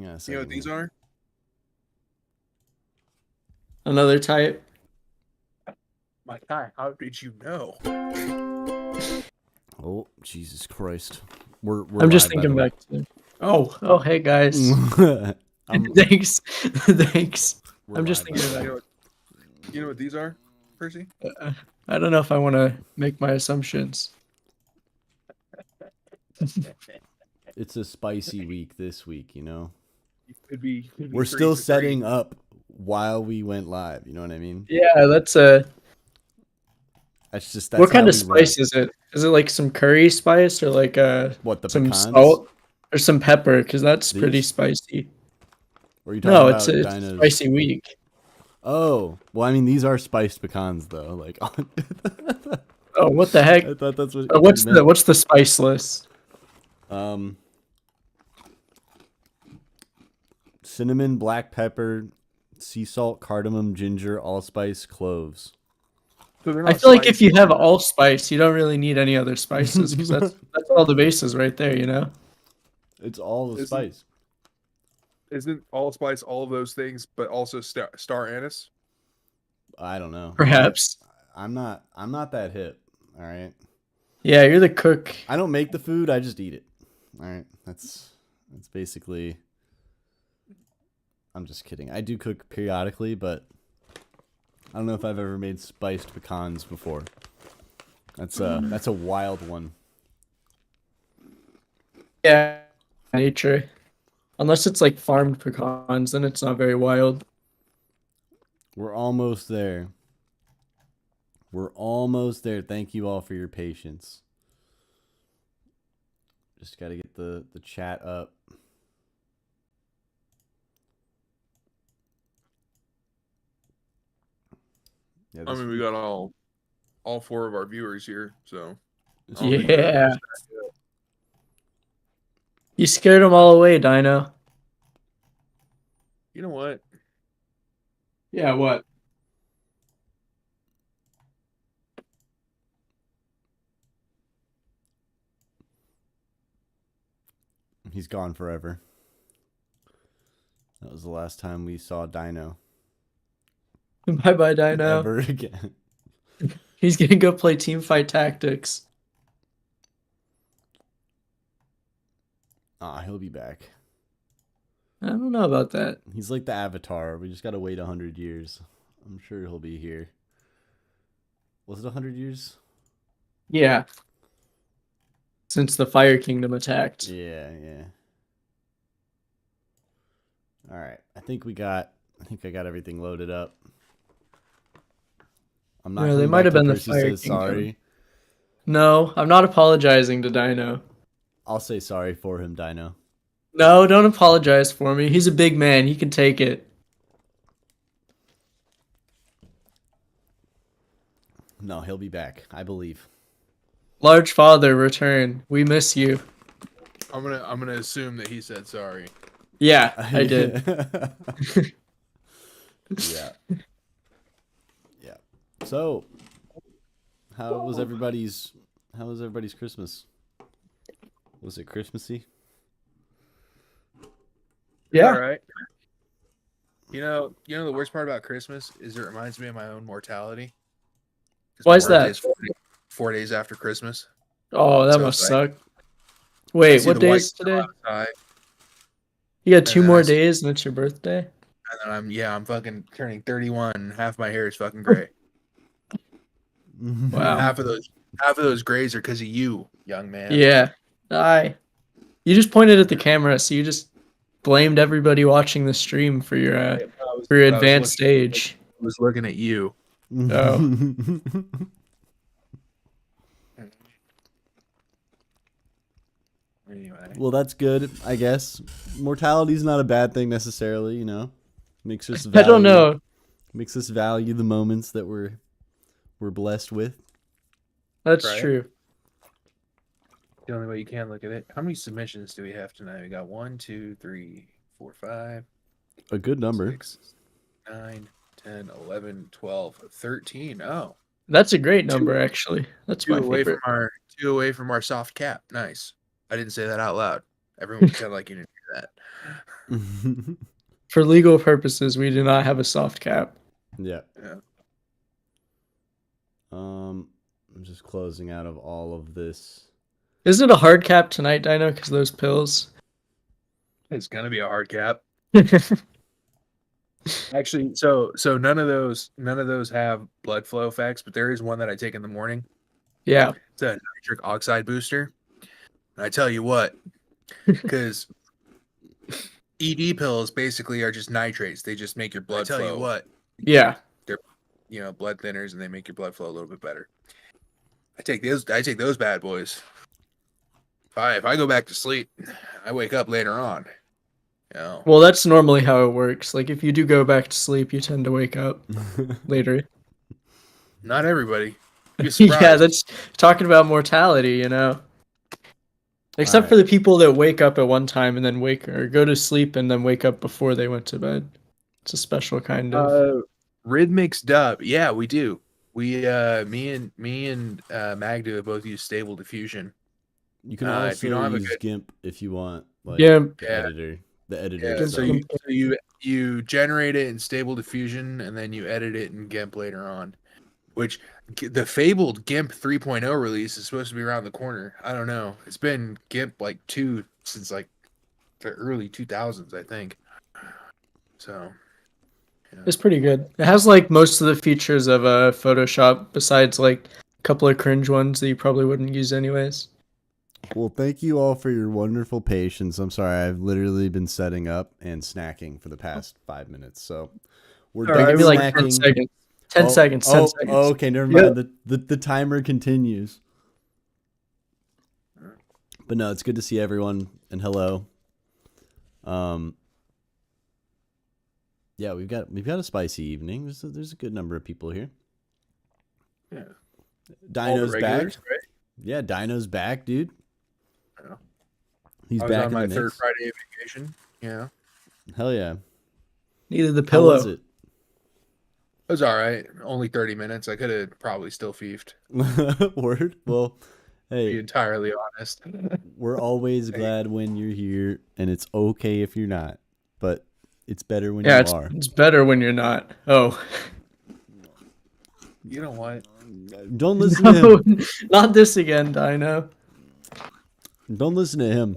Yeah, You know what these are? Another type. My guy, how did you know? Oh, Jesus Christ. We're I'm just live, by the thinking way. back to. Oh, hey guys. I'm, Thanks, thanks. we're I'm just live, by thinking the way. back. You know what these are, Percy? I don't know if I want to make my assumptions. It's a spicy week this week, you know? Could be We're 3 still for 3. setting up while we went live, you know what I mean? Yeah, that's That's What how kind of we roll. spice is it? Is it like some curry spice or like What, the some pecans? salt or some pepper? Because that's pretty These? spicy. Or are you talking No, about it's a Dino's? spicy week. Oh, well, I mean, these are spiced pecans, though. Like, Oh, what the heck? I thought that's what you What's the meant. what's the spice list? Cinnamon, black pepper, sea salt, cardamom, ginger, allspice, cloves. So they're I not feel like if spicy. you have allspice, you don't really need any other spices because that's all the bases right there, you know? It's all the Isn't- spice. Isn't allspice all of those things, but also star anise? I don't know. Perhaps. I'm not that hip. All right. Yeah, you're the cook. I don't make the food. I just eat it. All right. That's basically. I'm just kidding. I do cook periodically, but I don't know if I've ever made spiced pecans before. That's a wild one. Yeah, nature. Unless it's like farmed pecans, then it's not very wild. We're almost there. We're almost there. Thank you all for your patience. Just got to get the chat up. Yeah, I mean, we got all 4 of our viewers here, so. Yeah. You scared them all away, Dino. You know what? Yeah, what? He's gone forever. That was the last time we saw Dino. Bye-bye, Dino. Ever again. He's gonna go play Teamfight Tactics. He'll be back. I don't know about that. He's like the Avatar. We just gotta wait 100 years. I'm sure he'll be here. Was it 100 years? Yeah. Since the Fire Kingdom attacked. Yeah. All right. I think I got everything loaded up. I'm not. Yeah, they might have been the Fire Kingdom. Sorry. No, I'm not apologizing to Dino. I'll say sorry for him, Dino. No, don't apologize for me. He's a big man. He can take it. No, he'll be back. I believe. Large father, return. We miss you. I'm gonna assume that he said sorry. Yeah, I did. Yeah. So, how was everybody's Christmas? Was it Christmassy? Yeah. All right. You know the worst part about Christmas is it reminds me of my own mortality. Why is that? 4 days after Christmas. Oh, that must suck. Wait, what day is today? You got 2 more days and it's your birthday? And then I'm fucking turning 31 and half my hair is fucking gray. Wow. Half of those grays are because of you, young man. Yeah. You just pointed at the camera, so you just blamed everybody watching the stream for your advanced age. I was looking at you. Oh. Anyway. Well, that's good, I guess. Mortality's not a bad thing necessarily, you know. Makes us I don't know. Makes us value the moments that we're blessed with. That's true. The only way you can look at it. How many submissions do we have tonight? We got 1, 2, 3, 4, 5. A good number. 6, 9, 10, 11, 12, 13. Oh. That's a great number, actually. That's my favorite. 2 away from our soft cap. Nice. I didn't say that out loud. Everyone pretend like you didn't hear that. For legal purposes, we do not have a soft cap. Yeah. Yeah. I'm just closing out of all of this. Is it a hard cap tonight, Dino? Because those pills. It's gonna be a hard cap. Actually, so none of those have blood flow effects, but there is one that I take in the morning. Yeah. It's a nitric oxide booster. And I tell you what, because ED pills basically are just nitrates. They just make your blood flow. I tell you what. Yeah. They're blood thinners, and they make your blood flow a little bit better. I take those bad boys. If I go back to sleep, I wake up later on. Well, that's normally how it works. Like if you do go back to sleep, you tend to wake up later. Not everybody. You're surprised. Yeah, that's talking about mortality, Except for the people that wake up at one time and then go to sleep and then wake up before they went to bed. It's a special kind of rhythmics dub. Yeah, we do. We me and Magdu have both used Stable Diffusion. You can also if you don't have use GIMP if you want. Like, the editor. The editor. Yeah, so you generate it in Stable Diffusion and then you edit it in GIMP later on. Which the fabled GIMP 3.0 release is supposed to be around the corner. I don't know. It's been GIMP 2 since the early 2000s, I think. So it's pretty good. It has most of the features of Photoshop besides a couple of cringe ones that you probably wouldn't use anyways. Well, thank you all for your wonderful patience. I'm sorry, I've literally been setting up and snacking for the past 5 minutes. So we're done Give me snacking. 10 seconds. 10 seconds. 10 seconds. Okay, never mind. The timer continues. But no, it's good to see everyone, and hello. Yeah, we've got a spicy evening. There's a good number of people here. Yeah. Dino's back. Right? Yeah, Dino's back, dude. Yeah. He's I was back on in my the third mix. Friday of vacation. Yeah. Hell yeah. Needed the How pillow. was it? It was all right. Only 30 minutes. I could have probably still fiefed. Word? Well, To hey, be entirely honest. we're always glad when you're here, and it's okay if you're not, but it's better when you are. It's better when you're not. Oh. You know what? Don't listen to him. Not this again, Dino. Don't listen to him.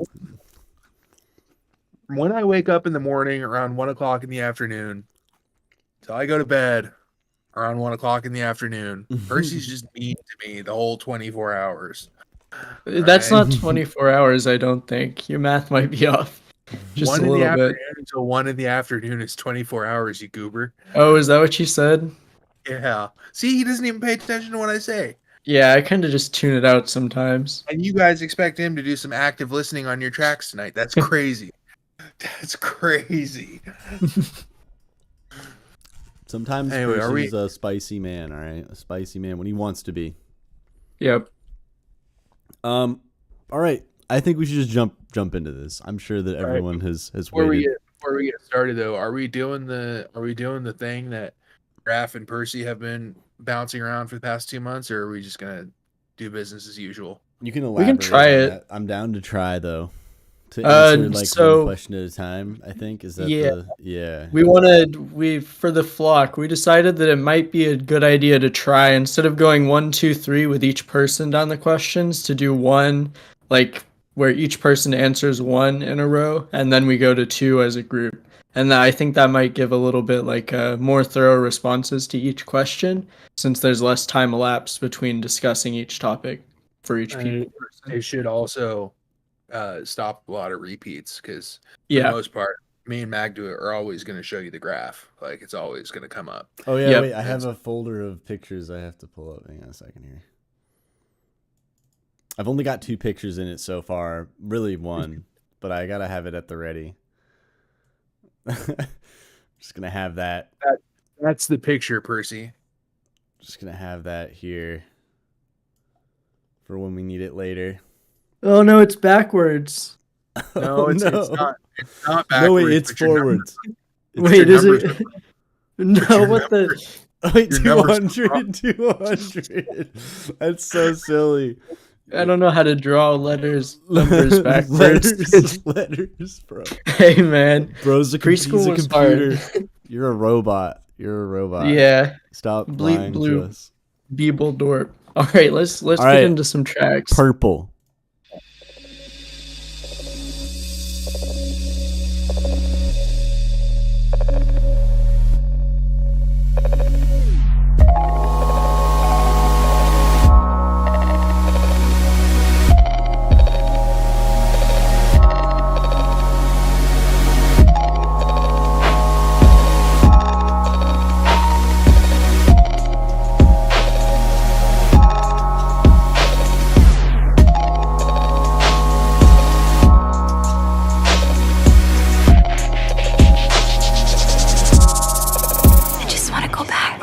When I wake up in the morning around 1 o'clock in the afternoon, till I go to bed around 1 o'clock in the afternoon, Percy's just mean to me the whole 24 hours. That's not 24 hours, I don't think. Your math might be off. Just 1 a in the little bit. afternoon until 1 in the afternoon is 24 hours, you goober. Oh, is that what you said? Yeah. See, he doesn't even pay attention to what I say. Yeah, I kind of just tune it out sometimes. And you guys expect him to do some active listening on your tracks tonight. That's crazy. That's crazy. Sometimes Anyway, Percy's a spicy man, all right? A spicy man when he wants to be. Yep. All right. I think we should just jump into this. I'm sure that everyone has waited. Before we get started though, are we doing the thing that Raph and Percy have been bouncing around for the past 2 months, or are we just gonna do business as usual? You can elaborate. We can try on it. that. I'm down to try though. To answer one question at a time, I think is that we for the flock, we decided that it might be a good idea to try, instead of going 1, 2, 3 with each person down the questions, to do one where each person answers one in a row, and then we go to 2 as a group. And I think that might give a little bit more thorough responses to each question, since there's less time elapsed between discussing each topic for each person. It should also stop a lot of repeats, because for the most part, me and Magdu are always going to show you the graph. It's always going to come up. Oh yeah, wait, I have a folder of pictures I have to pull up. Hang on a second here. I've only got 2 pictures in it so far. Really 1, but I gotta have it at the ready. Just gonna have that. That's the picture, Percy. Just gonna have that here for when we need it later. Oh no, it's backwards. No, it's not. It's not backwards. No, wait, it's forwards. Wait, is it? No, what the? Wait, 200. That's so silly. I don't know how to draw numbers backwards. letters, bro. Hey man, Bro's he's preschool a was computer. hard. You're a robot. You're a robot. Yeah, Stop bleep lying to bloop, us. Beeble dorp. All right, let's All get right. into some tracks. Purple. I just want to go back.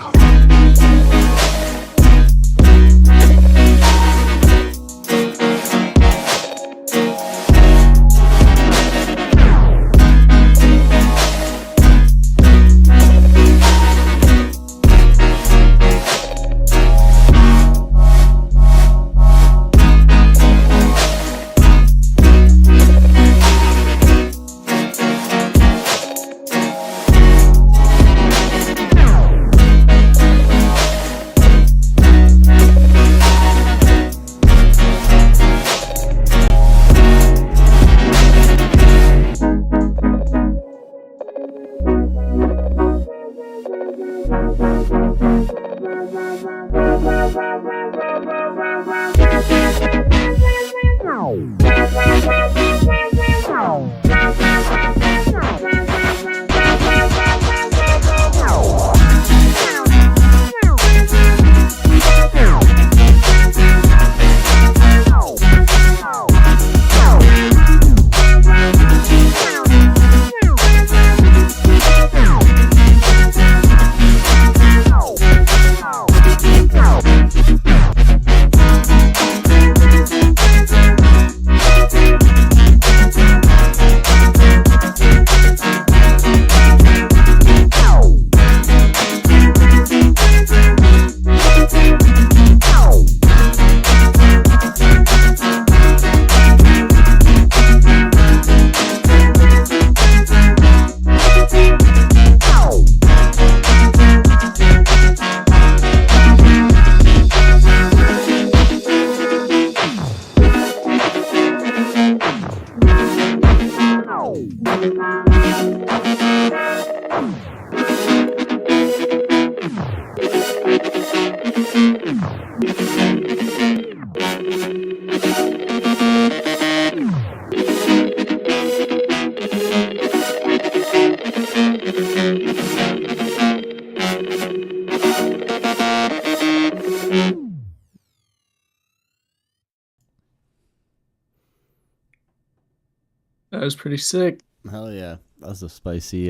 That was pretty sick. Hell yeah. That was a spicy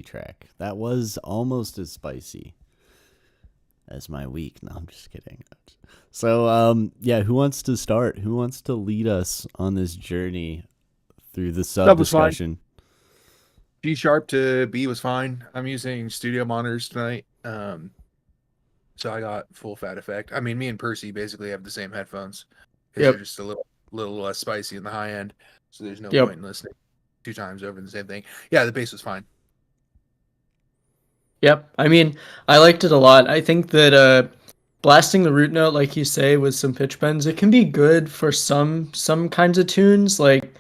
track. That was almost as spicy as my week. No, I'm just kidding. So, yeah, who wants to start? Who wants to lead us on this journey through the sub was fine. discussion? G sharp to B was fine. I'm using studio monitors tonight. So I got full fat effect. I mean, me and Percy basically have the same headphones. Because Yep. they're just a little less spicy in the high end. So there's no Yep. point in listening 2 times over the same thing. Yeah, the bass was fine. Yep. I mean, I liked it a lot. I think that blasting the root note, like you say, with some pitch bends, it can be good for some kinds of tunes. Like,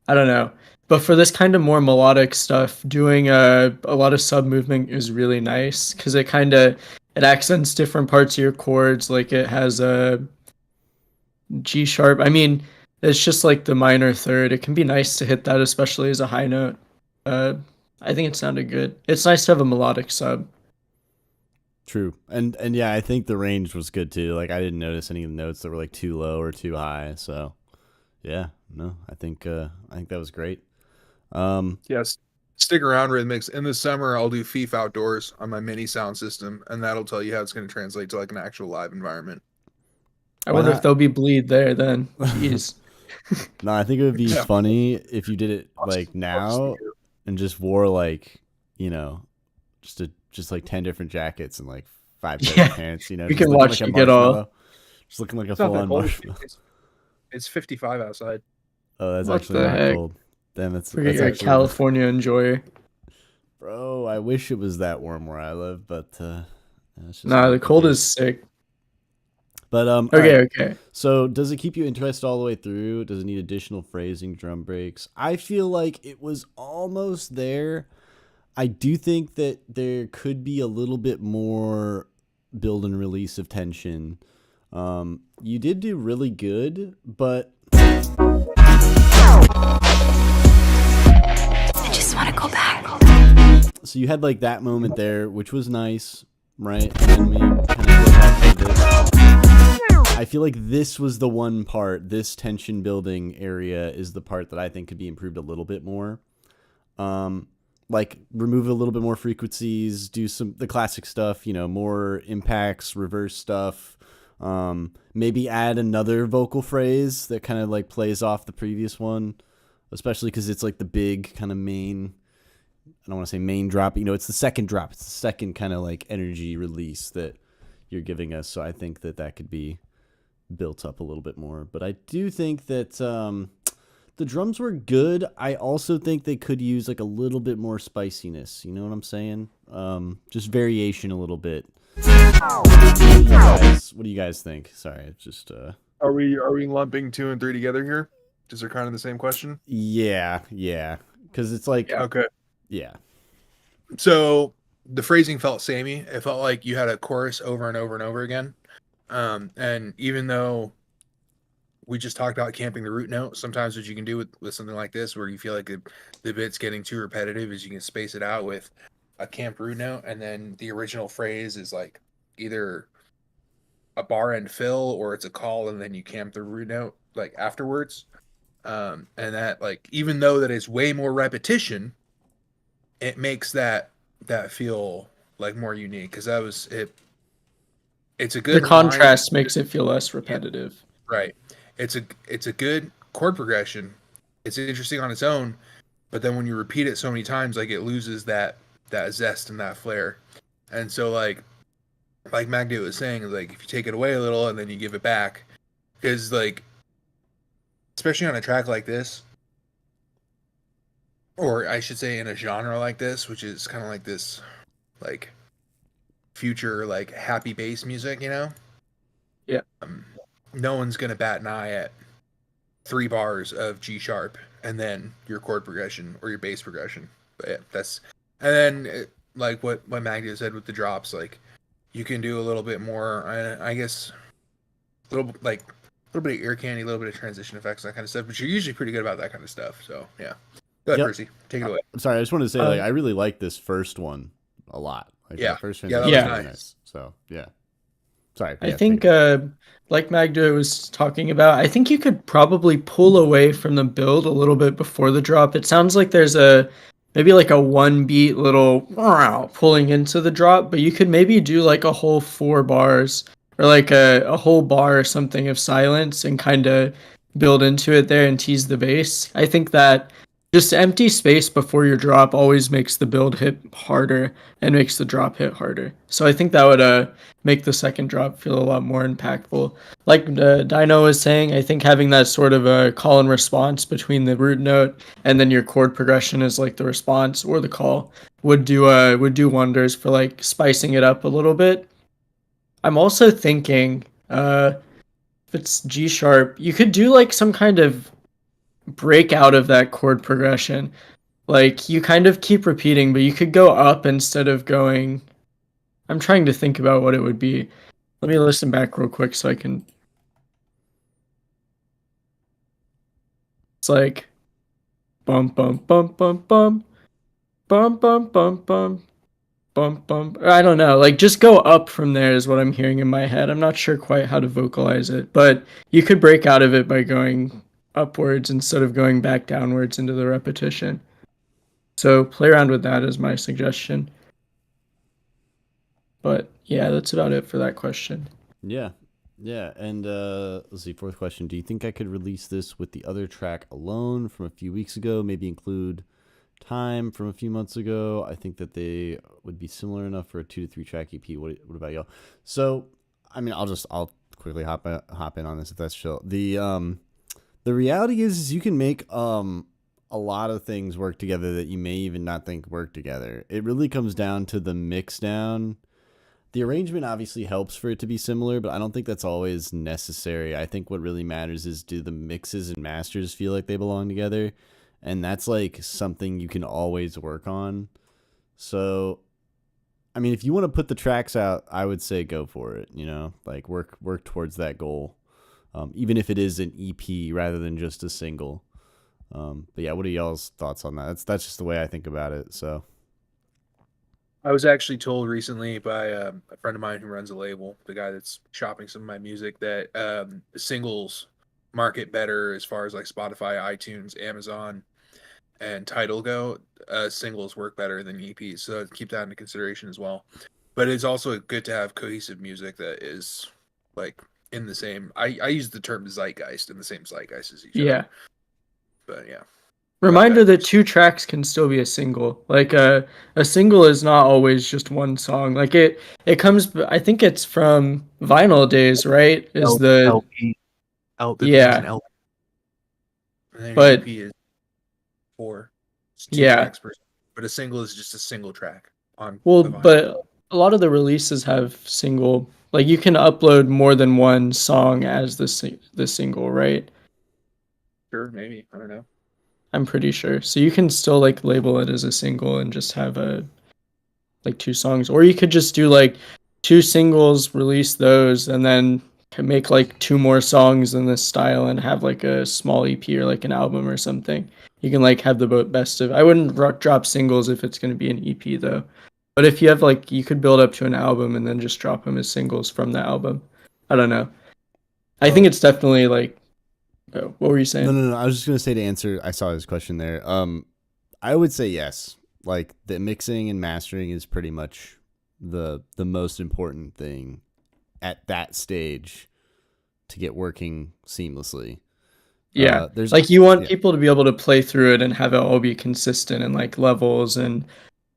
I don't know. But for this kind of more melodic stuff, doing a lot of sub movement is really nice because it accents different parts of your chords. Like it has a G sharp. I mean, it's just like the minor third. It can be nice to hit that, especially as a high note. I think it sounded good. It's nice to have a melodic sub. True. And yeah, I think the range was good too. Like I didn't notice any of the notes that were like too low or too high. So yeah, no, I think that was great. Yes. Stick around, Rhythmics. In the summer, I'll do Feef outdoors on my mini sound system, and that'll tell you how it's going to translate to like an actual live environment. I Why wonder not? if there'll be bleed there then. Jeez. No, I think it would be Yeah. funny if you did it like now and just wore like, you know, just like 10 different jackets and like 5 pairs Yeah. of pants, you know. We just can looking watch like a you get all- marshmallow. Just looking like a It's not full that on cold. marshmallow. It's 55 outside. Oh, that's What actually the not heck? cold. Damn, that's Forget you're a actually California enjoyer. bro. I wish it was that warm where I live, but that's just Nah, the not the cold is case. sick. But all Okay, right. okay. So does it keep you interested all the way through? Does it need additional phrasing, drum breaks? I feel like it was almost there. I do think that there could be a little bit more build and release of tension. You did do really good, but I just want to go back. so you had like that moment there, which was nice, right? And then we kind of go back to this. I feel like this was the one part, this tension building area is the part that I think could be improved a little bit more. Like remove a little bit more frequencies, do the classic stuff, more impacts, reverse stuff. Maybe add another vocal phrase that kind of like plays off the previous one, especially because it's like the big kind of main. I don't want to say main drop, it's the second drop. It's the second kind of like energy release that you're giving us. So I think that could be built up a little bit more. But I do think that the drums were good. I also think they could use like a little bit more spiciness. You know what I'm saying? Just variation a little bit. What do you guys think? Sorry, it's just Are we lumping 2 and 3 together here? Because they're kind of the same question. yeah, because it's like Okay. yeah. So the phrasing felt samey. It felt like you had a chorus over and over and over again. And even though we just talked about camping the root note, sometimes what you can do with something like this, where you feel like the bit's getting too repetitive, is you can space it out with a camp root note, and then the original phrase is like either a bar and fill, or it's a call, and then you camp the root note like afterwards. And that, like, even though that is way more repetition, it makes that feel like more unique, because that was it. It's a good The contrast makes it feel less repetitive. right. It's a good chord progression. It's interesting on its own, but then when you repeat it so many times, like, it loses that zest and that flair. And so like Magda was saying, like, if you take it away a little and then you give it back, because like, especially on a track like this, or I should say in a genre like this, which is kind of like this like future like happy bass music, Yeah. No one's gonna bat an eye at 3 bars of G sharp and then your chord progression or your bass progression. But yeah, and then like what Magda said with the drops, like, you can do a little bit more, I guess, a little bit of ear candy, a little bit of transition effects, that kind of stuff. But you're usually pretty good about that kind of stuff. So yeah, go ahead, Yep. Percy, take it away. I'm sorry, I just wanted to say like I really like this first one a lot. Like Yeah. that first Yeah, transition that was was really nice. nice. So yeah. Sorry. I yeah, think, take it. like Magda was talking about, I think you could probably pull away from the build a little bit before the drop. It sounds like there's maybe like a 1 beat little pulling into the drop, but you could maybe do like a whole 4 bars or like a whole bar or something of silence and kind of build into it there and tease the bass. I think that just empty space before your drop always makes the build hit harder and makes the drop hit harder. So I think that would make the second drop feel a lot more impactful. Like Dino was saying, I think having that sort of a call and response between the root note and then your chord progression is like the response or the call would do wonders for like spicing it up a little bit. I'm also thinking if it's G sharp, you could do like some kind of break out of that chord progression. Like, you kind of keep repeating, but you could go up instead of going. I'm trying to think about what it would be. Let me listen back real quick so I can. It's like bum bum bum bum bum bum bum bum bum bum bum. I don't know. Like, just go up from there is what I'm hearing in my head. I'm not sure quite how to vocalize it, but you could break out of it by going upwards instead of going back downwards into the repetition. So play around with that as my suggestion. But yeah, that's about it for that question. Yeah. Yeah. And let's see, fourth question. Do you think I could release this with the other track alone from a few weeks ago? Maybe include Time from a few months ago. I think that they would be similar enough for a 2 to 3 track EP. What about y'all? So, I mean, I'll quickly hop in on this if that's chill. The reality is you can make a lot of things work together that you may even not think work together. It really comes down to the mix down. The arrangement obviously helps for it to be similar, but I don't think that's always necessary. I think what really matters is, do the mixes and masters feel like they belong together? And that's like something you can always work on. So, I mean, if you want to put the tracks out, I would say go for it, like work towards that goal. Even if it is an EP rather than just a single. But yeah, what are y'all's thoughts on that? That's just the way I think about it. So I was actually told recently by a friend of mine who runs a label, the guy that's shopping some of my music, that the singles market better as far as like Spotify, iTunes, Amazon, and Tidal go. Singles work better than EPs, so keep that into consideration as well. But it's also good to have cohesive music that is like in the same. I use the term zeitgeist, in the same zeitgeist as each other. But yeah. Reminder that 2 tracks can still be a single. Like a single is not always just one song. Like it comes. I think it's from vinyl days, right? Is the LP? Yeah. And But EP is 4. It's 2 Yeah. tracks per. But a single is just a single track on. Well, the vinyl. but a lot of the releases have single. Like you can upload more than one song as the single, right? Sure, maybe, I don't know. I'm pretty sure. So you can still like label it as a single and just have like 2 songs, or you could just do like 2 singles, release those, and then can make like 2 more songs in this style and have like a small EP or like an album or something. You can like have the best of. I wouldn't drop singles if it's going to be an EP though. But if you have like, you could build up to an album and then just drop them as singles from the album. I don't know. I think it's definitely like. Oh, what were you saying? No. I was just gonna say, to answer, I saw his question there. I would say yes. Like the mixing and mastering is pretty much the most important thing at that stage to get working seamlessly. Yeah, there's like you want people to be able to play through it and have it all be consistent and like levels and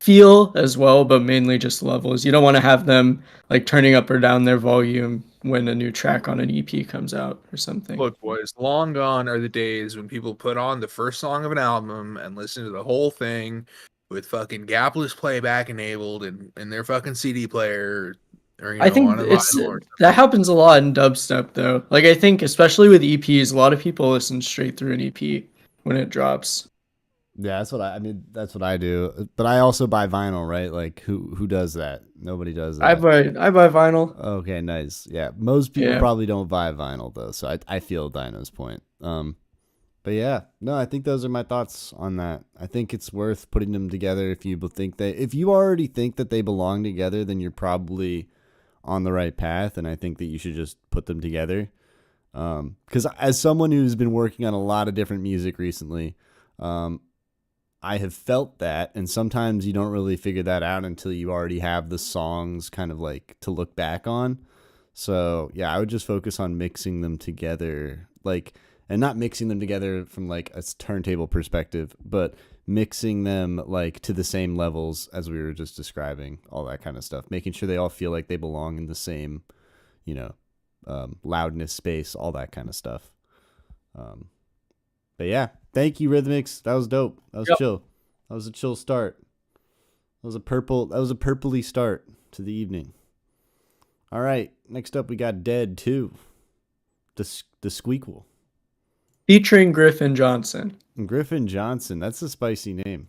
feel as well, but mainly just levels. You don't want to have them like turning up or down their volume when a new track on an EP comes out or something. Look, boys, long gone are the days when people put on the first song of an album and listen to the whole thing with fucking gapless playback enabled in their fucking CD player. Or, I think on a vinyl or that happens a lot in dubstep though. Like I think especially with EPs, a lot of people listen straight through an EP when it drops. Yeah, that's what that's what I do. But I also buy vinyl, right? Like who does that? Nobody does that. I buy vinyl. Okay, nice. Yeah, most people Yeah. probably don't buy vinyl though, so I feel Dino's point. But yeah, no, I think those are my thoughts on that. I think it's worth putting them together if you already think that they belong together, then you're probably on the right path, and I think that you should just put them together. Because as someone who's been working on a lot of different music recently, I have felt that, and sometimes you don't really figure that out until you already have the songs kind of like to look back on. So yeah, I would just focus on mixing them together, like, and not mixing them together from like a turntable perspective, but mixing them like to the same levels as we were just describing, all that kind of stuff, making sure they all feel like they belong in the same, loudness, space, all that kind of stuff. But yeah, thank you, Rhythmics. That was dope. That was chill. That was a chill start. That was a purpley start to the evening. All right, next up we got Dead 2. The Squeakquel. Featuring Griffin Johnson. Griffin Johnson, that's a spicy name.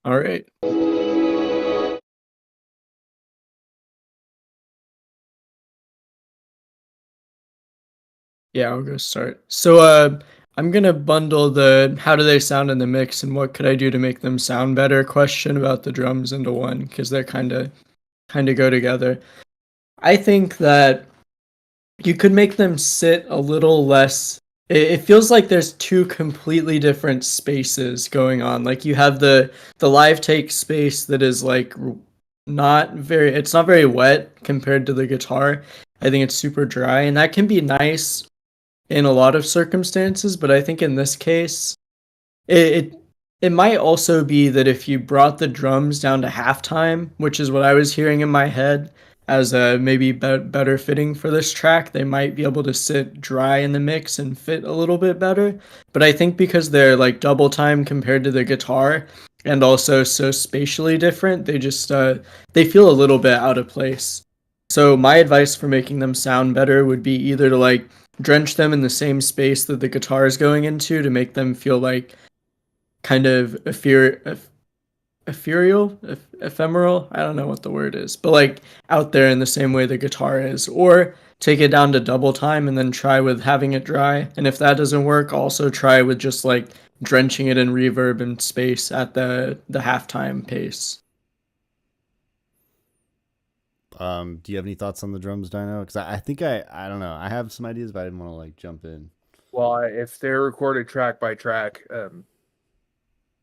All right. Yeah, I'll go start. So I'm gonna bundle the how do they sound in the mix and what could I do to make them sound better question about the drums into one because they're kind of go together. I think that you could make them sit a little less. It feels like there's two completely different spaces going on. Like you have the live take space that is like not very. It's not very wet compared to the guitar. I think it's super dry, and that can be nice in a lot of circumstances. But I think in this case, it it, it might also be that if you brought the drums down to halftime, which is what I was hearing in my head as a maybe better fitting for this track, they might be able to sit dry in the mix and fit a little bit better. But I think because they're like double time compared to the guitar and also so spatially different, they just they feel a little bit out of place. So my advice for making them sound better would be either to like drench them in the same space that the guitar is going into to make them feel like kind of ethereal, ephemeral. I don't know what the word is, but like out there in the same way the guitar is, or take it down to double time and then try with having it dry. And if that doesn't work, also try with just like drenching it in reverb and space at the halftime pace. Do you have any thoughts on the drums, Dino? Because I think I don't know. I have some ideas, but I didn't want to like jump in. Well, if they're recorded track by track,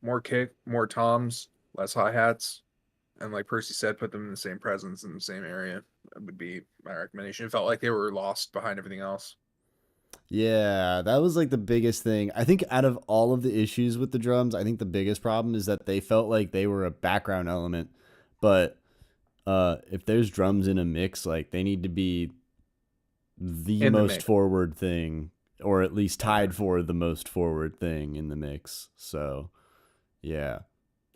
more kick, more toms, less hi hats, and like Percy said, put them in the same presence in the same area. That would be my recommendation. It felt like they were lost behind everything else. Yeah, that was like the biggest thing. I think out of all of the issues with the drums, I think the biggest problem is that they felt like they were a background element. But if there's drums in a mix, like they need to be the In the most mix. forward thing, or at least tied for the most forward thing in the mix. So, yeah.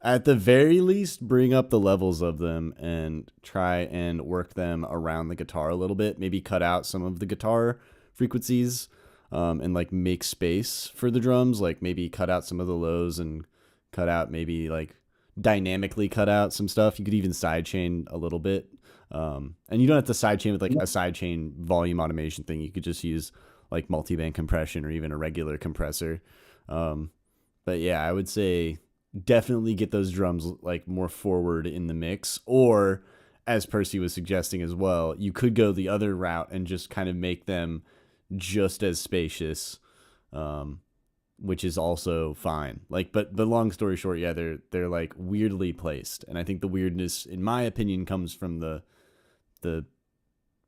At the very least, bring up the levels of them and try and work them around the guitar a little bit. Maybe cut out some of the guitar frequencies and like make space for the drums. Like maybe cut out some of the lows and cut out maybe like dynamically cut out some stuff. You could even sidechain a little bit. And you don't have to sidechain with like a sidechain volume automation thing. You could just use like multiband compression or even a regular compressor. But yeah, I would say definitely get those drums like more forward in the mix, or as Percy was suggesting as well, you could go the other route and just kind of make them just as spacious, which is also fine. Like, but long story short, yeah, they're like weirdly placed, and I think the weirdness, in my opinion, comes from the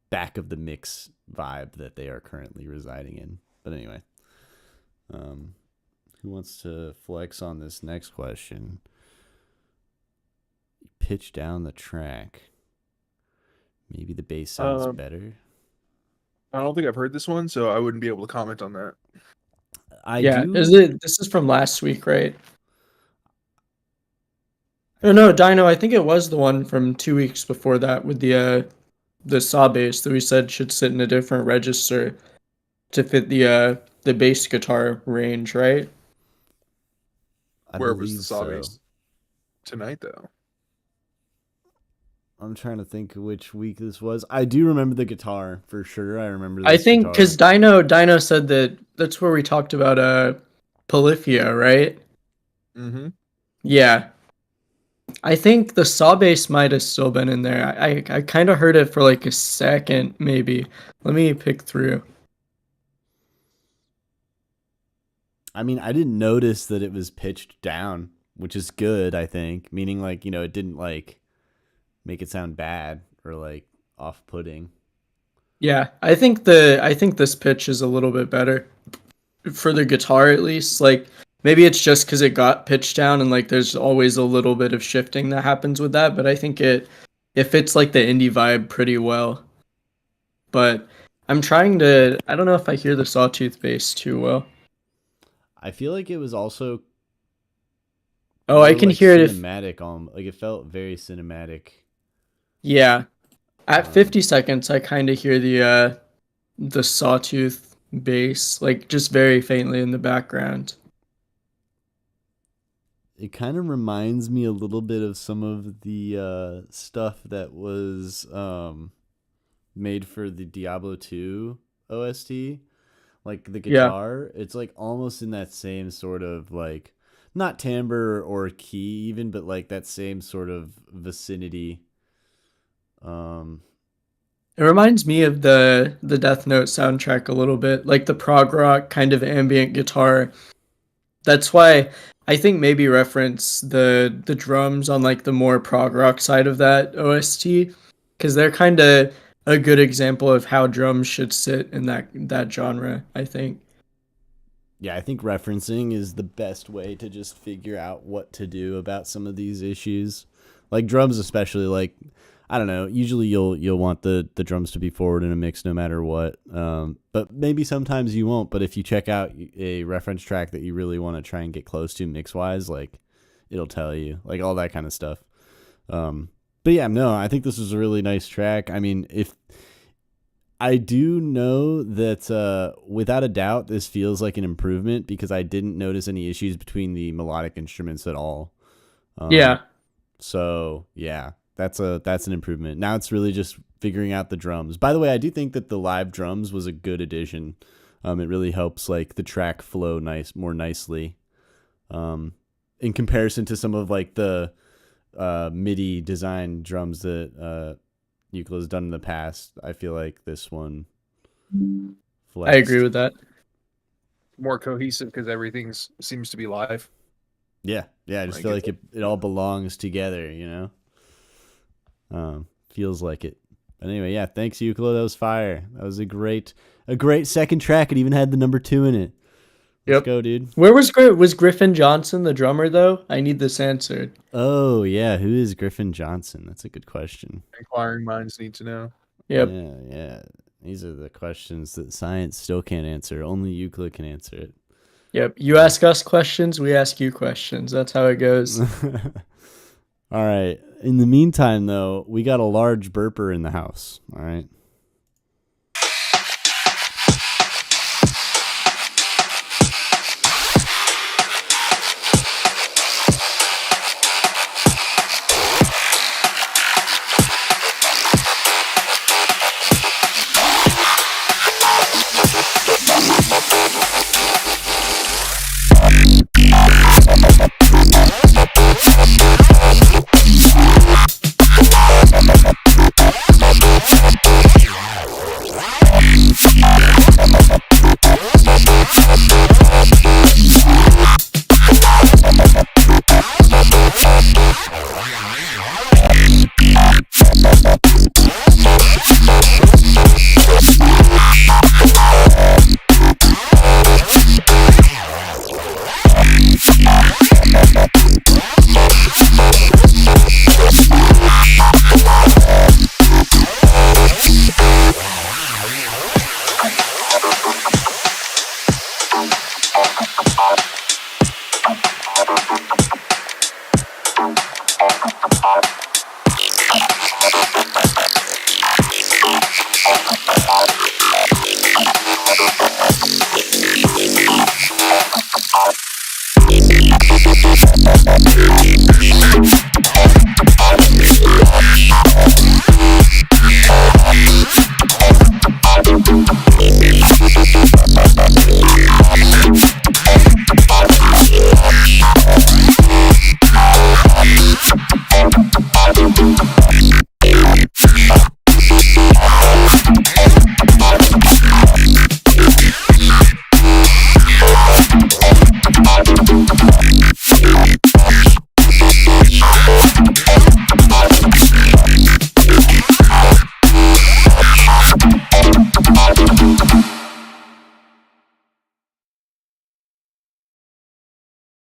back of the mix vibe that they are currently residing in. But anyway, who wants to flex on this next question? Pitch down the track. Maybe the bass sounds better. I don't think I've heard this one, so I wouldn't be able to comment on that. I Yeah, do. this is from last week, right? Oh no, Dino, I think it was the one from 2 weeks before that with the saw bass that we said should sit in a different register to fit the bass guitar range, right? I Where was believe the saw so. bass tonight, though? I'm trying to think which week this was. I do remember the guitar for sure. I remember this I think guitar. because Dino said that that's where we talked about Polyphia, right? Mm-hmm. Yeah. I think the saw bass might have still been in there. I kind of heard it for like a second, maybe. Let me pick through. I mean, I didn't notice that it was pitched down, which is good, I think. Meaning, like, you know, it didn't like make it sound bad or like off-putting. Yeah, I think this pitch is a little bit better for the guitar at least. Like maybe it's just because it got pitched down and like there's always a little bit of shifting that happens with that, but I think it fits like the indie vibe pretty well. But I'm trying to I don't know if I hear the sawtooth bass too well. I feel like it was also Oh, I more can like hear it if cinematic. Like it felt very cinematic. yeah. At Um, 50 seconds I kind of hear the sawtooth bass like just very faintly in the background. it kind of reminds me a little bit of some of the stuff that was made for the Diablo 2 OST. Like the Yeah. guitar, it's like almost in that same sort of like, not timbre or key even, but like that same sort of vicinity. Um, It reminds me of the Death Note soundtrack a little bit, like the prog rock kind of ambient guitar. That's why I think maybe reference the drums on like the more prog rock side of that OST, because they're kind of a good example of how drums should sit in that genre, I think. yeah, I think referencing is the best way to just figure out what to do about some of these issues. Like drums especially, like I don't know, usually you'll want the drums to be forward in a mix no matter what. But maybe sometimes you won't, but if you check out a reference track that you really want to try and get close to mix-wise, like it'll tell you, like all that kind of stuff. But yeah, no, I think this was a really nice track. I mean, if I do know that without a doubt, this feels like an improvement because I didn't notice any issues between the melodic instruments at all. Yeah. So yeah, that's an improvement. Now it's really just figuring out the drums. By the way, I do think that the live drums was a good addition. It really helps like the track flow more nicely. In comparison to some of like the MIDI design drums that Euclid has done in the past, I feel like this one flexed. I agree with that. More cohesive because everything seems to be live. Yeah, I just feel like it all belongs together, you know? Feels like it. But anyway, yeah, thanks Euclid. That was fire. That was a great second track. It even had the number 2 in it. Let's go, dude. Where was Griffin Johnson the drummer though? I need this answered. Oh yeah, who is Griffin Johnson? That's a good question. Inquiring minds need to know. Yep. Yeah. These are the questions that science still can't answer. Only Euclid can answer it. Yep. You ask us questions, we ask you questions. That's how it goes. All right. In the meantime, though, we got a large burper in the house. All right.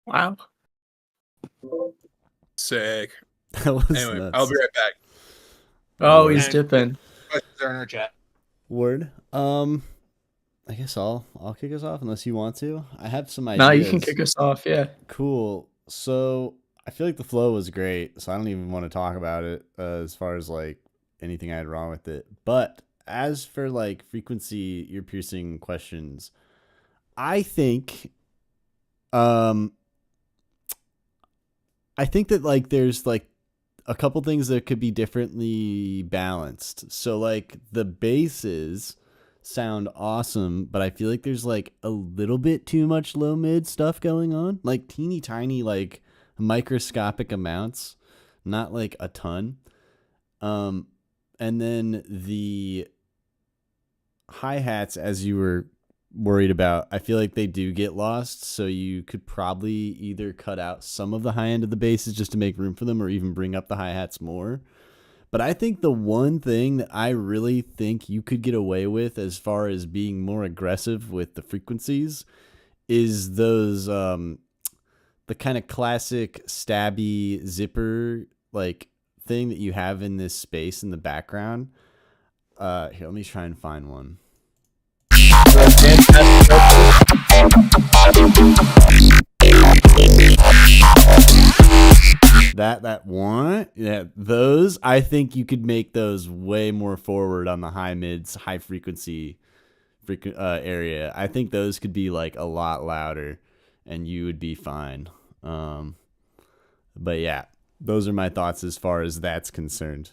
Wow. Sick. That was Anyway, nuts. I'll be right back. Oh, he's dipping. Questions are in our chat. Word. I guess I'll kick us off unless you want to. I have some ideas. Nah, you can kick us off. Yeah. Cool. So I feel like the flow was great, so I don't even want to talk about it as far as like anything I had wrong with it. But as for like frequency, ear piercing questions, I think I think that like there's like a couple things that could be differently balanced. So like the basses sound awesome, but I feel like there's like a little bit too much low mid stuff going on, like teeny tiny, like microscopic amounts, not like a ton. And then the hi-hats, as you were worried about, I feel like they do get lost, so you could probably either cut out some of the high end of the basses just to make room for them, or even bring up the hi-hats more. But I think the one thing that I really think you could get away with as far as being more aggressive with the frequencies is those the kind of classic stabby zipper like thing that you have in this space in the background. Here, let me try and find one. That one, yeah, those, I think you could make those way more forward on the high mids, high frequency area. I think those could be like a lot louder, and you would be fine. But yeah, those are my thoughts as far as that's concerned.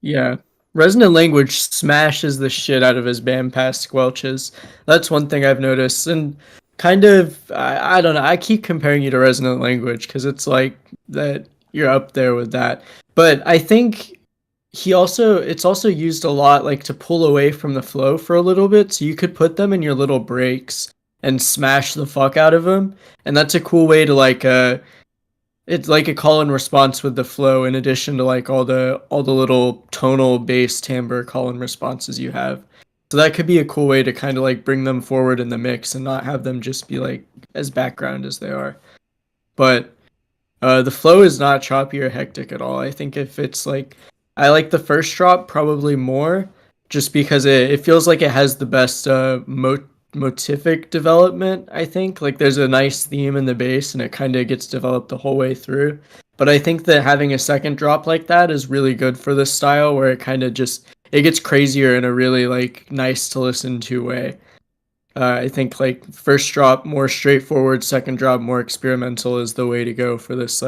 Yeah. Resonant Language smashes the shit out of his bandpass squelches. That's one thing I've noticed. And kind of, I don't know, I keep comparing you to Resonant Language because it's like that you're up there with that. But I think it's also used a lot like to pull away from the flow for a little bit. So you could put them in your little breaks and smash the fuck out of them. And that's a cool way to like, it's like a call and response with the flow in addition to like all the little tonal bass timbre call and responses you have. So that could be a cool way to kind of like bring them forward in the mix and not have them just be like as background as they are. But the flow is not choppy or hectic at all. I think if it's like, I like the first drop probably more just because it feels like it has the best motivic development. I think like there's a nice theme in the bass and it kind of gets developed the whole way through. But I think that having a second drop like that is really good for this style where it kind of just it gets crazier in a really like nice to listen to way. I think like first drop more straightforward, second drop more experimental is the way to go for this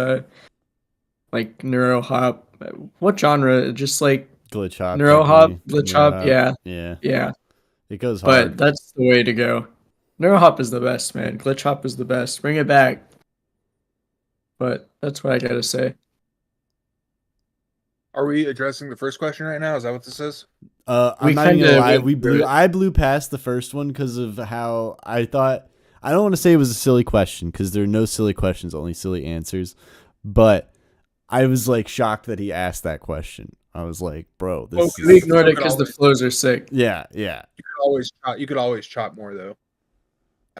like neuro hop. What genre? Just like Glitch hop, neuro hop, technically. glitch Neuro hop, yeah. yeah. Yeah. It goes But hard. that's the way to go. Neurohop is the best, man. Glitch hop is the best. Bring it back. But that's what I gotta say. Are we addressing the first question right now? Is that what this is? I'm not even gonna lie. through it. I blew past the first one because of how I thought. I don't want to say it was a silly question because there are no silly questions, only silly answers. But I was like shocked that he asked that question. I was like, bro, this We is ignored it because the flows are sick. yeah. You could always chop more though.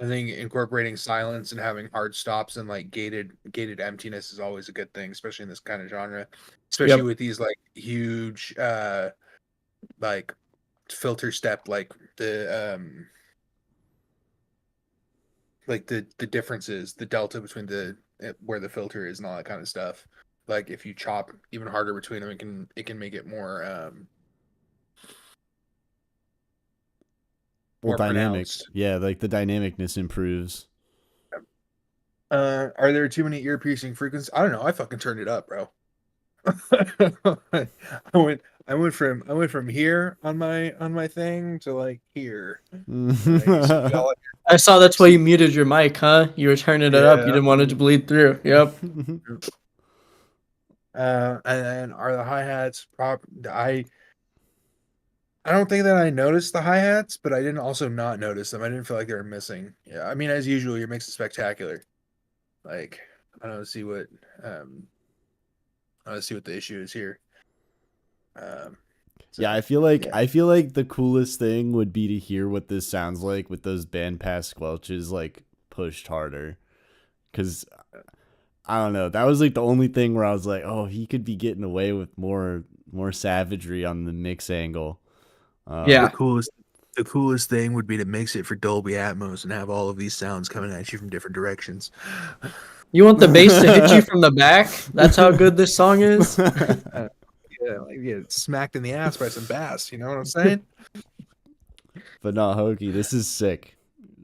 I think incorporating silence and having hard stops and like gated emptiness is always a good thing, especially in this kind of genre. Especially with these like huge like filter step like the differences, the delta between the where the filter is and all that kind of stuff. Like if you chop even harder between them, it can make it more more dynamic. pronounced. Yeah, like the dynamicness improves. Are there too many ear piercing frequencies? I don't know. I fucking turned it up, bro. I went from here on my thing to like here. I saw that's why you muted your mic, huh? You were turning it up. You didn't want it to bleed through. Yep. And are the hi-hats I don't think that I noticed the hi-hats, but I didn't also not notice them. I didn't feel like they were missing. Yeah, I mean, as usual, your mix is spectacular. Like, I don't see what the issue is here. Yeah, I feel like the coolest thing would be to hear what this sounds like with those bandpass squelches like pushed harder. Cause I don't know, that was like the only thing where I was like, oh, he could be getting away with more savagery on the mix angle. Yeah. The coolest thing would be to mix it for Dolby Atmos and have all of these sounds coming at you from different directions. You want the bass to hit you from the back? That's how good this song is. Yeah, like get smacked in the ass by some bass. You know what I'm saying? But no, Hoagie, this is sick.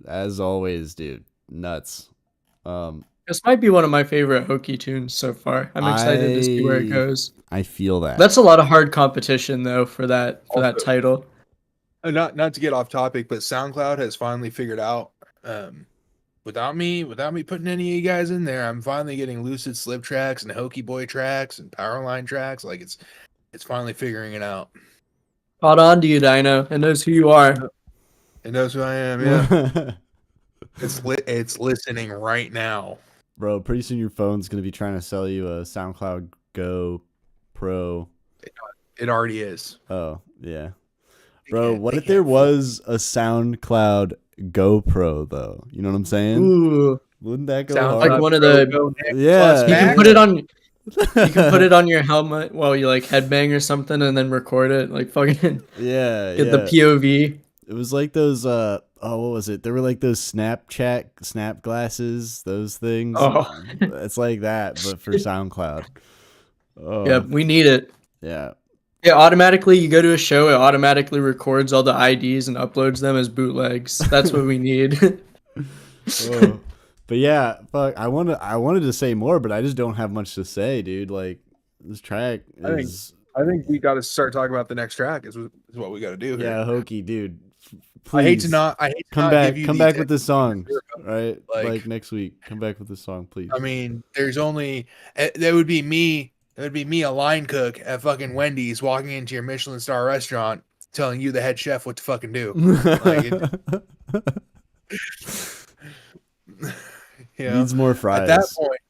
As always, dude. Nuts. Yeah, This might be one of my favorite Hokey tunes so far. I'm excited to see where it goes. I feel that. That's a lot of hard competition though for that Also- title. Not to get off topic, but SoundCloud has finally figured out, without me putting any of you guys in there, I'm finally getting Lucid Slip tracks and Hokey Boy tracks and Powerline tracks. Like it's finally figuring it out. Caught on to you, Dino. It knows who you are. It knows who I am. Yeah, it's listening right now. Bro, pretty soon your phone's gonna be trying to sell you a SoundCloud Go Pro. It already is. Oh, yeah. Bro, what if there was a SoundCloud GoPro though? You know what I'm saying? Ooh, Wouldn't that go Sounds hard? like one of the. Yeah. You can Back. put it on. You can put it on your helmet while you like headbang or something, and then record it. Like fucking Yeah, get the yeah. POV. It was like those what was it? There were like those snap glasses, those things. Oh. It's like that, but for SoundCloud. Oh, Yeah, we need it. yeah. It automatically, you go to a show, it automatically records all the IDs and uploads them as bootlegs. That's what we need. Oh. But yeah, fuck. I wanted to say more, but I just don't have much to say, dude. Like this track is I think we got to start talking about the next track. Is what we got to do here. yeah, Hokey, dude. I hate to Please, not come back with this song, examples. right? Like- Like next week, come back with this song, please. I mean, there's only that would be me. That would be me, a line cook at fucking Wendy's, walking into your Michelin star restaurant, telling you, the head chef, what to fucking do. Like You know, Needs more fries. at that point,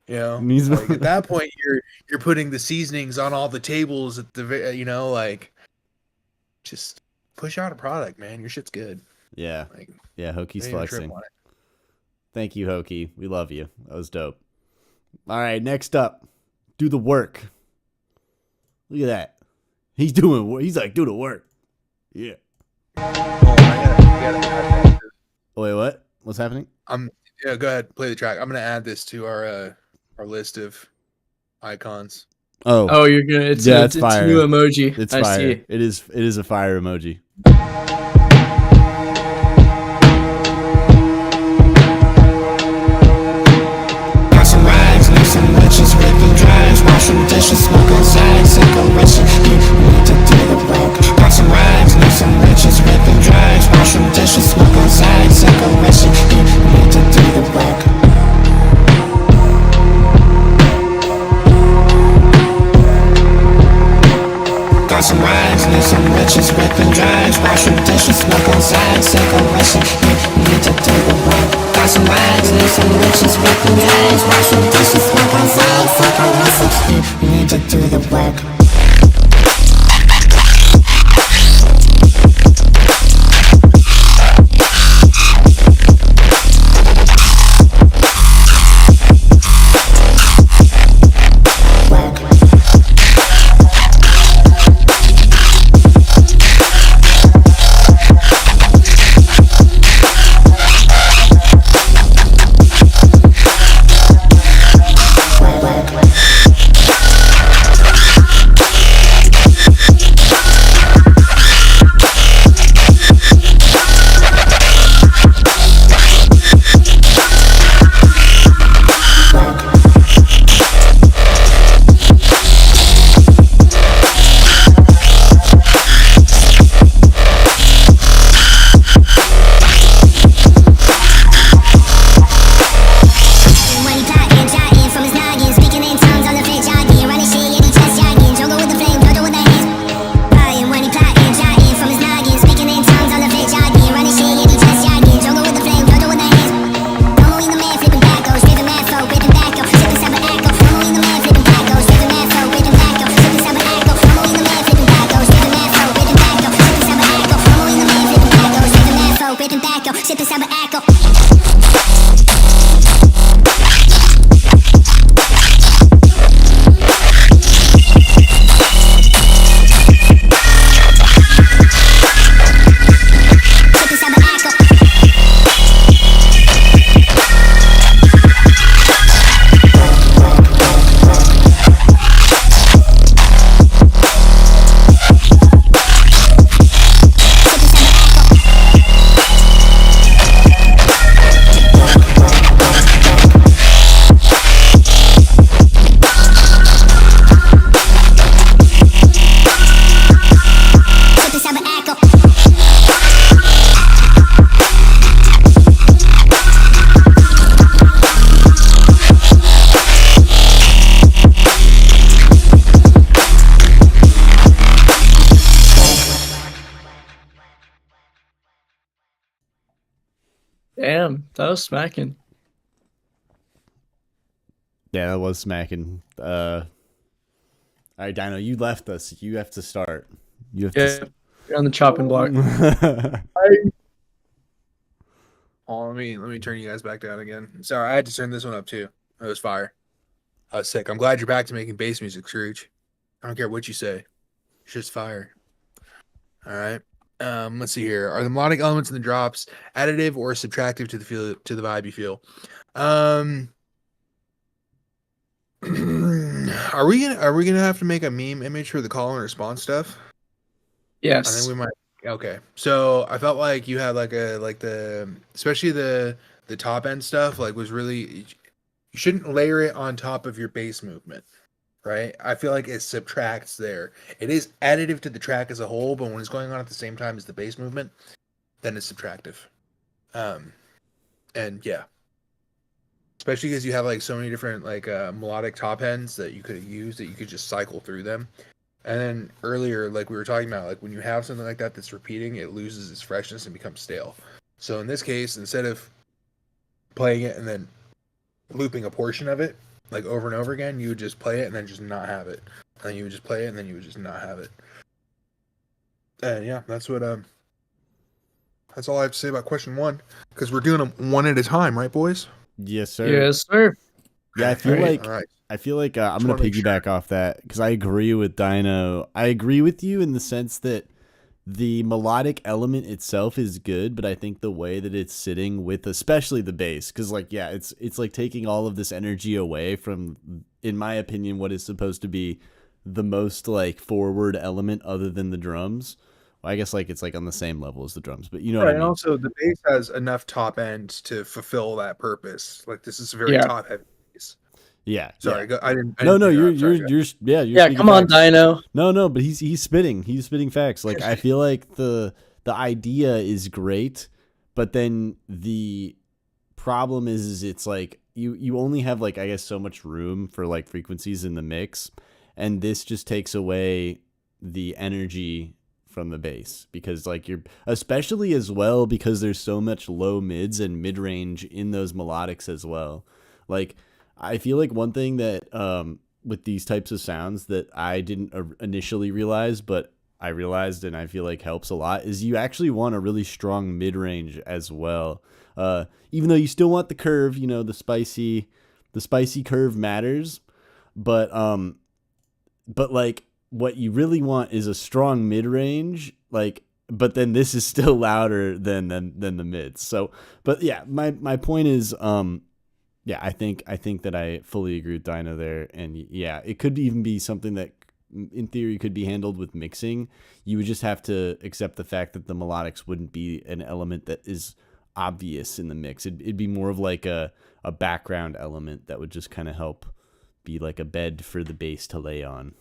you know, Needs like, more- at that point, you're putting the seasonings on all the tables at the, you know, like, just push out a product, man. Your shit's good. Yeah, Like, yeah. Hokey's don't even trip flexing. on it. Thank you, Hokey. We love you. That was dope. All right, next up, do the work. Look at that. He's like, do the work. Yeah. Oh, I gotta Wait, what? What's happening? yeah, go ahead, play the track. I'm gonna add this to our list of icons. Oh, Oh, you're gonna. It's Yeah, a, it's it's fire. a new emoji. it's I fire. see. It is a fire emoji. Got some rags, leave some witches, ripping drives, wash some dishes, smoke outside, cigarettes, you need to do the work. Got some rags, leave some witches, ripping drives, wash some dishes, smoke outside, cigarettes, you need to do the work. Got some rags, leave some witches, ripping drives, wash some dishes, smoke outside, cigarettes, you need to do the work. Got some rags, leave some witches, ripping drives, wash some dishes, smoke outside, cigarettes, you need to do the work. That was smacking. Yeah, that was smacking. All right, Dino, you left us. You have to start. You have Yeah, you're on the chopping block. to. Oh, let me turn you guys back down again. Sorry, I had to turn this one up too. It was fire. I was sick. I'm glad you're back to making bass music, Scrooge. I don't care what you say. It's just fire. All right. Let's see here. Are the melodic elements in the drops additive or subtractive to the vibe you feel? Are we gonna have to make a meme image for the call and response stuff? I Yes. think we might. Okay. So I felt like you had like the especially the top end stuff like was really, you shouldn't layer it on top of your bass movement, right? I feel like it subtracts there. It is additive to the track as a whole, but when it's going on at the same time as the bass movement, then it's subtractive. And yeah, especially because you have like so many different like melodic top ends that you could have used that you could just cycle through them. And then earlier, like we were talking about, like when you have something like that that's repeating, it loses its freshness and becomes stale. So in this case, instead of playing it and then looping a portion of it like over and over again, you would just play it and then just not have it. And then you would just play it and then you would just not have it. And yeah, that's what that's all I have to say about question 1, because we're doing them one at a time, right, boys? Yes, sir. Yes, sir. Yeah, I feel Alright, like alright. I'm Just gonna wanna make piggyback off that because I agree with Dino. I agree with you in the sense that the melodic element itself is good, but I think the way that it's sitting with, especially the bass, because like yeah, it's like taking all of this energy away from, in my opinion, what is supposed to be the most like forward element other than the drums. Well, I guess like it's like on the same level as the drums, but you know what I And mean. also the bass has enough top end to fulfill that purpose. Like this is a very Yeah. top heavy bass. Yeah. Sorry, yeah. I didn't. No, mean to you're interrupt. Sorry, you're yeah, you're Yeah, speaking come on, facts. Dino. No, but he's spitting. He's spitting facts. Like I feel like the idea is great, but then the problem is it's like you only have like I guess so much room for like frequencies in the mix, and this just takes away the energy from the bass because like you're especially as well because there's so much low mids and mid range in those melodics as well. Like I feel like one thing that with these types of sounds that I didn't initially realize, but I realized and I feel like helps a lot is you actually want a really strong mid range as well. Even though you still want the curve, you know, the spicy curve matters, but like what you really want is a strong mid range, like. But then this is still louder than the mids. So, but yeah, my point is, yeah, I think that I fully agree with Dino there, and yeah, it could even be something that, in theory, could be handled with mixing. You would just have to accept the fact that the melodics wouldn't be an element that is obvious in the mix. It'd be more of like a background element that would just kind of help be like a bed for the bass to lay on.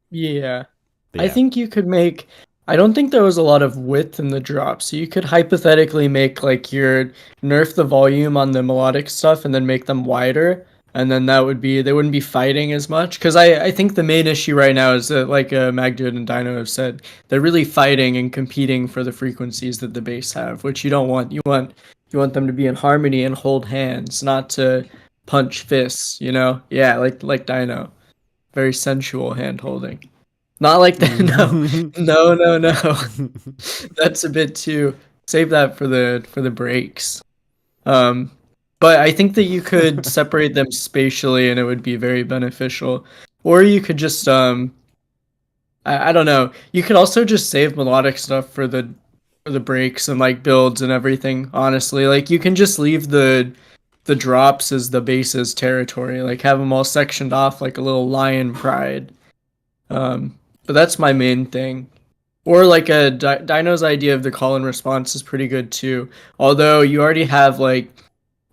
Yeah. But I yeah. think you could make. I don't think there was a lot of width in the drop, so you could hypothetically make like your nerf the volume on the melodic stuff and then make them wider, and then that would be they wouldn't be fighting as much. Because I think the main issue right now is that like Magdude and Dino have said, they're really fighting and competing for the frequencies that the bass have, which you don't want. You want them to be in harmony and hold hands, not to punch fists. You know? Yeah, like Dino, very sensual hand holding. Not like that. No. That's a bit too. Save that for the breaks. But I think that you could separate them spatially, and it would be very beneficial. Or you could just I don't know. You could also just save melodic stuff for the breaks and like builds and everything. Honestly, like you can just leave the drops as the bass's territory. Like have them all sectioned off like a little lion pride. But that's my main thing. Or like a Dino's idea of the call and response is pretty good too. Although you already have like,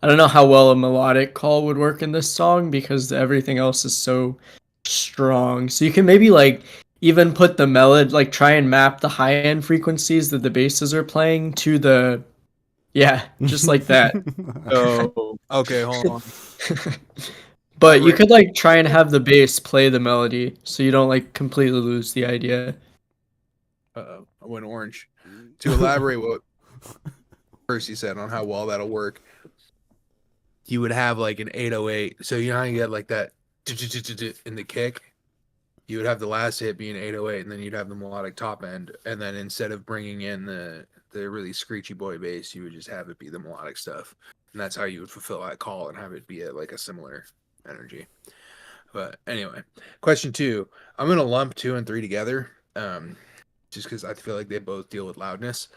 I don't know how well a melodic call would work in this song because everything else is so strong. So you can maybe like even put the melody, like try and map the high end frequencies that the basses are playing to the, yeah, just like that. Oh, okay, hold on. But you could like try and have the bass play the melody so you don't like completely lose the idea. I went orange. To elaborate Percy said on how well that'll work. You would have like an 808. So you know how you get like that in the kick? You would have the last hit being 808, and then you'd have the melodic top end. And then instead of bringing in the really screechy boy bass, you would just have it be the melodic stuff. And that's how you would fulfill that call and have it be at like a similar energy. But anyway, question 2. I'm going to lump 2 and 3 together just because I feel like they both deal with loudness.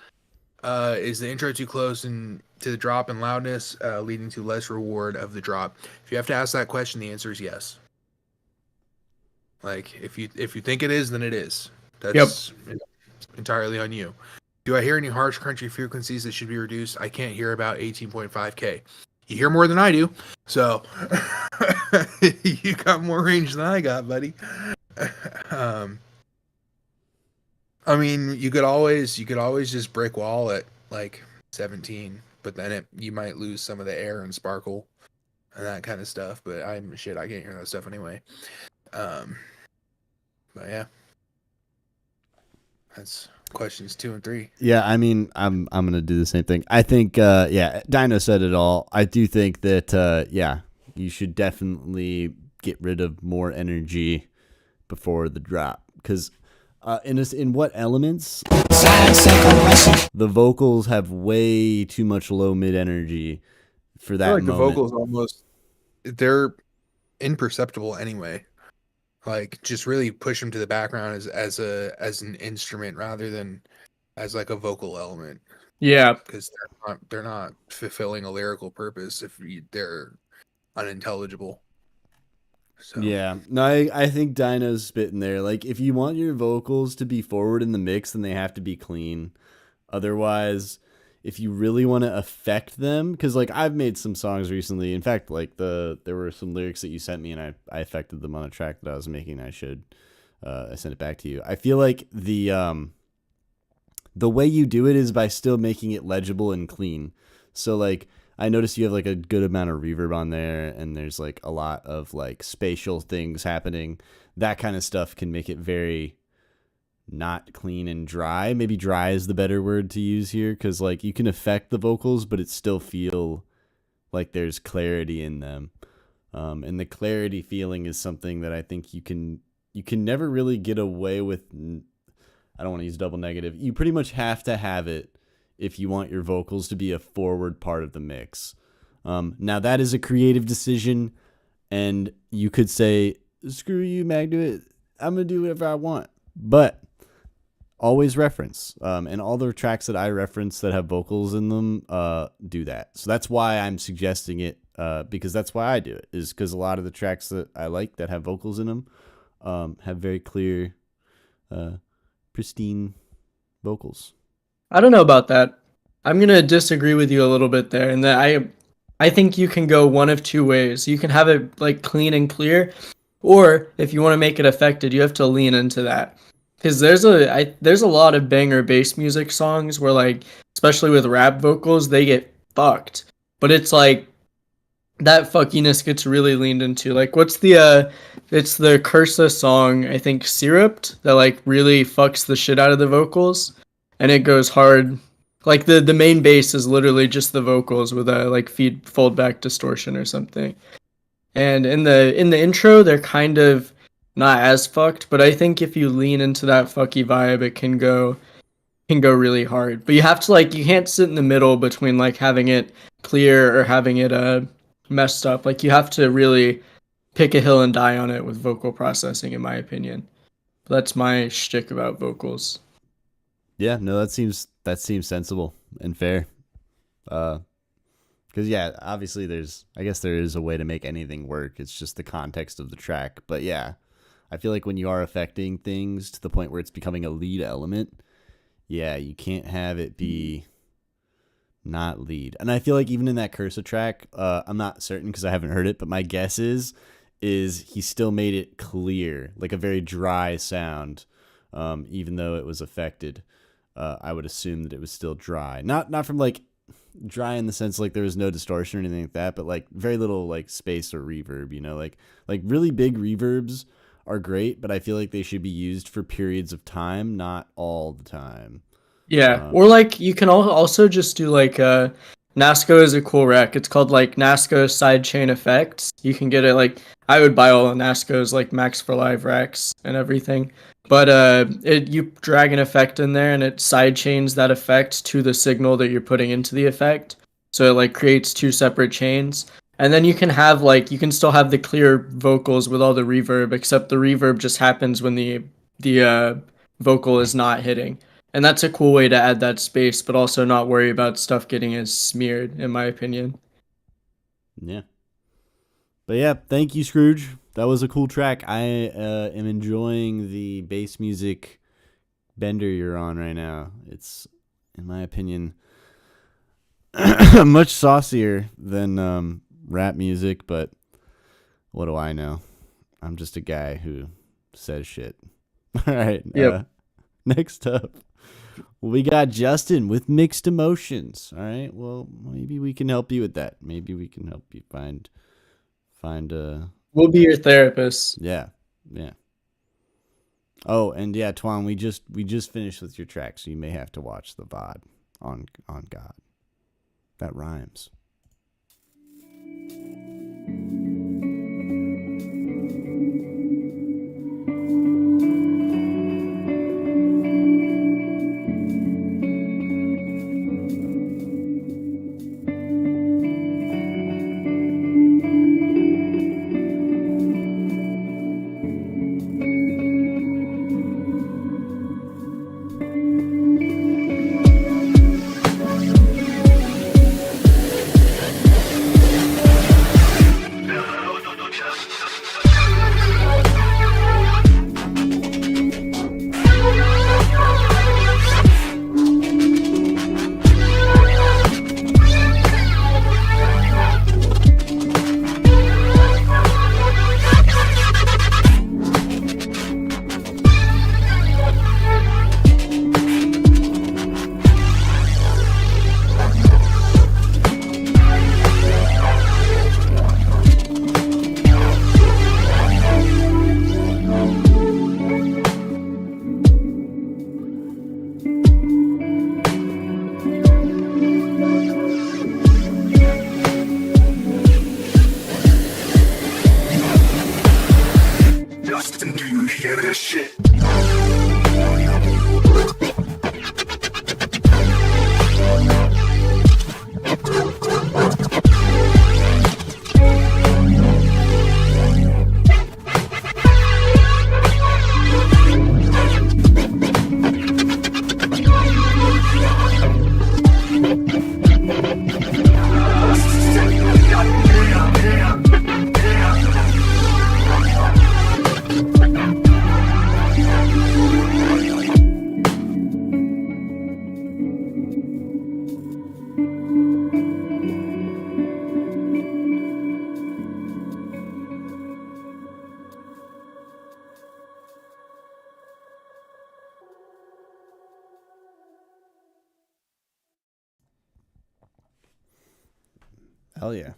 Is the intro too close to the drop in loudness, leading to less reward of the drop? If you have to ask that question, the answer is yes. Like if you think it is, then it is. That's entirely on you. Do I hear any harsh crunchy frequencies that should be reduced? I can't hear about 18.5K. You hear more than I do, so you got more range than I got, buddy. I mean, you could always just brick wall at like 17, but then you might lose some of the air and sparkle and that kind of stuff. But I can't hear that stuff anyway. But yeah, that's questions 2 and 3. Yeah, I mean, I'm gonna do the same thing. I think, Dino said it all. I do think that, you should definitely get rid of more energy before the drop, because in what elements the vocals have way too much low mid energy for that I feel like moment. the vocals they're imperceptible anyway. Like just really push them to the background as an instrument rather than as like a vocal element. Yeah. Because they're not fulfilling a lyrical purpose if they're unintelligible. So. Yeah, no, I think Dino's spitting there. Like, if you want your vocals to be forward in the mix, then they have to be clean. Otherwise, if you really want to affect them, because like I've made some songs recently. In fact, like there were some lyrics that you sent me, and I affected them on a track that I was making. I sent it back to you. I feel like the way you do it is by still making it legible and clean. So like, I noticed you have like a good amount of reverb on there, and there's like a lot of like spatial things happening. That kind of stuff can make it very not clean and dry. Maybe dry is the better word to use here, because like you can affect the vocals, but it still feel like there's clarity in them. And the clarity feeling is something that I think you can never really get away with. I don't want to use double negative. You pretty much have to have it if you want your vocals to be a forward part of the mix. Now that is a creative decision, and you could say, screw you, Mag, do it. I'm going to do whatever I want. But always reference. And all the tracks that I reference that have vocals in them do that. So that's why I'm suggesting it, because that's why I do it, is because a lot of the tracks that I like that have vocals in them have very clear, pristine vocals. I don't know about that. I'm going to disagree with you a little bit there, in that I think you can go one of two ways. You can have it like clean and clear, or if you want to make it affected, you have to lean into that. Because there's a lot of banger bass music songs where, like, especially with rap vocals, they get fucked. But it's like that fuckiness gets really leaned into. Like, what's it's the Cursa song, I think, Syruped, that like really fucks the shit out of the vocals. And it goes hard. Like the main bass is literally just the vocals with a like fold back distortion or something. And in the intro, they're kind of not as fucked, but I think if you lean into that fucky vibe, it can go really hard. But you have to you can't sit in the middle between like having it clear or having it messed up. Like you have to really pick a hill and die on it with vocal processing, in my opinion. But that's my shtick about vocals. Yeah, no, that seems sensible and fair. Because obviously I guess there is a way to make anything work. It's just the context of the track. But yeah, I feel like when you are affecting things to the point where it's becoming a lead element, yeah, you can't have it be not lead. And I feel like even in that Cursa track, I'm not certain because I haven't heard it, but my guess is he still made it clear, like a very dry sound, even though it was affected. I would assume that it was still dry. Not from like dry in the sense like there was no distortion or anything like that, but like very little like space or reverb, like really big reverbs are great, but I feel like they should be used for periods of time, not all the time. Yeah, or like you can also just do like NASCO is a cool rack. It's called like NASCO sidechain effects. You can get it like I would buy all of NASCO's like Max for Live racks and everything. But you drag an effect in there and it sidechains that effect to the signal that you're putting into the effect. So it like creates two separate chains. And then you can have like you can still have the clear vocals with all the reverb, except the reverb just happens when the vocal is not hitting. And that's a cool way to add that space, but also not worry about stuff getting as smeared, in my opinion. Yeah. But yeah, thank you, Scrooge. That was a cool track. I am enjoying the bass music bender you're on right now. It's, in my opinion, much saucier than rap music, but what do I know? I'm just a guy who says shit. All right. Yep. Next up, we got Justin with Mixed Emotions. All right. Well, maybe we can help you with that. Maybe we can help you find We'll be your therapist. yeah. Oh, and yeah, Twan, we just finished with your track, so you may have to watch the VOD on God. That rhymes. Justin, do you hear this shit? Hell yeah.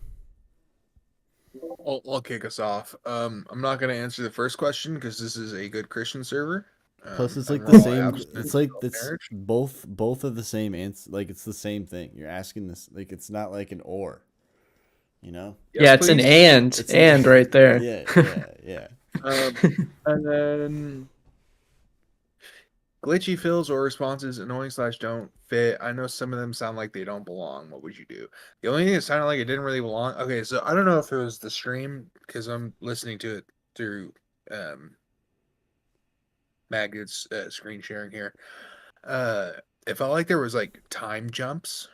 I'll kick us off. I'm not gonna answer the first question because this is a good Christian server. Plus, it's and like we're the all same. abstinent It's like from it's marriage. both of the same answer. Like it's the same thing. You're asking this. Like it's not like an or. You know. Yes, Yeah, it's an please. and and right there. Yeah. And then glitchy fills or responses annoying / don't fit. I know some of them sound like they don't belong. What would you do? The only thing that sounded like it didn't really belong. Okay, so I don't know if it was the stream because I'm listening to it through Maggot's screen sharing here. It felt like there was like time jumps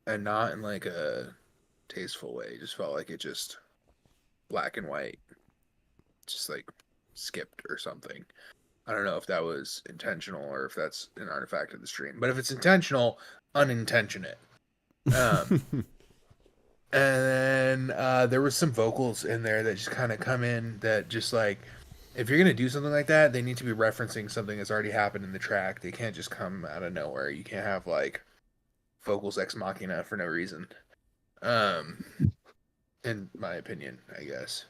and not in like a tasteful way. It just felt like it just black and white, just like skipped or something. I don't know if that was intentional or if that's an artifact of the stream. But if it's intentional, unintentionate. And then there was some vocals in there that just kind of come in that just like, if you're going to do something like that, they need to be referencing something that's already happened in the track. They can't just come out of nowhere. You can't have like vocals ex machina for no reason. In my opinion, I guess.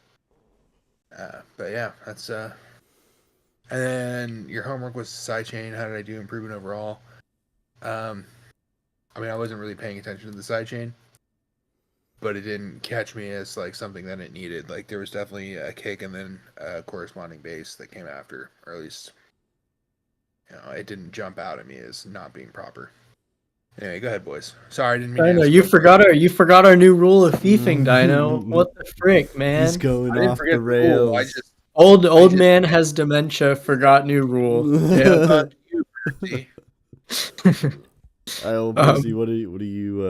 But yeah, that's and then your homework was sidechain. How did I do improvement overall? I mean, I wasn't really paying attention to the sidechain, but it didn't catch me as like something that it needed. Like there was definitely a kick and then a corresponding bass that came after, or at least, it didn't jump out at me as not being proper. Anyway, go ahead, boys. Sorry, I didn't mean to Dino, ask you my forgot our new rule of thiefing, Dino. What the frick, man? He's going I didn't off forget the the rule. I rails. just Old just- man has dementia. Forgot new rule. Yeah. you, Percy. Percy, what do you?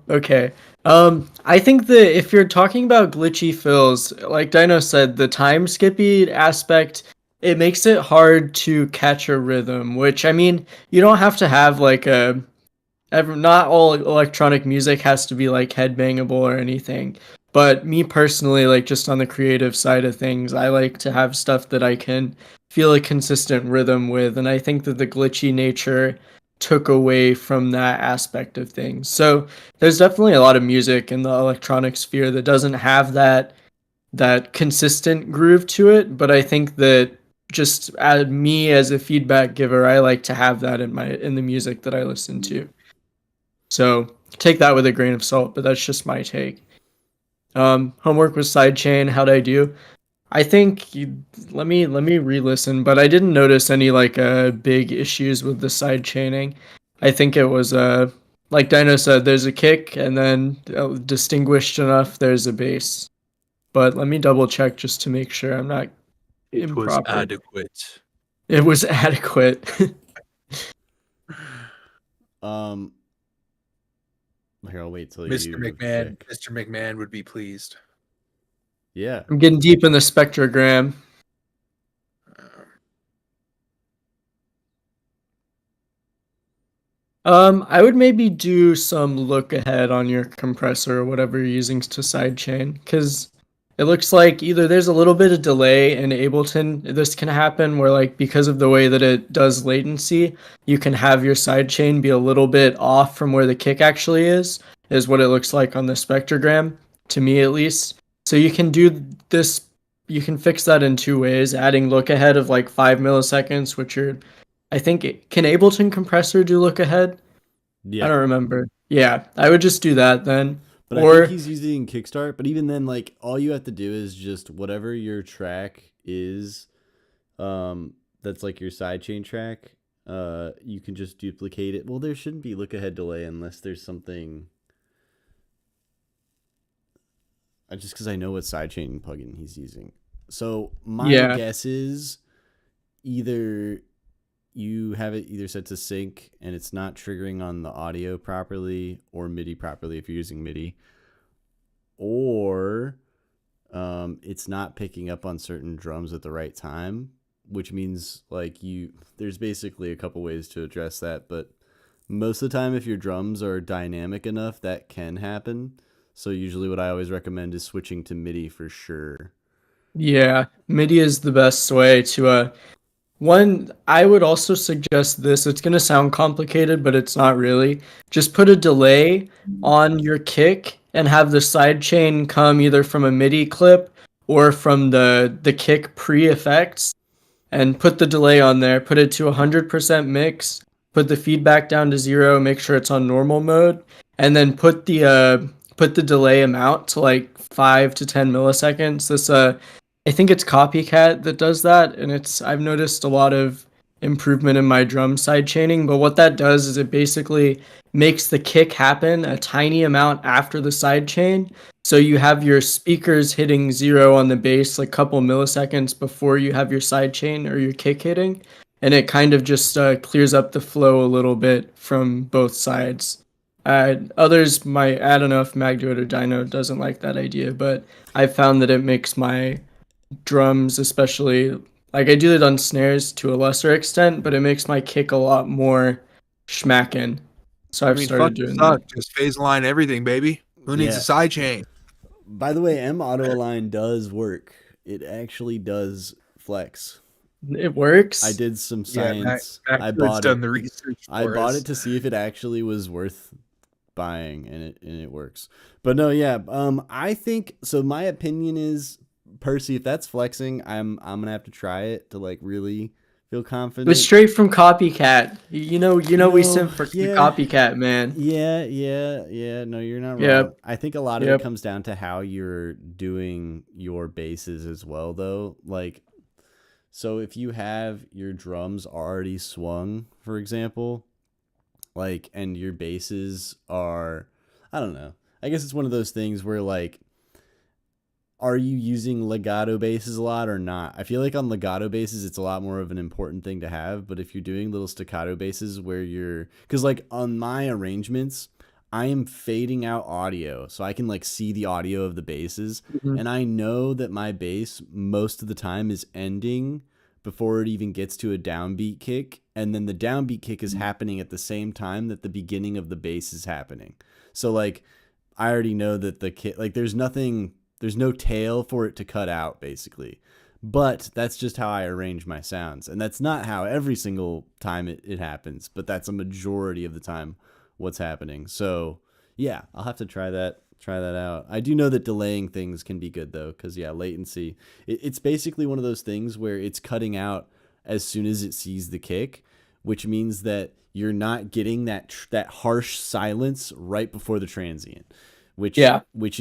Okay. I think that if you're talking about glitchy fills, like Dino said, the time skippy aspect, it makes it hard to catch a rhythm, which I mean, you don't have to have like not all electronic music has to be like headbangable or anything. But me personally, like just on the creative side of things, I like to have stuff that I can feel a consistent rhythm with. And I think that the glitchy nature took away from that aspect of things. So there's definitely a lot of music in the electronic sphere that doesn't have that consistent groove to it. But I think that just me as a feedback giver, I like to have that in the music that I listen to. So take that with a grain of salt, but that's just my take. Homework with sidechain. How'd I do? I think let me re-listen, but I didn't notice any like big issues with the side chaining. I think it was like Dino said, there's a kick, and then distinguished enough, there's a bass. But let me double check just to make sure I'm not It was improper. adequate. It was adequate. Here, I'll wait till Mr. you. McMahon. check. Mr. McMahon would be pleased. Yeah. I'm getting deep in the spectrogram. I would maybe do some look ahead on your compressor or whatever you're using to sidechain, because it looks like either there's a little bit of delay in Ableton. This can happen where, like, because of the way that it does latency, you can have your sidechain be a little bit off from where the kick actually is what it looks like on the spectrogram, to me at least. So you can do this, you can fix that in two ways, adding look ahead of like 5 milliseconds, I think, can Ableton compressor do look ahead? Yeah. I don't remember. Yeah, I would just do that then. But I think he's using Kickstart. But even then, like, all you have to do is just whatever your track is, that's like your sidechain track. You can just duplicate it. Well, there shouldn't be look ahead delay unless there's something. Just because I know what sidechain plugin he's using. So my guess is either you have it either set to sync and it's not triggering on the audio properly, or MIDI properly if you're using MIDI, or it's not picking up on certain drums at the right time, which means like there's basically a couple ways to address that, but most of the time if your drums are dynamic enough, that can happen. So usually what I always recommend is switching to MIDI for sure. Yeah, MIDI is the best way to one. I would also suggest this. It's going to sound complicated, but it's not really. Just put a delay on your kick and have the sidechain come either from a MIDI clip or from the kick pre-effects, and put the delay on there. Put it to 100% mix. Put the feedback down to 0. Make sure it's on normal mode, and then put the delay amount to like 5 to 10 milliseconds. This I think it's Copycat that does that, and I've noticed a lot of improvement in my drum side chaining. But what that does is it basically makes the kick happen a tiny amount after the side chain. So you have your speakers hitting 0 on the bass like a couple milliseconds before you have your side chain or your kick hitting, and it kind of just clears up the flow a little bit from both sides. Others might, I don't know if Magduit or Dino doesn't like that idea, but I found that it makes my drums, especially, like I do it on snares to a lesser extent, but it makes my kick a lot more schmackin'. So I've started doing that. Just phase line everything, baby. Who needs a side chain? By the way, M auto align does work. It actually does flex. It works. I did some science. Mac I bought done it. the research. I bought it to see if it actually was worth buying, and it works. But no, yeah. I think so. My opinion is, Percy, if that's flexing, I'm gonna have to try it to like really Feel confident. It was straight from Copycat. You know, we sent for yeah. Copycat, man. Yeah. No, you're not wrong. Yep. I think a lot of Yep. it comes down to how you're doing your basses as well, though. Like, so if you have your drums already swung, for example, like, and your basses are, I don't know. I guess it's one of those things where, like, are you using legato basses a lot or not? I feel like on legato basses, it's a lot more of an important thing to have. But if you're doing little staccato basses where because like on my arrangements, I am fading out audio so I can like see the audio of the basses. Mm-hmm. And I know that my bass most of the time is ending before it even gets to a downbeat kick. And then the downbeat kick is happening at the same time that the beginning of the bass is happening. So like, I already know that the kick, like there's no tail for it to cut out, basically. But that's just how I arrange my sounds. And that's not how every single time it happens, but that's a majority of the time what's happening. So, yeah, I'll have to try that out. I do know that delaying things can be good, though, because, yeah, latency. It's basically one of those things where it's cutting out as soon as it sees the kick, which means that you're not getting that harsh silence right before the transient, which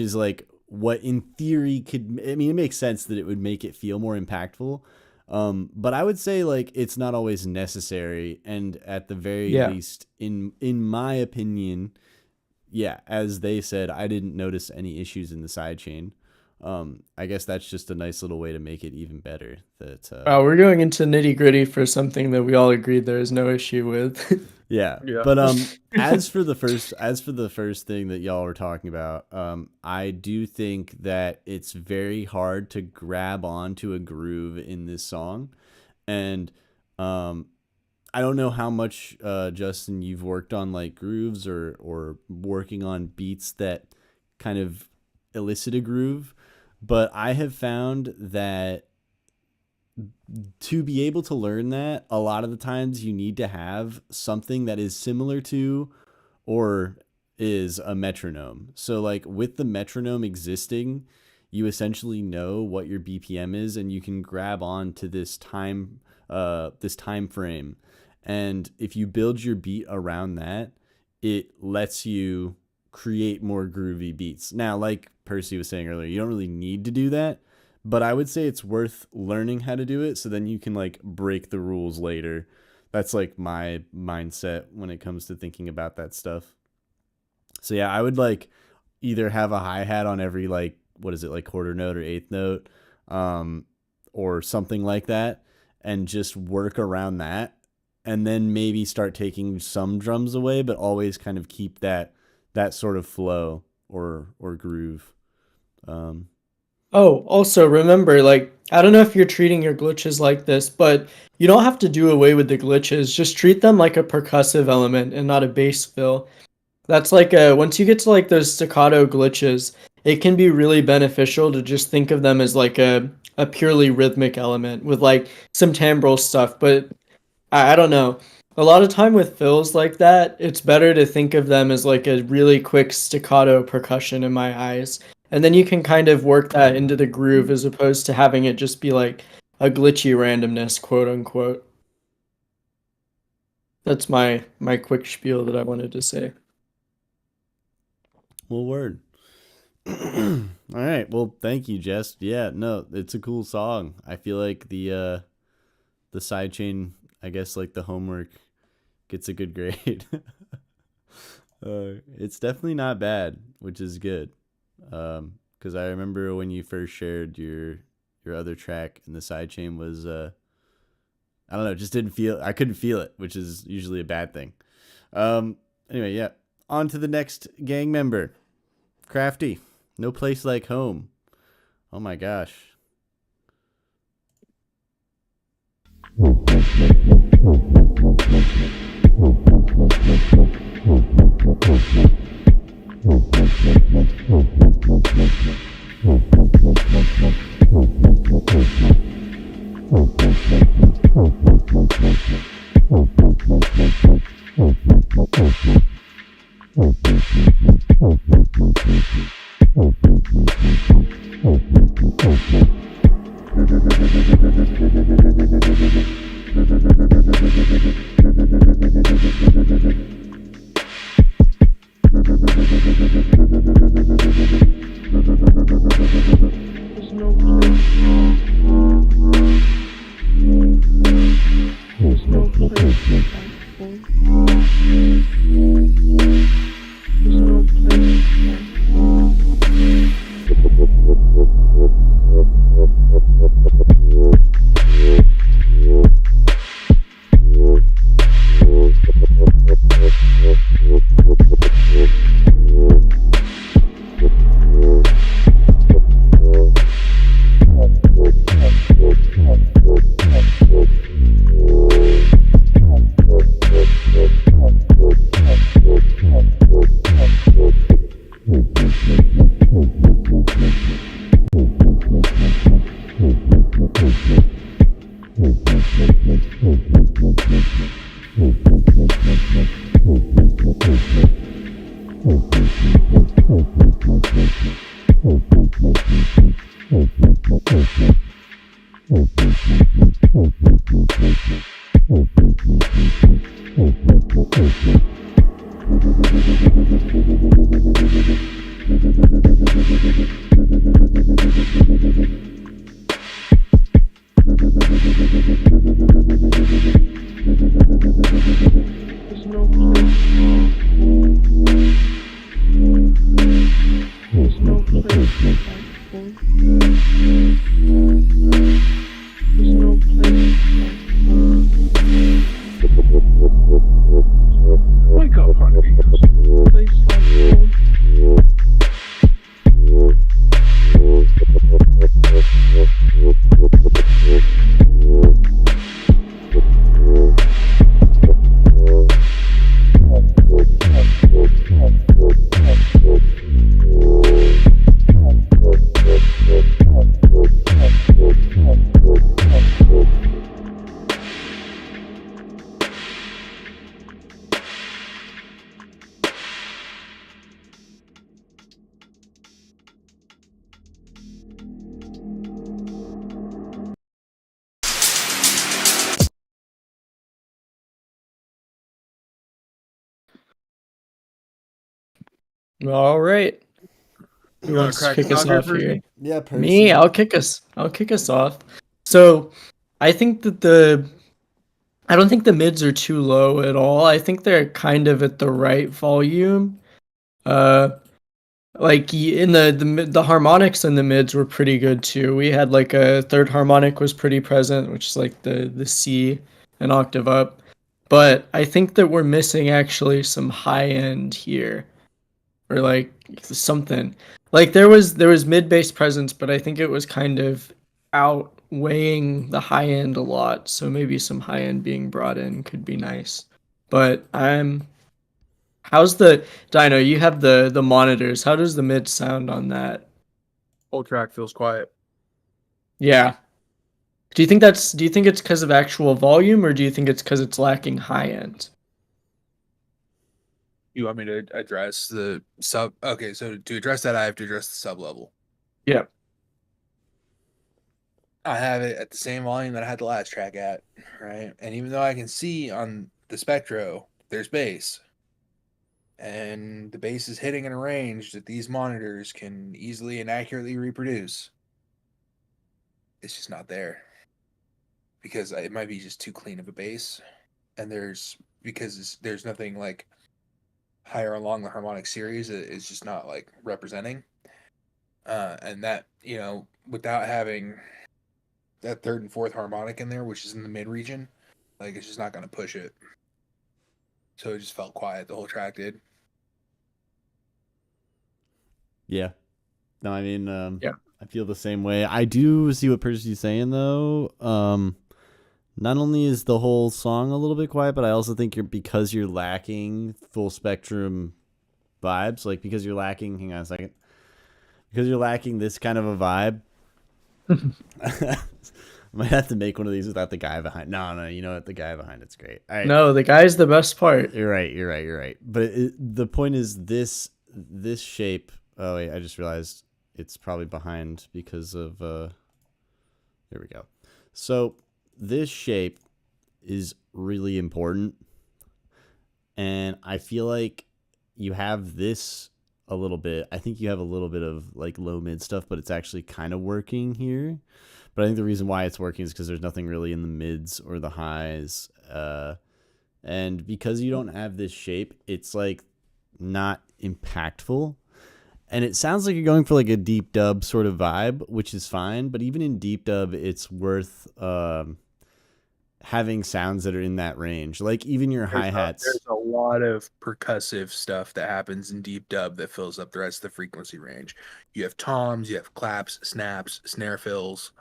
is like what in theory could, I mean, it makes sense that it would make it feel more impactful. But I would say like it's not always necessary. And at the very least, in my opinion, yeah, as they said, I didn't notice any issues in the sidechain. I guess that's just a nice little way to make it even better. That we're going into nitty gritty for something that we all agreed there is no issue with. Yeah. But as for the first thing that y'all were talking about, I do think that it's very hard to grab onto a groove in this song, and I don't know how much Justin you've worked on like grooves or working on beats that kind of elicit a groove, but I have found that to be able to learn that, a lot of the times you need to have something that is similar to or is a metronome. So like with the metronome existing, you essentially know what your BPM is and you can grab on to this time frame. And if you build your beat around that, it lets you create more groovy beats. Now, like Percy was saying earlier, you don't really need to do that, but I would say it's worth learning how to do it so then you can like break the rules later. That's like my mindset when it comes to thinking about that stuff. So yeah, I would like either have a hi-hat on every like, what is it, like quarter note or eighth note, or something like that, and just work around that, and then maybe start taking some drums away, but always kind of keep that sort of flow or groove. Oh, also remember, like, I don't know if you're treating your glitches like this, but you don't have to do away with the glitches. Just treat them like a percussive element and not a bass fill. That's like once you get to like those staccato glitches, it can be really beneficial to just think of them as like a purely rhythmic element with like some timbral stuff. But I don't know. A lot of time with fills like that, it's better to think of them as like a really quick staccato percussion in my eyes. And then you can kind of work that into the groove as opposed to having it just be like a glitchy randomness, quote unquote. That's my quick spiel that I wanted to say. Well, word. All right. Well, thank you, Jess. Yeah, no, it's a cool song. I feel like the sidechain, I guess like the homework gets a good grade. It's definitely not bad, which is good. Because I remember when you first shared your other track and the sidechain was I don't know, just I couldn't feel it, which is usually a bad thing. Anyway, yeah. On to the next gang member. Crafty. No Place Like Home. Oh my gosh. All right. Who You wanna wants to crack kick the us Conqueror off first? here? Yeah, Me, I'll kick us off. So I think that I don't think the mids are too low at all. I think they're kind of at the right volume. Uh like in the harmonics in the mids were pretty good too. We had like a third harmonic was pretty present, which is like the C an octave up. But I think that we're missing actually some high end here, or like something. Like there was mid bass presence, but I think it was kind of outweighing the high end a lot. So maybe some high end being brought in could be nice. But how's the Dino? You have the monitors. How does the mid sound on that? Whole track feels quiet. Yeah. Do you think it's because of actual volume, or do you think it's because it's lacking high end? You want me to address the sub? Okay, so to address that, I have to address the sub level. Yeah. I have it at the same volume that I had the last track at, right? And even though I can see on the Spectro, there's bass, and the bass is hitting in a range that these monitors can easily and accurately reproduce, it's just not there because it might be just too clean of a bass, and there's nothing like higher along the harmonic series. It's just not like representing, and that without having that third and fourth harmonic in there, which is in the mid region, like it's just not going to push it. So it just felt quiet. The whole track did. Yeah. No, I mean, Yeah. I feel the same way. I do see what Percy's saying though. Not only is the whole song a little bit quiet, but I also think because you're lacking full spectrum vibes, like because you're lacking, hang on a second, because you're lacking this kind of a vibe. I might have to make one of these without the guy behind. No, you know what? The guy behind it's great. All right. No, the guy's the best part. You're right. But the point is this shape. Oh wait, I just realized it's probably behind because of. There we go. So this shape is really important, and I feel like you have this a little bit. I think you have a little bit of like low mid stuff, but it's actually kind of working here. But I think the reason why it's working is because there's nothing really in the mids or the highs. And because you don't have this shape, it's like not impactful. And it sounds like you're going for like a deep dub sort of vibe, which is fine. But even in deep dub, it's worth having sounds that are in that range. Like even your hi-hats. There's a lot of percussive stuff that happens in deep dub that fills up the rest of the frequency range. You have toms, you have claps, snaps, snare fills,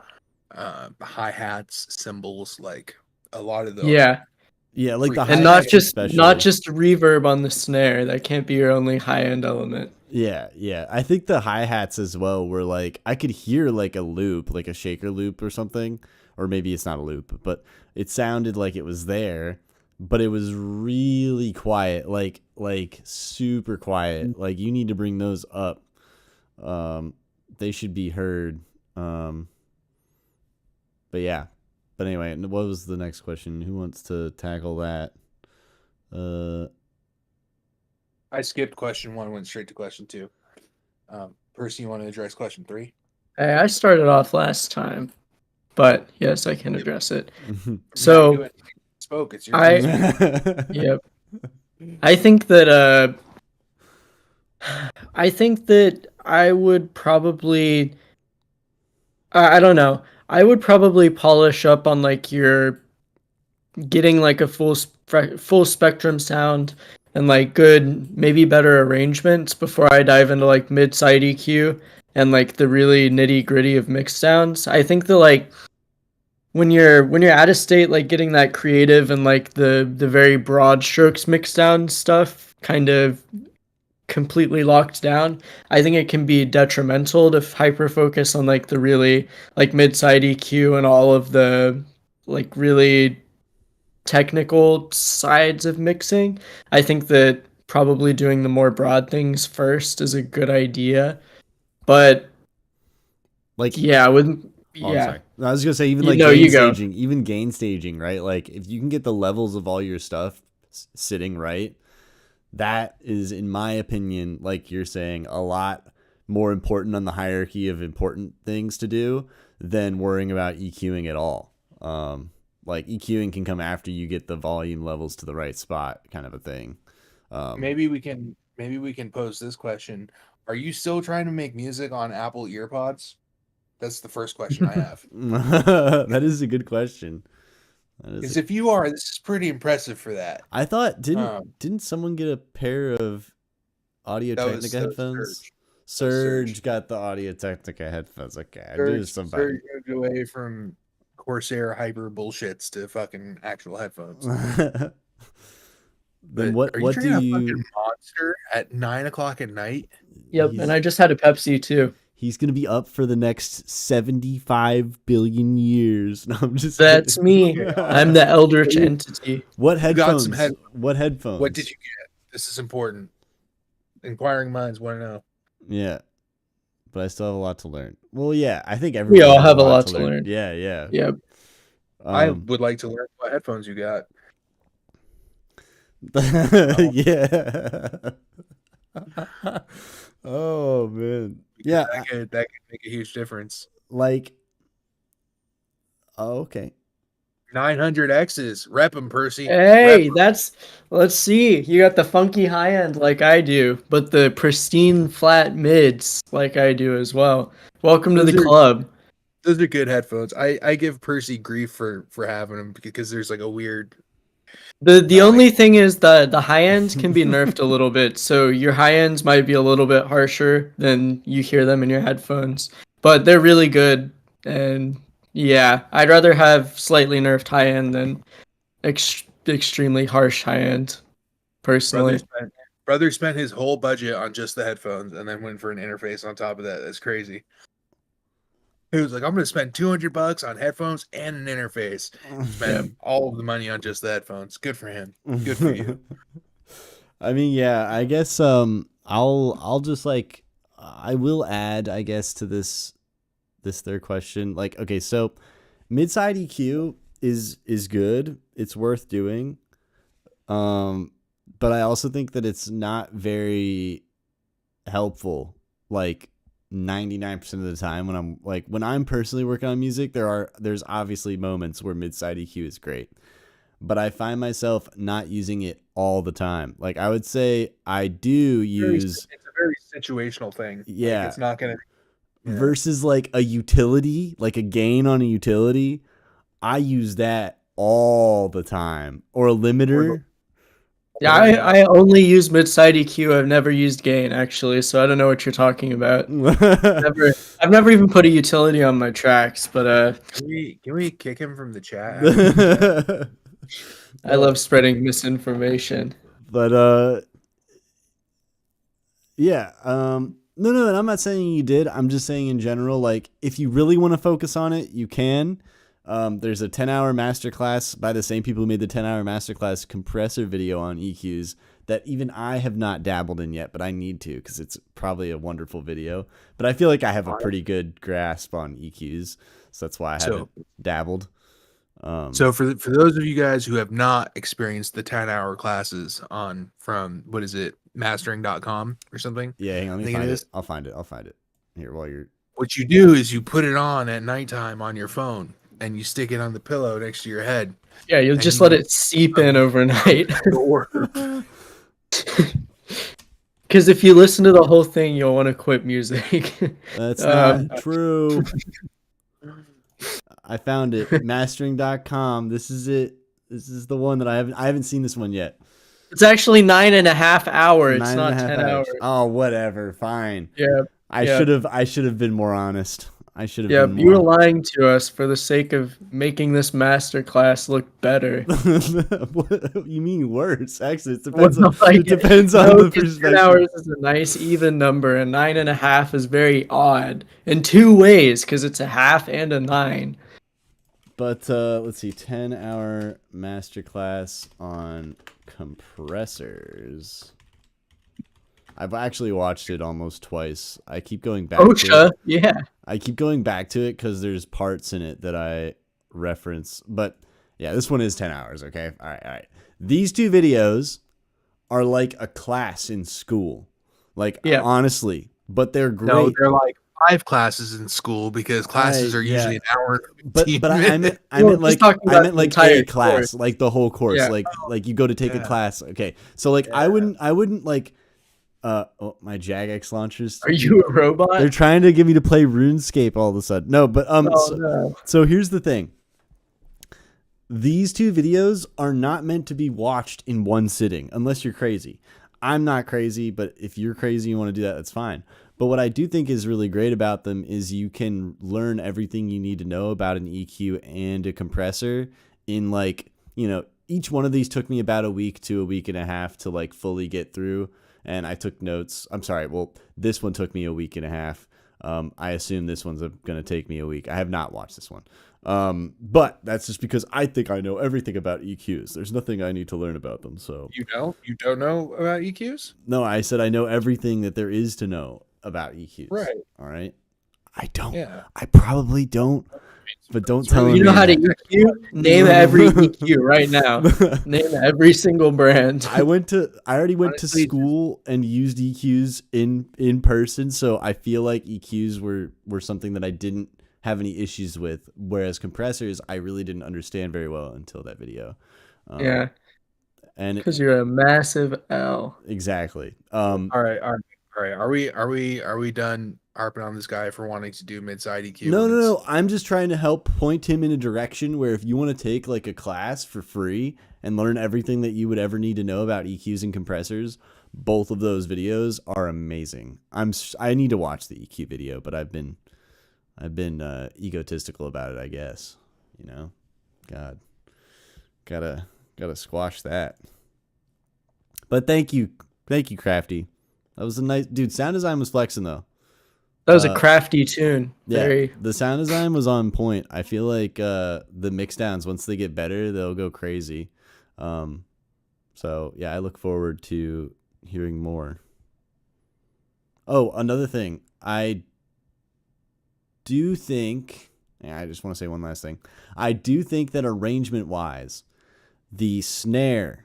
hi-hats, cymbals, like a lot of those. Yeah, like the And hi-hats especially. not just reverb on the snare. That can't be your only high end element. Yeah. I think the hi-hats as well were like, I could hear like a loop, like a shaker loop or something. Or maybe it's not a loop, but it sounded like it was there, but it was really quiet, like super quiet. Like you need to bring those up. They should be heard. But yeah. But anyway, what was the next question? Who wants to tackle that? I skipped question 1, went straight to question 2. Percy, you want to address question 3? Hey, I started off last time, but yes, I can address it. Now So you spoke. It's your turn. yep. I think that I would probably I don't know. I would probably polish up on like your getting like a full spectrum sound and like good, maybe better arrangements before I dive into like mid side EQ and like the really nitty gritty of mixed sounds. I think that like when you're at a state like getting that creative and like the very broad strokes mixed down stuff kind of completely locked down, I think it can be detrimental to hyper focus on like the really like mid side EQ and all of the like really technical sides of mixing. I think that probably doing the more broad things first is a good idea. But like yeah, with Oh, yeah. sorry. I was gonna say even like gain staging, right? Like if you can get the levels of all your stuff sitting right, that is, in my opinion, like you're saying, a lot more important on the hierarchy of important things to do than worrying about EQing at all. Like EQing can come after you get the volume levels to the right spot, kind of a thing. Maybe we can pose this question: are you still trying to make music on Apple EarPods? That's the first question I have. That is a good question. Because if you are, this is pretty impressive for that. I thought didn't someone get a pair of Audio Technica headphones? Surge got the Audio Technica headphones. Okay, I knew somebody. Surge moved away from Corsair hyper bullshits to fucking actual headphones. Then what do you? Fucking Monster at 9 o'clock at night? Yep, and I just had a Pepsi too. He's gonna be up for the next 75 billion years. No, I'm just. That's kidding. me. I'm the eldritch entity. What headphones? What headphones? What did you get? This is important. Inquiring minds want to know. Yeah, but I still have a lot to learn. Well, yeah, I think We all have a lot to learn. Yeah, yeah. Yep. I would like to learn what headphones you got. Yeah. Oh man. Yeah, that could make a huge difference. Like, oh, okay. 900Xs, rep them, Percy. Hey, let's see. You got the funky high end like I do, but the pristine flat mids like I do as well. Welcome to the club. Those are good headphones. I give Percy grief for having them because there's like a weird. The only thing is the high ends can be nerfed a little bit, so your high ends might be a little bit harsher than you hear them in your headphones, but they're really good. And yeah, I'd rather have slightly nerfed high end than extremely harsh high end. Personally, brother spent his whole budget on just the headphones and then went for an interface on top of that. That's crazy. He was like, I'm going to spend $200 on headphones and an interface. Spend all of the money on just the headphones. Good for him. Good for you. I mean, yeah, I guess I'll just like I will add, I guess, to this third question. Like, okay, so mid-side EQ is good. It's worth doing. But I also think that it's not very helpful. Like 99% of the time when I'm personally working on music, there's obviously moments where mid-side EQ is great, but I find myself not using it all the time. Like I would say I do use. It's a very situational thing. Yeah, like it's not gonna. Versus like a utility, like a gain on a utility, I use that all the time, or a limiter. Yeah, I only use mid-side EQ. I've never used gain actually, so I don't know what you're talking about. I've never even put a utility on my tracks, but can we kick him from the chat? I love spreading misinformation. But yeah, no, and I'm not saying you did. I'm just saying in general, like if you really want to focus on it, you can. There's a 10-hour masterclass by the same people who made the 10-hour masterclass compressor video on EQs that even I have not dabbled in yet, but I need to because it's probably a wonderful video. But I feel like I have a pretty good grasp on EQs, so that's why I haven't dabbled. So for those of you guys who have not experienced the 10-hour classes from what is it, mastering.com or something? Yeah, hang on, let me find it. I'll find it. Here while you're. What you do is you put it on at nighttime on your phone. And you stick it on the pillow next to your head. Yeah, you'll just let it seep in overnight. Because if you listen to the whole thing, you'll want to quit music. That's not true. I found it. Mastering.com. This is it. This is the one that I haven't seen this one yet. It's actually 9.5 hours. It's not 10 hours. Oh, whatever. Fine. Yeah. I should have been more honest. I should have. Yeah, been you were lying to us for the sake of making this masterclass look better. What you mean worse? Actually, it depends. It depends on the perspective. 10 hours is a nice even number, and 9.5 is very odd in two ways because it's a half and a 9. But let's see, 10-hour masterclass on compressors. I've actually watched it almost twice. I keep going back to it. Yeah. I keep going back to it because there's parts in it that I reference. But yeah, this one is 10 hours, okay? All right. These two videos are like a class in school. Like, Yeah. honestly, but they're great. No, they're like 5 classes in school because classes are usually an hour. And 15 But I minutes. meant Well, just like talking about the like entire a class, course. like the whole course, Yeah. like you go to take a Yeah. class. Okay, so like I Yeah. wouldn't like my Jagex launchers. Are you a robot? They're trying to get me to play RuneScape all of a sudden. No, but Oh, no. so here's the thing. These 2 videos are not meant to be watched in one sitting unless you're crazy. I'm not crazy, but if you're crazy and you want to do that, that's fine. But what I do think is really great about them is you can learn everything you need to know about an EQ and a compressor in like, each one of these took me about a week to a week and a half to like fully get through. And I took notes. I'm sorry. Well, this one took me a week and a half. I assume this one's going to take me a week. I have not watched this one. But that's just because I think I know everything about EQs. There's nothing I need to learn about them. So You don't know about EQs? no, I said I know everything that there is to know about EQs. Right. All right. I don't. Yeah. I probably don't. But don't tell me. You know how to EQ? Name every EQ right now. Name every single brand. I already went Honestly, to school and used EQs in person, so I feel like EQs were something that I didn't have any issues with, whereas compressors I really didn't understand very well until that video. Yeah, And because you're a massive L. exactly. All right. Are we done harping on this guy for wanting to do mid-side EQ? No. I'm just trying to help point him in a direction where if you want to take like a class for free and learn everything that you would ever need to know about EQs and compressors, both of those videos are amazing. I need to watch the EQ video, but I've been egotistical about it, I guess. God, gotta squash that. But thank you, Crafty. That was a nice dude. Sound design was flexing though. That was a crafty tune. Yeah, Very. the sound design was on point. I feel like the mix downs, once they get better, they'll go crazy. So yeah, I look forward to hearing more. Oh, another thing. I do think, I just want to say one last thing. I do think that arrangement-wise, the snare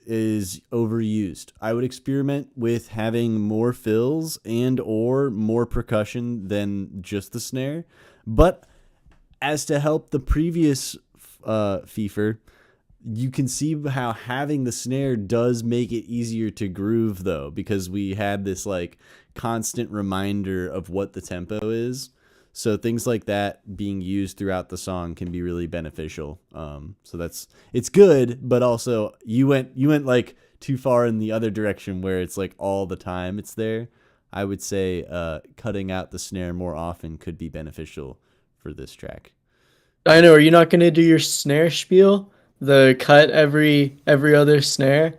is overused. I would experiment with having more fills and or more percussion than just the snare. But as to help the previous Feefer, you can see how having the snare does make it easier to groove though, because we had this like constant reminder of what the tempo is. So things like that being used throughout the song can be really beneficial. So it's good, but also you went like too far in the other direction where it's like all the time it's there. I would say cutting out the snare more often could be beneficial for this track. I know. Are you not going to do your snare spiel? The cut every other snare?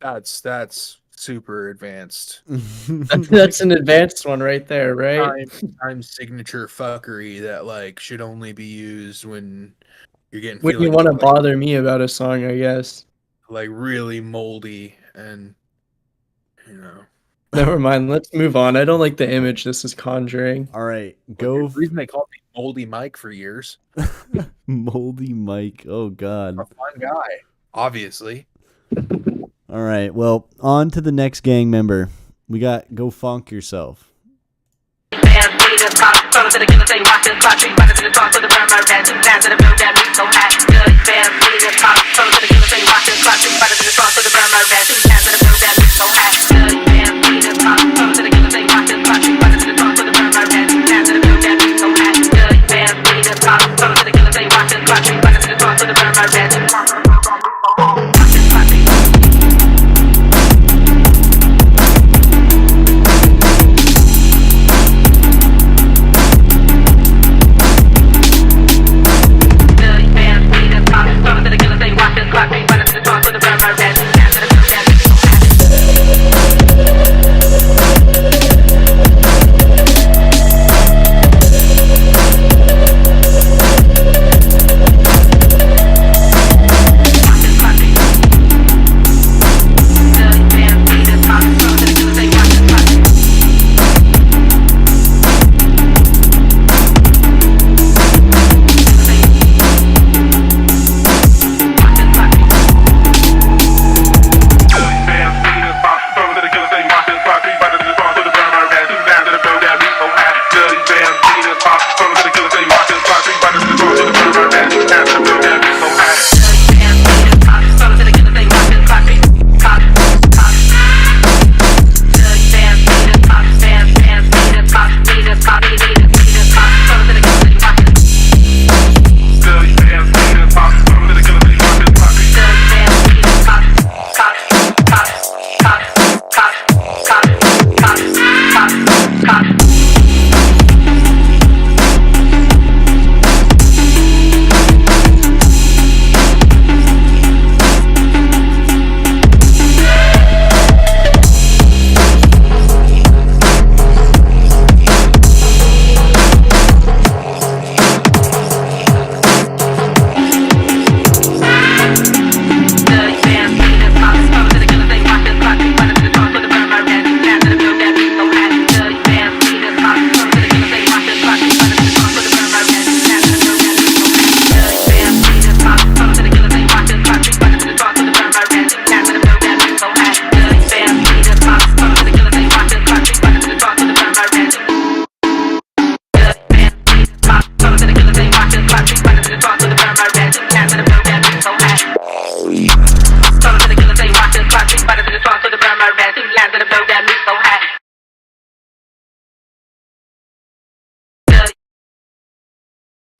That's super advanced. That's an advanced one right there, right? Time signature fuckery that like should only be used when you're getting When you feeling want to like, bother me about a song, I guess. like really moldy and Never mind. Let's move on. I don't like the image this is conjuring. All right, the reason they called me Moldy Mike for years. Moldy Mike. Oh God. A fun guy, obviously. All right, well, on to the next gang member. We got Go Funk Yourself.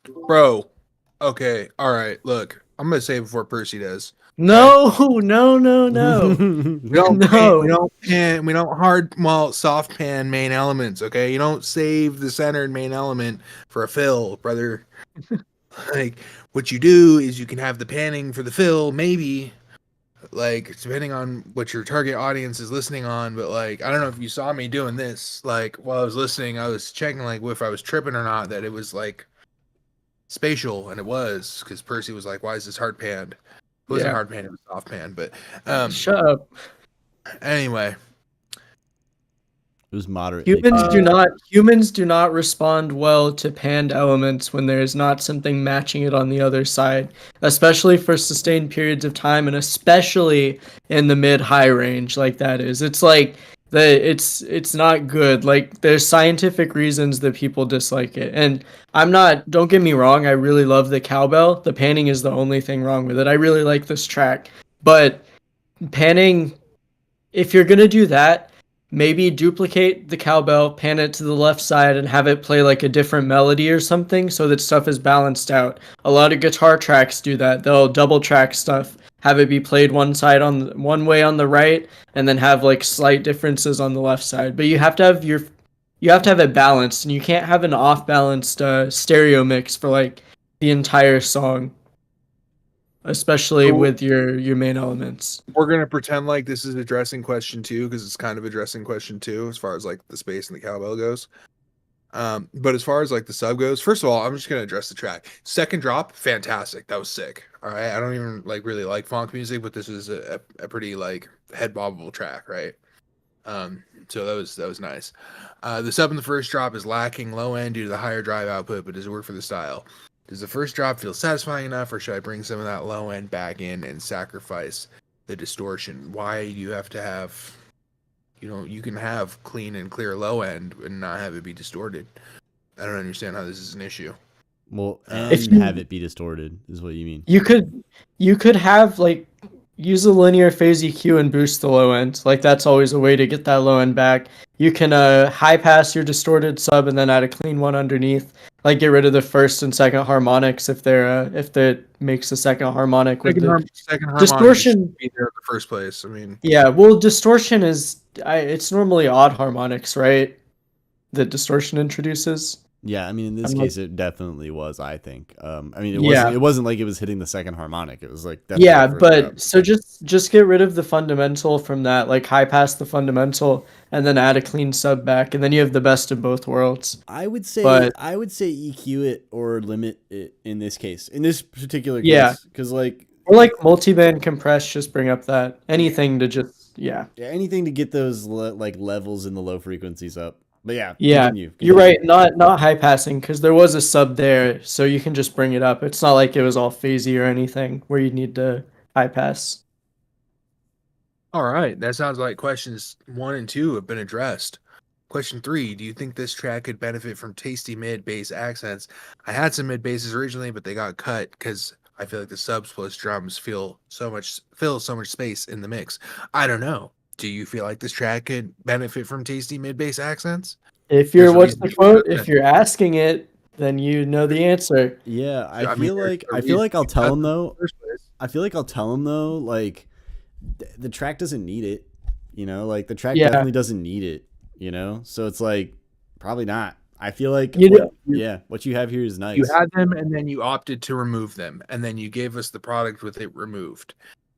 Bro. Okay. All right. Look, I'm gonna say it before Percy does. No, no, no, no. We don't No. we don't soft pan main elements, okay? You don't save the centered main element for a fill, brother. Like what you do is you can have the panning for the fill, maybe, like depending on what your target audience is listening on, but like I don't know if you saw me doing this. Like while I was listening, I was checking like if I was tripping or not, that it was like spatial, and it was because Percy was like, "Why is this hard panned?" It wasn't Yeah. hard panned, it was soft panned, but Shut up. anyway. It was moderately. Humans do not respond well to panned elements when there is not something matching it on the other side, especially for sustained periods of time and especially in the mid-high range like that is. It's like it's not good. Like there's scientific reasons that people dislike it. And don't get me wrong, I really love the cowbell. The panning is the only thing wrong with it. I really like this track. But panning, if you're gonna do that, maybe duplicate the cowbell, pan it to the left side, and have it play like a different melody or something so that stuff is balanced out. A lot of guitar tracks do that. They'll double track stuff, have it be played one way on the right, and then have like slight differences on the left side. But you have to have it balanced, and you can't have an off balanced stereo mix for like the entire song, especially with your main elements. We're gonna pretend like this is addressing question 2 because it's kind of addressing question 2 as far as like the space and the cowbell goes. But as far as like the sub goes, first of all, I'm just gonna address the track. Second drop, fantastic. That was sick. All right, I don't even like really like funk music, but this is a pretty like head bobbable track, right? So that was nice. The sub in the first drop is lacking low end due to the higher drive output, but does it work for the style? Does the first drop feel satisfying enough, or should I bring some of that low end back in and sacrifice the distortion? Why do you have to have, you can have clean and clear low end and not have it be distorted? I don't understand how this is an issue. Well, and have it be distorted is what you mean. You could have like use a linear phase EQ and boost the low end. Like that's always a way to get that low end back. You can high pass your distorted sub and then add a clean one underneath. Like get rid of the first and second harmonics if that makes the second harmonic with Second distortion be there in the first place. I mean, yeah, well, distortion it's normally odd harmonics, right? That distortion introduces. Yeah, I mean, in this case, it definitely was. I think. I mean, it wasn't like it was hitting the second harmonic. It was like yeah, but so just get rid of the fundamental from that, like high pass the fundamental, and then add a clean sub back, and then you have the best of both worlds. I would say EQ it or limit it in this case, in this particular case, because like or like multiband compress, just bring up that anything to just anything to get those like levels in the low frequencies up. But continue. You're right. Not high passing because there was a sub there, so you can just bring it up. It's not like it was all phasey or anything where you need to high pass. All right, that sounds like questions 1 and 2 have been addressed. Question 3: do you think this track could benefit from tasty mid bass accents? I had some mid basses originally, but they got cut because I feel like the subs plus drums fill so much space in the mix. I don't know. Do you feel like this track could benefit from tasty mid-bass accents? If you're what's the quote? If you're asking it, then you know the answer. Yeah, I feel like I'll tell him though. I feel like I'll tell him though. Like the track doesn't need it. Like the track definitely doesn't need it. So it's like probably not. I feel like what you have here is nice. You had them and then you opted to remove them, and then you gave us the product with it removed.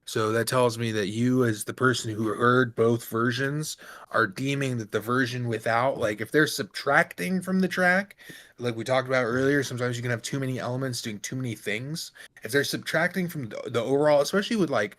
So that tells me that you, as the person who heard both versions, are deeming that the version without, like if they're subtracting from the track, like we talked about earlier, sometimes you can have too many elements doing too many things. If they're subtracting from the overall, especially with like,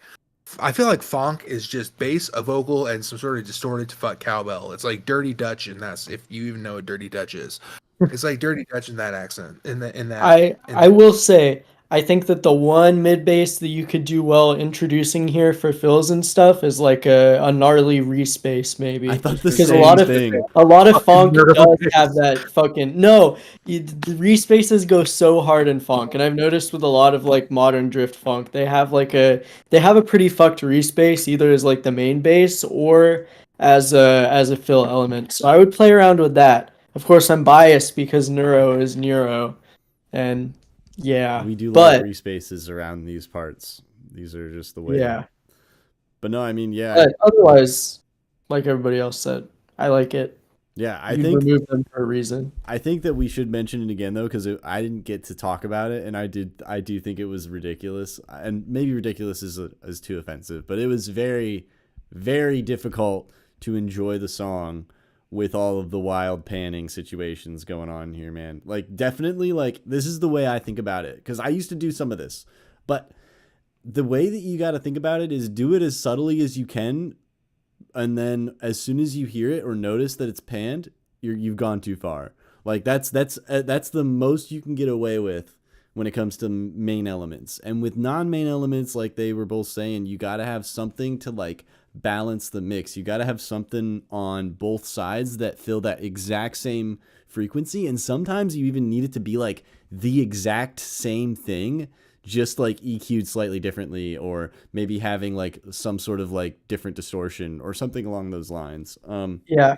I feel like funk is just bass, a vocal, and some sort of distorted to fuck cowbell. It's like Dirty Dutch, and that's if you even know what Dirty Dutch is. It's like Dirty Dutch in that accent. I will say, I think that the one mid bass that you could do well introducing here for fills and stuff is like a gnarly respace maybe. I thought the same thing. A lot of funk does have that fucking the respaces go so hard in funk, and I've noticed with a lot of like modern drift funk, they have a pretty fucked respace either as like the main bass or as a fill element. So I would play around with that. Of course, I'm biased because Neuro is Neuro. And yeah, We do love but free spaces around these parts. These are just the way. yeah, But no, I mean, yeah. but otherwise, like everybody else said, I like it. Yeah, I You think removed them for a reason. that we should mention it again though, because I didn't get to talk about it, and I do think it was ridiculous, and maybe ridiculous is too offensive, but it was very, very difficult to enjoy the song with all of the wild panning situations going on here, man. Like, definitely, like, this is the way I think about it, because I used to do some of this, but the way that you got to think about it is do it as subtly as you can. And then as soon as you hear it or notice that it's panned, you've gone too far. Like that's the most you can get away with when it comes to main elements. And with non-main elements, like they were both saying, you got to have something to like balance the mix. You got to have something on both sides that fill that exact same frequency. And sometimes you even need it to be like the exact same thing, just like EQ'd slightly differently, or maybe having like some sort of like different distortion or something along those lines. Yeah.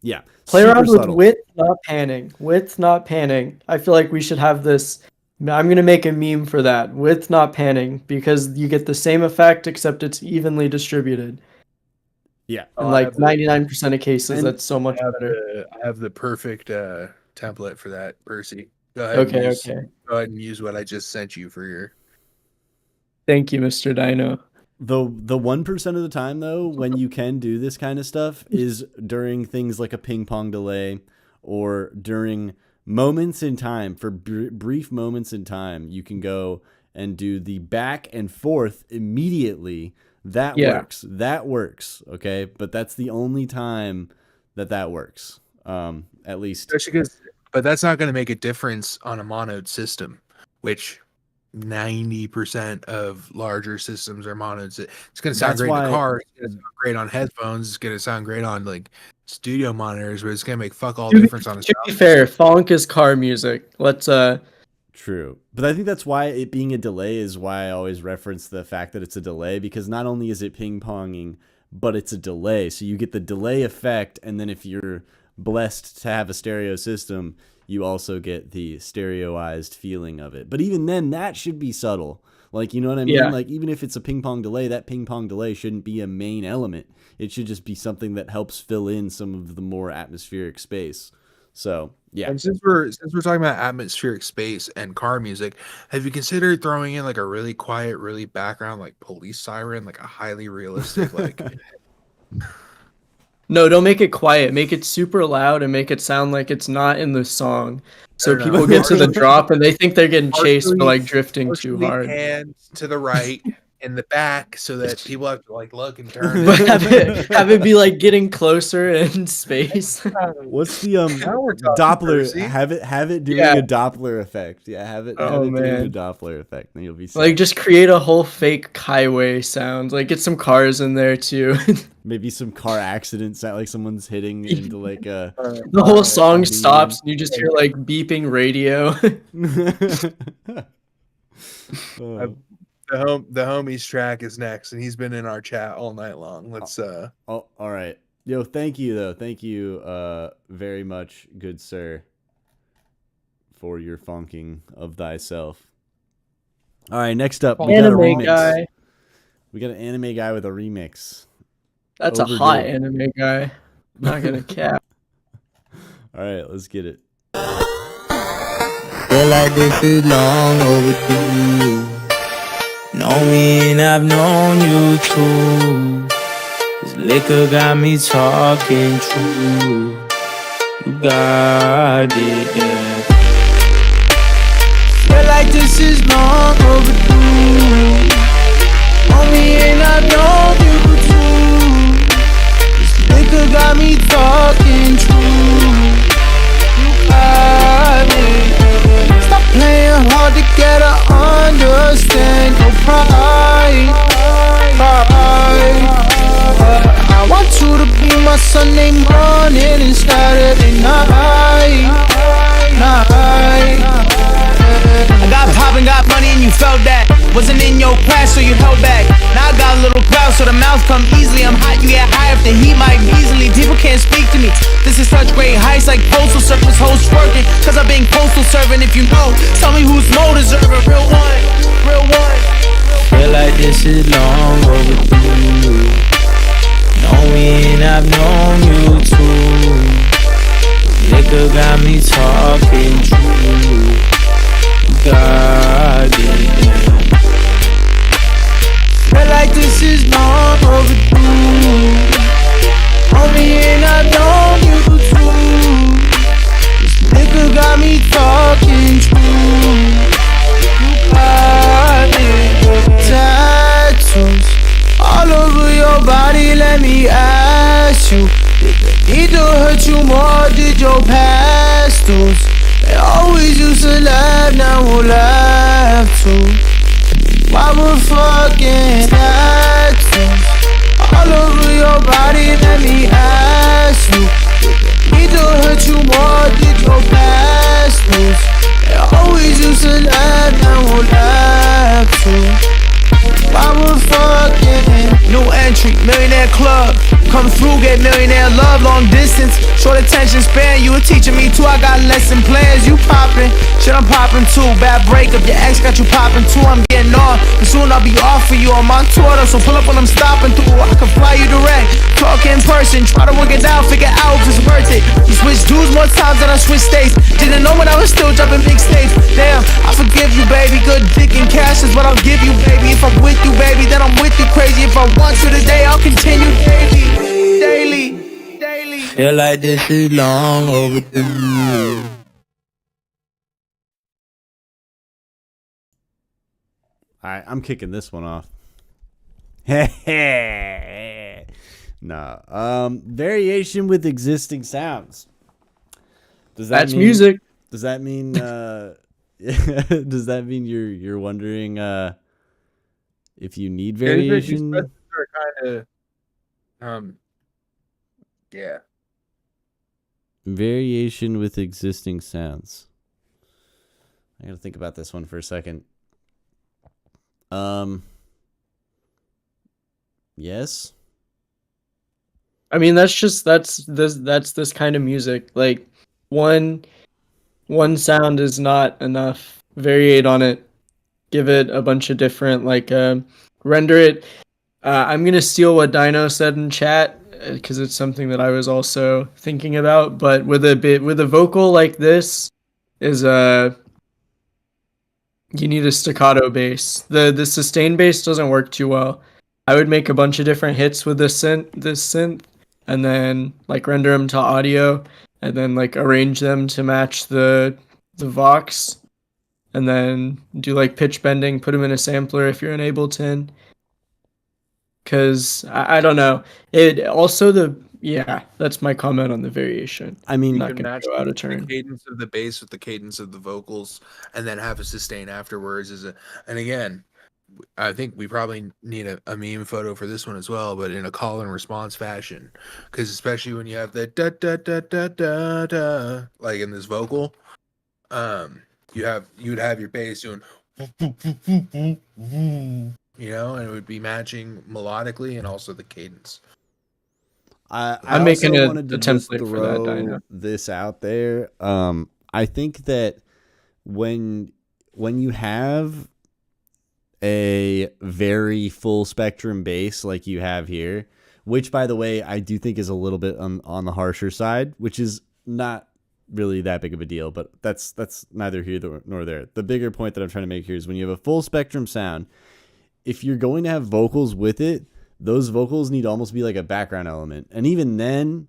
Yeah. Play super around subtle. with width, not panning. Width, not panning. I feel like we should have this. I'm going to make a meme for that. Width, not panning, because you get the same effect except it's evenly distributed. Yeah. In like 99% of cases, that's so much I better. have the perfect template for that, Percy. Go ahead. Okay, and okay. Go ahead and use what I just sent you for your. Thank you, Mr. Dino. The 1% of the time though, when you can do this kind of stuff is during things like a ping pong delay, or during moments in time, for brief moments in time, you can go and do the back and forth immediately. That works. That works. Okay. But that's the only time that works. At least. Especially but that's not going to make a difference on a monoed system, which 90% of larger systems are monoed. It's going to sound great in the car. It's going to sound great on headphones. It's going to sound great on like studio monitors, but it's going to make fuck all difference on a To be fair, funk is car music. Let's True. But I think that's why it being a delay is why I always reference the fact that it's a delay, because not only is it ping-ponging, but it's a delay. So you get the delay effect, and then if you're blessed to have a stereo system, you also get the stereoized feeling of it. But even then, that should be subtle. Like, you know what I mean? Yeah. Like, even if it's a ping-pong delay, that ping-pong delay shouldn't be a main element. It should just be something that helps fill in some of the more atmospheric space. So, yeah. And since we're talking about atmospheric space and car music, have you considered throwing in like a really quiet, really background like police siren, like a highly realistic like? No, don't make it quiet. Make it super loud and make it sound like it's not in the song. So people get to the drop and they think they're getting chased for like drifting too hard. Hands to the right in the back so that people have to like look and turn. But have it be like getting closer in space. What's the Now we're talking, Doppler? Percy. Have it doing Yeah. a Doppler effect. Yeah, have it doing a Doppler effect. Then you'll be Like just create a whole fake highway sound. Like get some cars in there too. maybe some car accident sound, like someone's hitting into like a. The whole song stops and you just hear like beeping radio. Oh. The homies track is next, and he's been in our chat all night long. Let's Oh, all right. Yo, thank you though. Thank you very much, good sir, for your funking of thyself. All right, next up, we got a Anime remix. guy. We got an anime guy with a remix. That's a Overdue. hot anime guy. Not gonna cap. All right, let's get it. Feel like this is long overdue. Know me and I've known you too. This liquor got me talking true. You got it, yeah. Feel like this is long overdue. Know me and I've known you too. This liquor got me talking true. You got it, yeah. Stop playing hard to get to understand your pride. I want you to be my Sunday morning and Saturday night. I got pop and got money and you felt that. Wasn't in your past so you held back. Now I got a little clout so the mouth come easily. I'm hot, you get high if the heat might easily. People can't speak to me. This is such great heights like postal service hoes twerking. Cause I'm being postal serving. If you know, tell me who's more deserving. Real one, real one. Feel like this is long overdue. Knowing I've known you too. Liquor got me talking true. God damn. Feel like this is long overdue. Homie, and I've known you too. This liquor got me talking true. You got it. Tattoos all over your body, let me ask you. Did they need to hurt you more? Did your past dues? They always used to laugh, now we'll laugh too. Why we're fucking tattoos all over your body, let me ask you. Did they need to hurt you more? Did your past dues? They always used to laugh, now we'll laugh too. Why we're fucking. New entry, millionaire club. Come through, get millionaire love. Long distance, short attention span. You were teaching me too, I got lesson plans. You poppin', shit I'm poppin' too. Bad breakup, your ex got you poppin' too. I'm getting on, but soon I'll be off for you. I'm on tour though, so pull up when I'm stopping through. I can fly you direct, talk in person. Try to work it out, figure out if it's worth it. You switch dudes more times than I switch states. Didn't know when I was still jumping big states. Damn, I forgive you, baby. Good dick and cash is what I'll give you, baby. If I'm with you, baby, then I'm with you crazy. If I want you today, I'll continue daily. Feel like this is long overdue. Alright, I'm kicking this one off. Nah. Variation with existing sounds. That's music. Does that mean does that mean you're wondering if you need variation? Are kind of, yeah. Variation with existing sounds. I gotta think about this one for a second. Yes. I mean, that's this kind of music. Like one sound is not enough. Variate on it. Give it a bunch of different render it. I'm gonna steal what Dino said in chat because it's something that I was also thinking about. But with a vocal like this, is you need a staccato bass. The sustain bass doesn't work too well. I would make a bunch of different hits with this synth, and then render them to audio, and then arrange them to match the vox, and then do pitch bending, put them in a sampler if you're in Ableton. Cause I don't know. It also that's my comment on the variation. I mean, You Not can gonna match go out of the turn. cadence of the bass with the cadence of the vocals, and then have a sustain afterwards. And again, I think we probably need a meme photo for this one as well, but in a call and response fashion, because especially when you have the da da da da da da, like in this vocal, you'd have your bass doing, and it would be matching melodically and also the cadence. I'm making also a wanted to template just for that, throw Dino. this out there. I think that when you have a very full spectrum bass like you have here, which by the way I do think is a little bit on the harsher side, which is not really that big of a deal, but that's neither here nor there. The bigger point that I'm trying to make here is when you have a full spectrum sound, if you're going to have vocals with it, those vocals need to almost be like a background element. And even then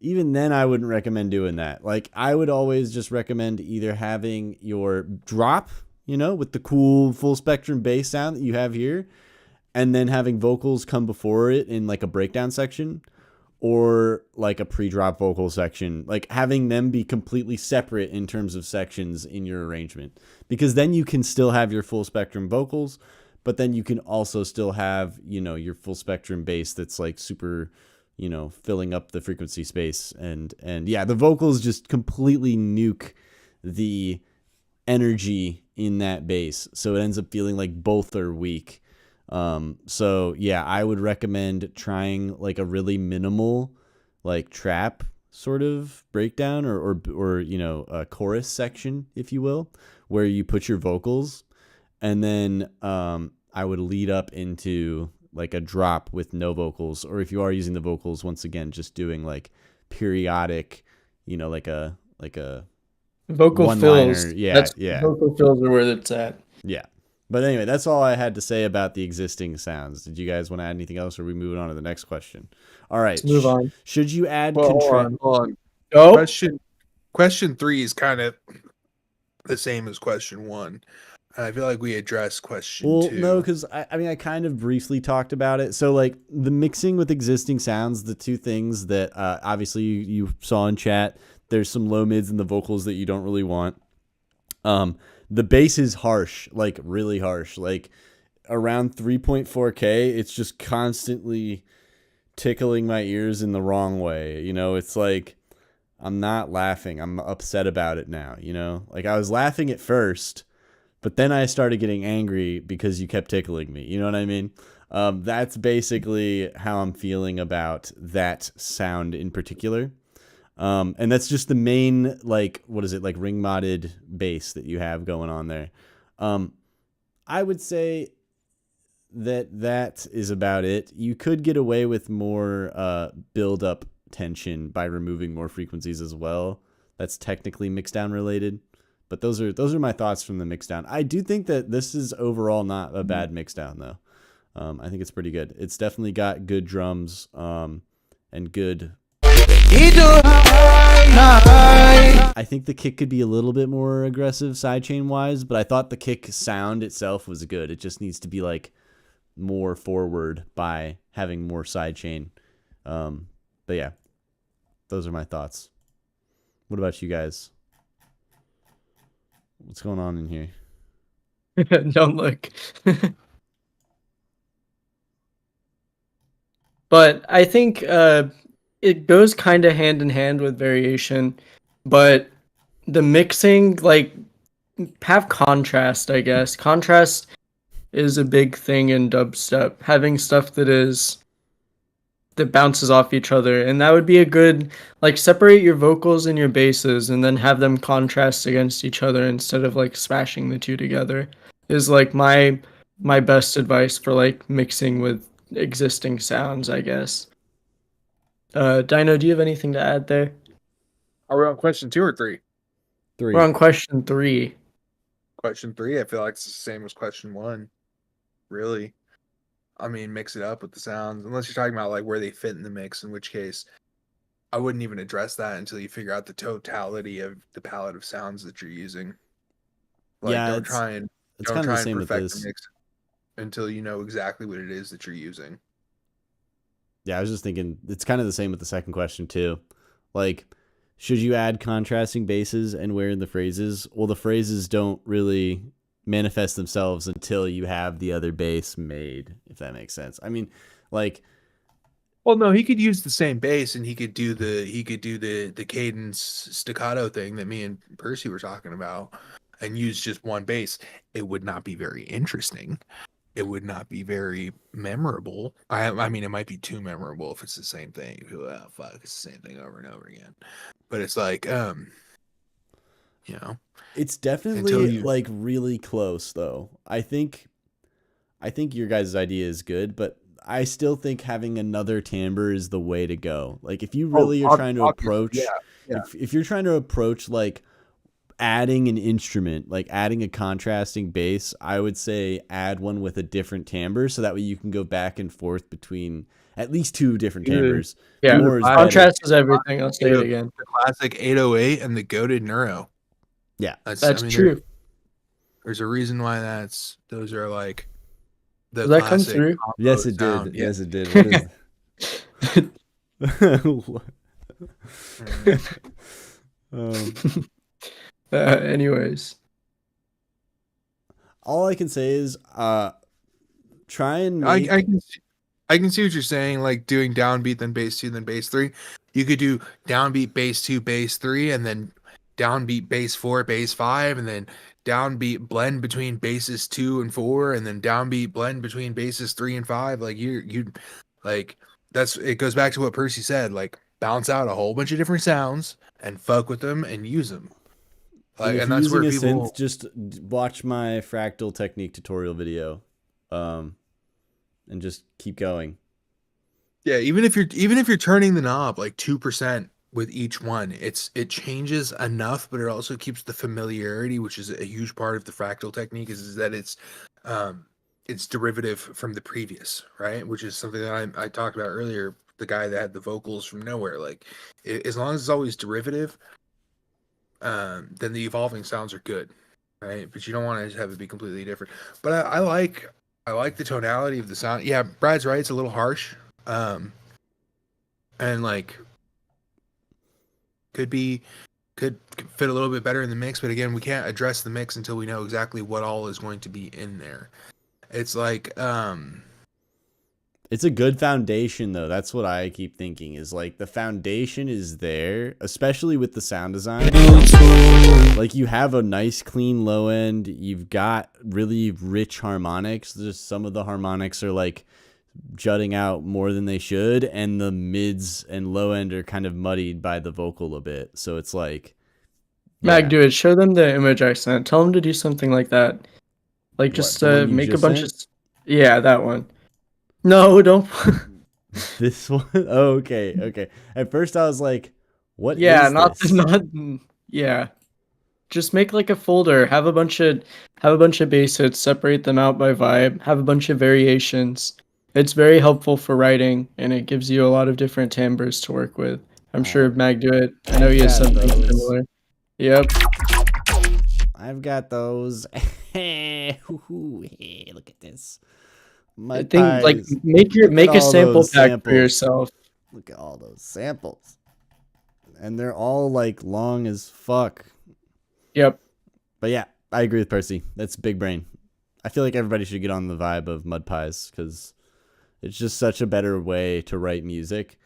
I wouldn't recommend doing that. I would always just recommend either having your drop, with the cool full spectrum bass sound that you have here, and then having vocals come before it in a breakdown section, or a pre-drop vocal section, having them be completely separate in terms of sections in your arrangement, because then you can still have your full spectrum vocals, but then you can also still have, your full spectrum bass that's super, filling up the frequency space. And yeah, the vocals just completely nuke the energy in that bass. So it ends up feeling like both are weak. So yeah, I would recommend trying like a really minimal, like trap sort of breakdown or you know, a chorus section, if you will, where you put your vocals, and then I would lead up into like a drop with no vocals, or if you are using the vocals, once again, just doing like periodic, you know, like a Vocal one fills. liner. Yeah, That's yeah. vocal fills are where it's at. Yeah. But anyway, that's all I had to say about the existing sounds. Did you guys want to add anything else, or are we moving on to the next question? All right. Let's move on. Should you add Well, hold contrast? on, hold on. Oh, Question 3 is kind of the same as question 1. And I feel like we addressed question Well, 2. no, because I mean, I kind of briefly talked about it. So, like, the mixing with existing sounds, the two things that obviously you saw in chat, there's some low mids in the vocals that you don't really want. The bass is harsh, like really harsh. Like around 3.4K, it's just constantly tickling my ears in the wrong way. You know, it's like I'm not laughing. I'm upset about it now, you know? Like I was laughing at first, but then I started getting angry because you kept tickling me. You know what I mean? That's basically how I'm feeling about that sound in particular. And that's just the main, like, what is it, like ring modded bass that you have going on there. I would say that is about it. You could get away with more build up tension by removing more frequencies as well. That's technically mixdown related, but those are my thoughts from the mixdown. I do think that this is overall not a bad mixdown though. I think it's pretty good. It's definitely got good drums and good. I think the kick could be a little bit more aggressive sidechain wise, but I thought the kick sound itself was good. It just needs to be like more forward by having more sidechain. But yeah, those are my thoughts. What about you guys? What's going on in here? don't look. But I think it goes kind of hand in hand with variation, but the mixing, like, have contrast, I guess. Contrast is a big thing in dubstep. Having stuff that bounces off each other, and that would be a good, like, separate your vocals and your basses and then have them contrast against each other instead of like smashing the two together is like my best advice for like mixing with existing sounds, I guess. Dino, do you have anything to add there? Are we on question 2 or 3? 3. We're on question 3. Question 3, I feel like it's the same as question 1. Really. I mean, mix it up with the sounds, unless you're talking about like where they fit in the mix, in which case I wouldn't even address that until you figure out the totality of the palette of sounds that you're using. Like, Yeah, don't it's try and kind of the same with perfect this. the mix until you know exactly what it is that you're using. Yeah, I was just thinking it's kind of the same with the second question too. Like, should you add contrasting basses and where in the phrases? Well, the phrases don't really manifest themselves until you have the other bass made, if that makes sense. I mean, like, Well, no, he could use the same bass and he could do the cadence staccato thing that me and Percy were talking about and use just one bass. It would not be very interesting. It would not be very memorable. I mean, it might be too memorable if it's the same thing. If you're like, oh, fuck, it's the same thing over and over again. But it's like, you know, it's Until definitely you- like really close though. I think your guys' idea is good, but I still think having another timbre is the way to go. Like if you really are trying to approach, yeah. if you're trying to approach like adding an instrument, like adding a contrasting bass, I would say add one with a different timbre so that way you can go back and forth between at least 2 different timbres. Yeah, More is contrast is everything. I'll say it Yeah. again. The classic 808 and the goated neuro. Yeah. That's true. There's a reason why those are like the Does that come classic through? combo Yes, it sound. did. Yeah. Yes, it did. What is Anyways, all I can say is try and I make, can see what you're saying, like doing downbeat then bass 2 then bass 3. You could do downbeat bass 2 bass 3 and then downbeat bass 4, bass 5, and then downbeat blend between basses 2 and 4, and then downbeat blend between basses 3 and 5. Like you like that's it goes back to what Percy said, like bounce out a whole bunch of different sounds and fuck with them and use them. And Like, if and you're that's using where a people synth, just watch my fractal technique tutorial video, and just keep going. Yeah, even if you're turning the knob like 2% with each one, it changes enough, but it also keeps the familiarity, which is a huge part of the fractal technique, is that it's derivative from the previous, right? Which is something that I talked about earlier. The guy that had the vocals from nowhere, like as long as it's always derivative, then the evolving sounds are good, right? But you don't want to just have it be completely different. But I like the tonality of the sound. Yeah, Brad's right; it's a little harsh. And like could fit a little bit better in the mix, but again, we can't address the mix until we know exactly what all is going to be in there. It's like It's a good foundation though. That's what I keep thinking, is like the foundation is there, especially with the sound design. Like you have a nice clean low end, you've got really rich harmonics. Just some of the harmonics are like jutting out more than they should, and the mids and low end are kind of muddied by the vocal a bit. So it's like Mag, do it. Show them the image I sent. Tell them to do something like that. Like just the one you make a just bunch sent? of. Yeah, that one. No, don't. This one. Oh, okay. At first I was like, what Yeah, is not this? not. Yeah, just make like a folder. Have a bunch of bass hits. Separate them out by vibe. Have a bunch of variations. It's very helpful for writing, and it gives you a lot of different timbres to work with. I'm sure Mag do it. I know he has got something those. similar. Yep. I've got those. Look at this. My I think like pies. make Look at a all sample those pack samples. for yourself. Look at all those samples. And they're all like long as fuck. Yep. But yeah, I agree with Percy. That's big brain. I feel like everybody should get on the vibe of mud pies because it's just such a better way to write music.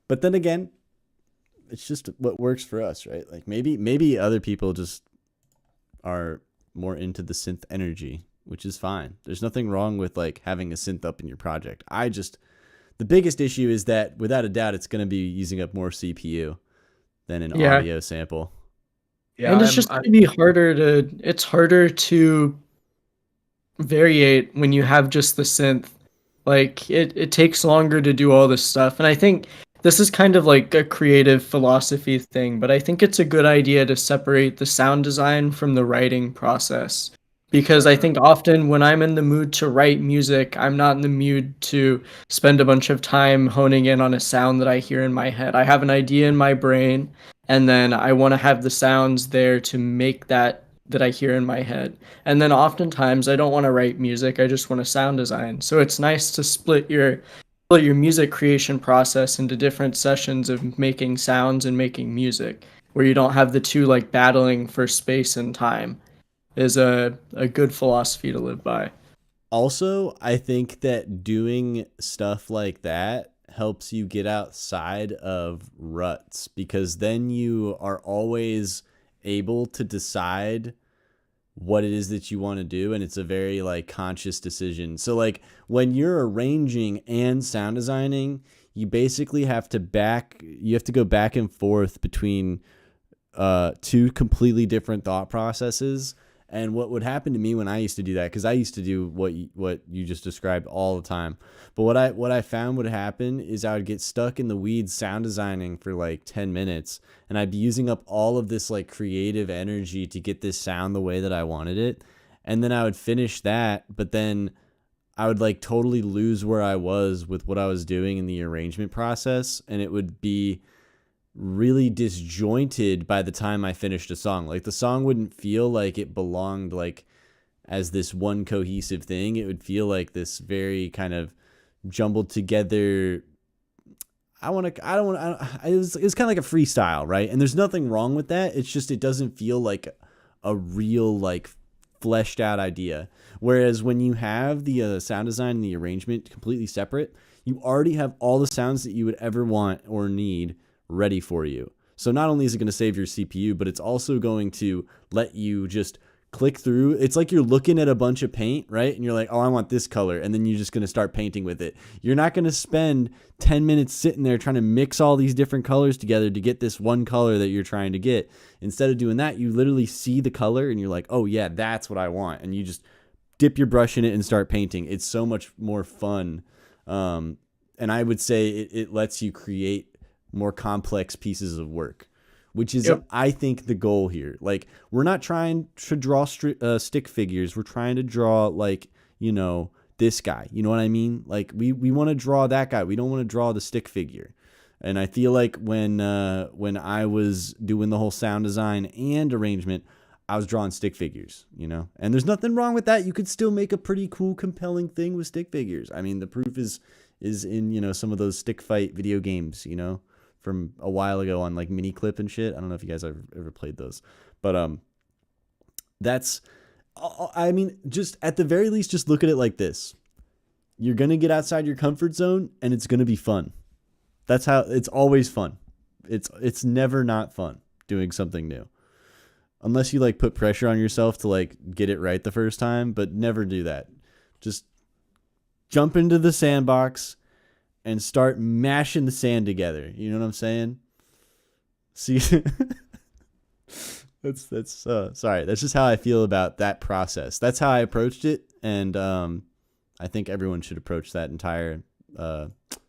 But then again, it's just what works for us, right? Like maybe other people just are more into the synth energy, which is fine. There's nothing wrong with like having a synth up in your project. The biggest issue is that without a doubt it's going to be using up more CPU than an audio sample. yeah, And it's just going to be it's harder to variate when you have just the synth. Like it takes longer to do all this stuff. And I think this is kind of like a creative philosophy thing, but I think it's a good idea to separate the sound design from the writing process. Because I think often when I'm in the mood to write music, I'm not in the mood to spend a bunch of time honing in on a sound that I hear in my head. I have an idea in my brain, and then I want to have the sounds there to make that I hear in my head. And then oftentimes I don't want to write music, I just want to sound design. So it's nice to split your music creation process into different sessions of making sounds and making music, where you don't have the two like battling for space and time. Is a good philosophy to live by. Also, I think that doing stuff like that helps you get outside of ruts, because then you are always able to decide what it is that you want to do, and it's a very like conscious decision. So like when you're arranging and sound designing, you basically have to go back and forth between two completely different thought processes. And what would happen to me when I used to do that, because I used to do what you just described all the time. But what I found would happen is I would get stuck in the weeds sound designing for like 10 minutes, and I'd be using up all of this like creative energy to get this sound the way that I wanted it. And then I would finish that, but then I would like totally lose where I was with what I was doing in the arrangement process, and it would be really disjointed by the time I finished a song. Like the song wouldn't feel like it belonged like as this one cohesive thing. It would feel like this very kind of jumbled together. It was kind of like a freestyle, right? And there's nothing wrong with that. It's just, it doesn't feel like a real like fleshed out idea. Whereas when you have the sound design and the arrangement completely separate, you already have all the sounds that you would ever want or need ready for you. So not only is it going to save your CPU, but it's also going to let you just click through. It's like you're looking at a bunch of paint, right? And you're like, oh, I want this color. And then you're just going to start painting with it. You're not going to spend 10 minutes sitting there trying to mix all these different colors together to get this one color that you're trying to get. Instead of doing that, you literally see the color and you're like, oh yeah, that's what I want. And you just dip your brush in it and start painting. It's so much more fun. And I would say it lets you create more complex pieces of work, which is, I think, the goal here. Like, we're not trying to draw stick figures. We're trying to draw, like, you know, this guy. You know what I mean? Like, we want to draw that guy. We don't want to draw the stick figure. And I feel like when I was doing the whole sound design and arrangement, I was drawing stick figures, you know? And there's nothing wrong with that. You could still make a pretty cool, compelling thing with stick figures. I mean, the proof is in, you know, some of those stick fight video games, you know, from a while ago on like Mini Clip and shit. I don't know if you guys ever played those, but that's, I mean, just at the very least, just look at it like this. You're going to get outside your comfort zone and it's going to be fun. That's how it's always fun. It's never not fun doing something new. Unless you like put pressure on yourself to like get it right the first time, but never do that. Just jump into the sandbox and start mashing the sand together. You know what I'm saying? See, that's sorry. That's just how I feel about that process. That's how I approached it. And, I think everyone should approach that entire,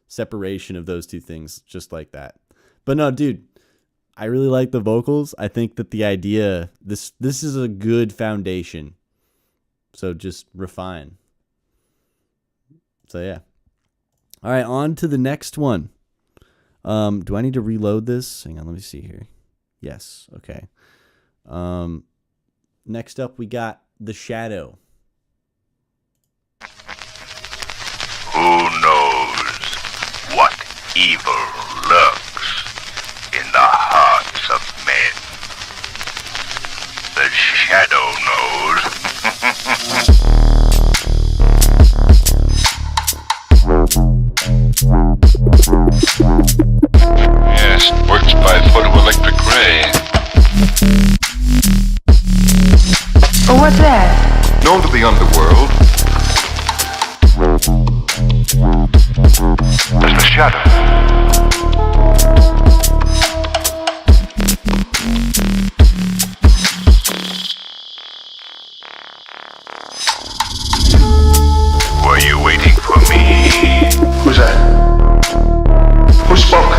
separation of those two things just like that. But no, dude, I really like the vocals. I think that the idea, this is a good foundation. So just refine. So yeah. All right, on to the next one. Do I need to reload this? Hang on, let me see here. Yes, okay. Next up, we got The Shadow. Who knows what evil lurks in the hearts of men? The Shadow knows. Yes, works by photoelectric ray. Oh, what's that? Known to the underworld as the Shadow. Were you waiting for me? Who's that? Who spoke?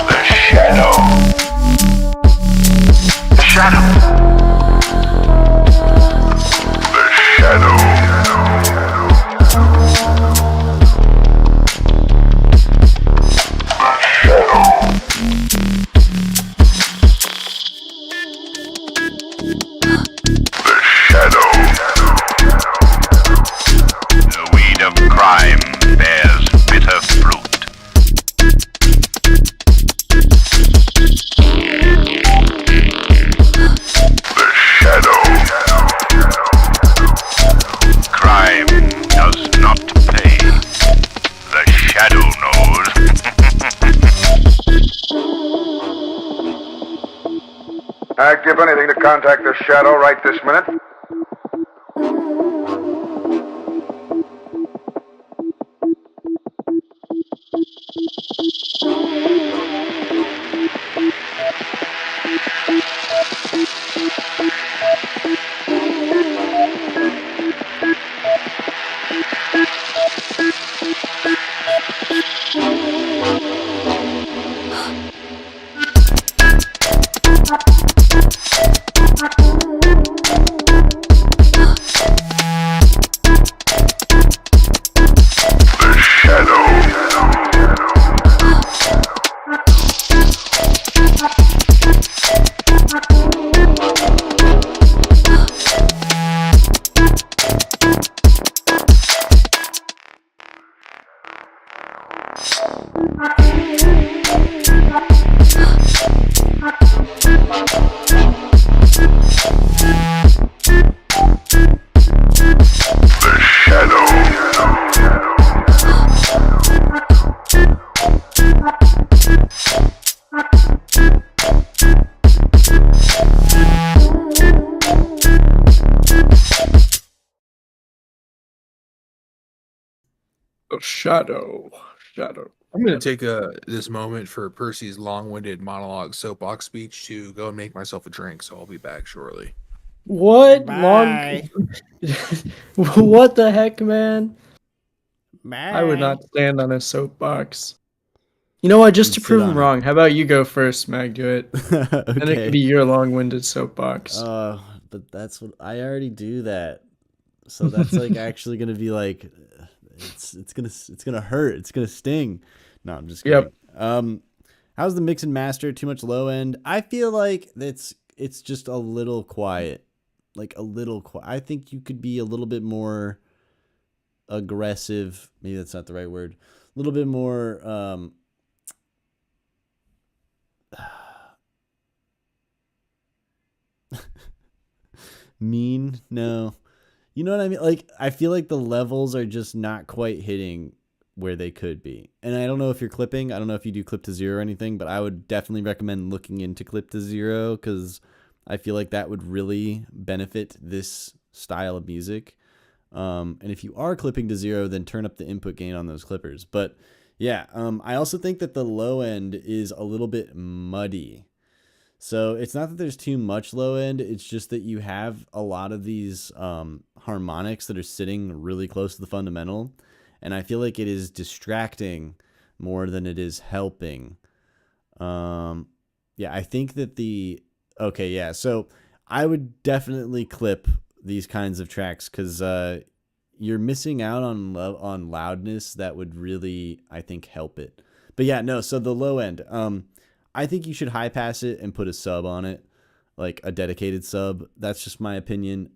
The Shadow. The Shadow. The Shadow. Crime bears bitter fruit. The Shadow. Crime does not pay. The Shadow knows. I'd give anything to contact the Shadow right this minute. Shadow. I'm going to take this moment for Percy's long-winded monologue soapbox speech to go and make myself a drink, so I'll be back shortly. What Bye. what the heck, man? Bye. I would not stand on a soapbox. You know what? Just You to sit prove on him it. wrong, how about you go first, Mag? Do it, and it Okay. could be your long-winded soapbox. But that's what I already do that. So that's like actually gonna be like, it's gonna hurt. It's gonna sting. No, I'm just kidding. Yep. How's the mix and master? Too much low end? I feel like it's just a little quiet, like a little quiet. I think you could be a little bit more aggressive. Maybe that's not the right word. A little bit more. Mean? No. You know what I mean? Like, I feel like the levels are just not quite hitting where they could be. And I don't know if you're clipping. I don't know if you do clip to zero or anything, but I would definitely recommend looking into clip to zero because I feel like that would really benefit this style of music. And if you are clipping to zero, then turn up the input gain on those clippers. But yeah, I also think that the low end is a little bit muddy. So it's not that there's too much low end. It's just that you have a lot of these harmonics that are sitting really close to the fundamental. And I feel like it is distracting more than it is helping. Yeah, I think that okay, yeah. So I would definitely clip these kinds of tracks because you're missing out on loudness that would really, I think, help it. But yeah, no. So the low end, I think you should high pass it and put a sub on it, like a dedicated sub. That's just my opinion.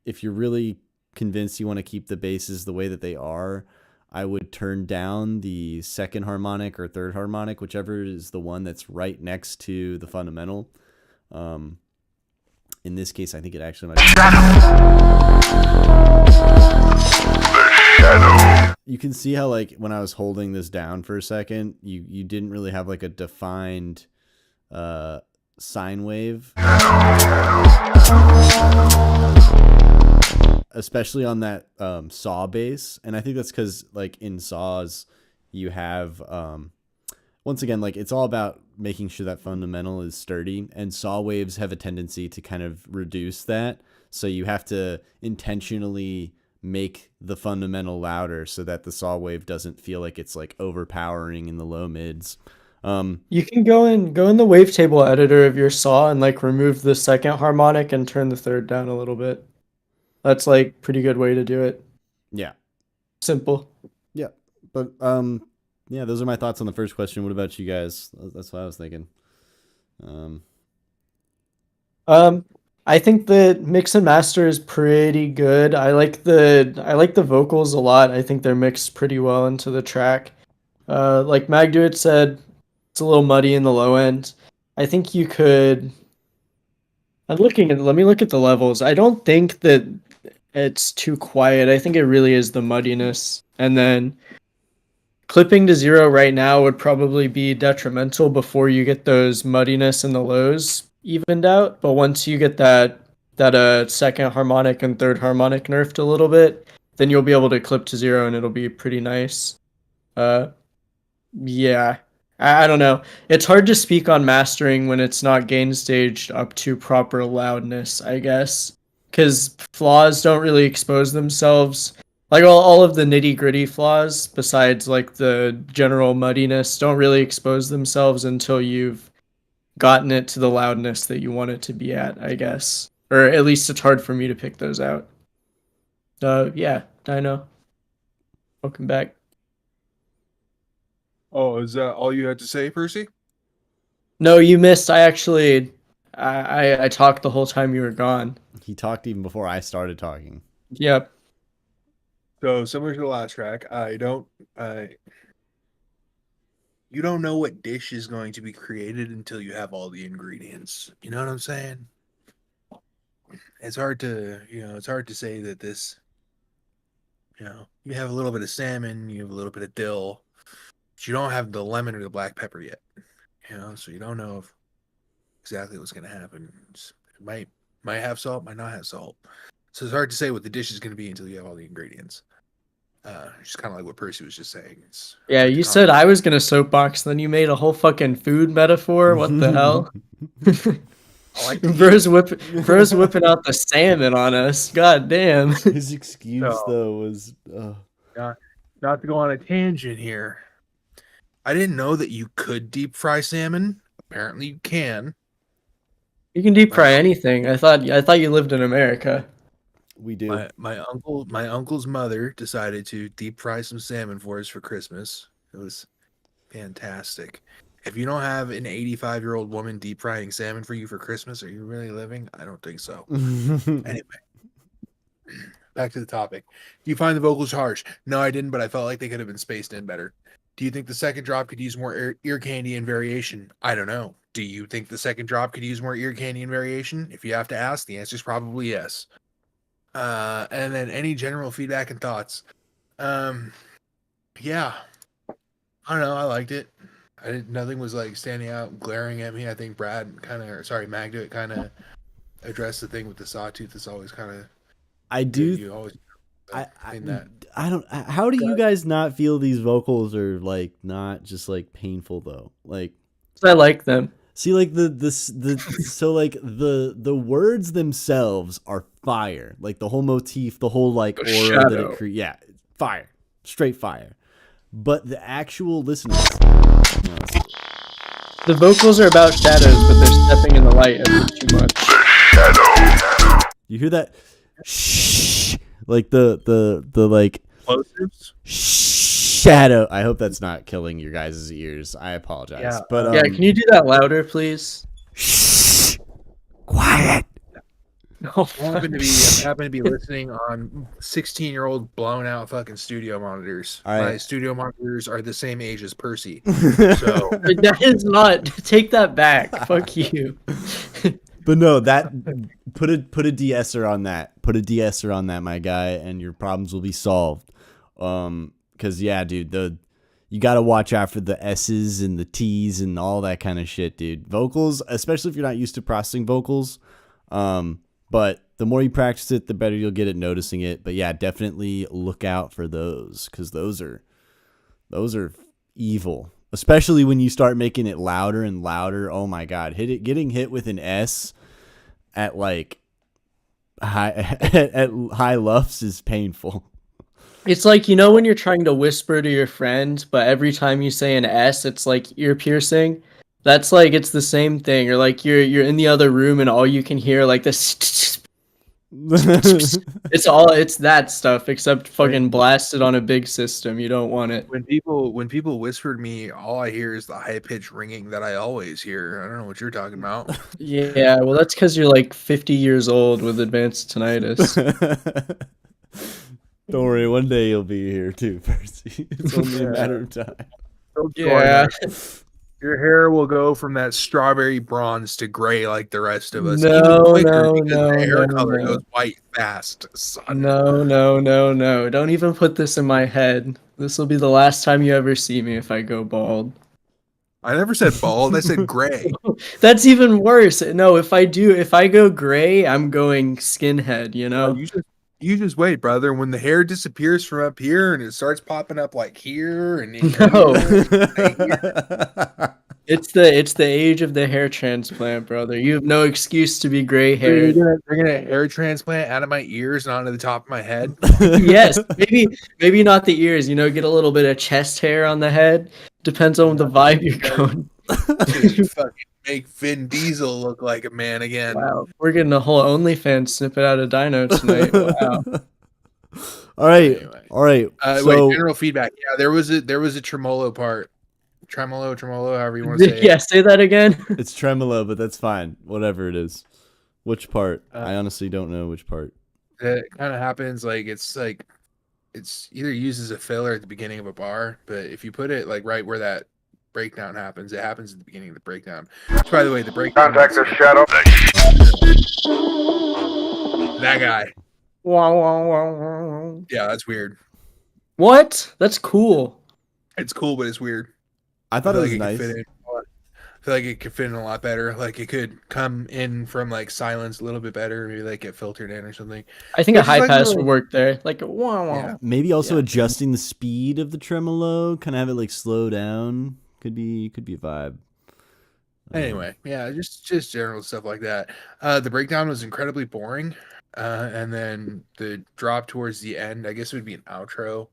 If you're really convinced you want to keep the basses the way that they are, I would turn down the second harmonic or third harmonic, whichever is the one that's right next to the fundamental. In this case, I think it actually might be Shadow. You can see how, like, when I was holding this down for a second, you didn't really have like a defined sine wave, especially on that saw bass. And I think that's because, like, in saws you have once again, like, it's all about making sure that fundamental is sturdy, and saw waves have a tendency to kind of reduce that. So you have to intentionally make the fundamental louder so that the saw wave doesn't feel like it's like overpowering in the low mids. You can go in the wavetable editor of your saw and like remove the second harmonic and turn the third down a little bit. That's like pretty good way to do it. Yeah. Simple. Yeah. But yeah, those are my thoughts on the first question. What about you guys? That's what I was thinking. I think the mix and master is pretty good. I like the vocals a lot. I think they're mixed pretty well into the track. Like Magduit said, it's a little muddy in the low end. I think you could. Let me look at the levels. I don't think that it's too quiet. I think it really is the muddiness. And then clipping to zero right now would probably be detrimental before you get those muddiness in the lows evened out. But once you get that second harmonic and third harmonic nerfed a little bit, then you'll be able to clip to zero and it'll be pretty nice. Yeah. I don't know. It's hard to speak on mastering when it's not gain staged up to proper loudness, I guess. Because flaws don't really expose themselves. Like all of the nitty gritty flaws, besides like the general muddiness, don't really expose themselves until you've gotten it to the loudness that you want it to be at, I guess. Or at least it's hard for me to pick those out. Yeah, Dino. Welcome back. Oh, is that all you had to say, Percy? No, you missed. I talked the whole time you were gone. He talked even before I started talking. Yep. So similar to the last track, you don't know what dish is going to be created until you have all the ingredients. You know what I'm saying? It's hard to say that this, you have a little bit of salmon, you have a little bit of dill, but you don't have the lemon or the black pepper yet. So you don't know exactly what's going to happen. It might have salt, might not have salt. So it's hard to say what the dish is going to be until you have all the ingredients. Just kind of like what Percy was just saying. It's Yeah, like the you said common- I was gonna soapbox, then you made a whole fucking food metaphor. What the hell? I like to Bro's whipping out the salmon on us. God damn. His excuse So- though was, not to go on a tangent here. I didn't know that you could deep fry salmon. Apparently, you can. You can deep fry anything. I thought you lived in America. we do. My uncle's mother decided to deep fry some salmon for us for Christmas. It was fantastic. If you don't have an 85-year-old woman deep frying salmon for you for Christmas, are you really living? I don't think so. Anyway, back to the topic. Do you find the vocals harsh? No, I didn't, but I felt like they could have been spaced in better. Do you think the second drop could use more ear candy and variation? I don't know. Do you think the second drop could use more ear candy and variation? If you have to ask, the answer is probably yes. And then any general feedback and thoughts? Yeah, I don't know. I liked it. Nothing was like standing out, glaring at me. I think Magda kind of addressed the thing with the sawtooth. It's always kind of I do. You always I don't. How do you guys not feel these vocals are like not just like painful though? Like, I like them. see, like so like the words themselves are fire. Like the whole motif, the whole like aura that shadow. it creates. Yeah, fire, straight fire. But the actual listeners, The vocals are about shadows, but they're stepping in the light a bit too much. you hear that? Shh, like the like plosives. shadow. I hope that's not killing your guys' ears. I apologize. Yeah. But Yeah, can you do that louder, please? Shh, quiet. Oh, I happen to be listening on 16-year-old blown out fucking studio monitors. All right. My studio monitors are the same age as Percy. So that is not. Take that back. Fuck you. But no, that put a de-esser on that. Put a de-esser on that, my guy, and your problems will be solved. Cause yeah, dude, you gotta watch out for the S's and the T's and all that kind of shit, dude. Vocals, especially if you're not used to processing vocals. But the more you practice it, the better you'll get at noticing it. But yeah, definitely look out for those, cause those are evil. Especially when you start making it louder and louder. Oh my god, getting hit with an S at like at high lufts is painful. It's like, you know when you're trying to whisper to your friend, but every time you say an S, it's like ear piercing. That's like, it's the same thing. Or like you're in the other room and all you can hear like this. It's that stuff, except fucking blasted on a big system. You don't want it. when people whispered me, all I hear is the high pitched ringing that I always hear. I don't know what you're talking about. Yeah, well, that's because you're like 50 years old with advanced tinnitus. Don't worry, one day you'll be here too, Percy. It's only a matter of time. Yeah. Your hair will go from that strawberry bronze to gray like the rest of us. No, even quicker no, because no, the hair no, color no. goes white fast, son. No. Don't even put this in my head. This will be the last time you ever see me if I go bald. I never said bald. I said gray. That's even worse. No, if I go gray, I'm going skinhead, you know? You just wait, brother. When the hair disappears from up here and it starts popping up like here and in No. here, It's the age of the hair transplant, brother. You have no excuse to be gray haired. they're gonna hair transplant out of my ears and onto the top of my head. Yes, maybe not the ears, you know, get a little bit of chest hair on the head. Depends on the vibe you're going. To fucking make Vin Diesel look like a man again. Wow. We're getting a whole OnlyFans snippet out of Dino tonight. Wow. All right. Anyway. All right. Wait, general feedback. Yeah, there was a tremolo part. Tremolo, however you want to say it. Yeah, say that again. It's tremolo, but that's fine. Whatever it is. Which part? I honestly don't know which part. It kind of happens it's either used as a filler at the beginning of a bar, but if you put it like right where that breakdown happens, it happens at the beginning of the breakdown. Which, by the way, the breakdown. Contact the shadow. That guy. Wow. Yeah, that's weird. What? That's cool. It's cool, but it's weird. I thought I it feel was like nice. could fit in. feel like it could fit in a lot better. Like it could come in from like silence a little bit better, maybe like get filtered in or something. I think a It's just high like pass little- would work there. Like a wah wah. Yeah. Maybe also Yeah. adjusting the speed of the tremolo, kind of have it like slow down. Could be a vibe. Anyway, yeah, just general stuff like that. The breakdown was incredibly boring, and then the drop towards the end, I guess it would be an outro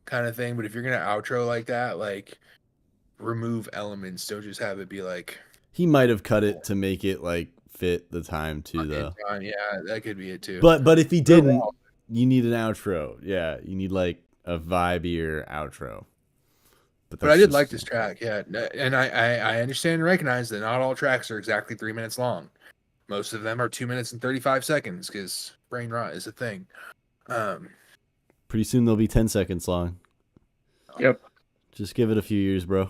kind of thing. But if you're gonna outro like that, like remove elements, don't just have it be like He might have cut it to make it like fit the time too, though. yeah, that could be it too. But if he didn't, you need an outro. Yeah, you need like a vibier outro. But I did like this track, yeah, and I understand and recognize that not all tracks are exactly 3 minutes long. Most of them are 2 minutes and 35 seconds because brain rot is a thing. Pretty soon they'll be 10 seconds long. Yep. Just give it a few years, bro.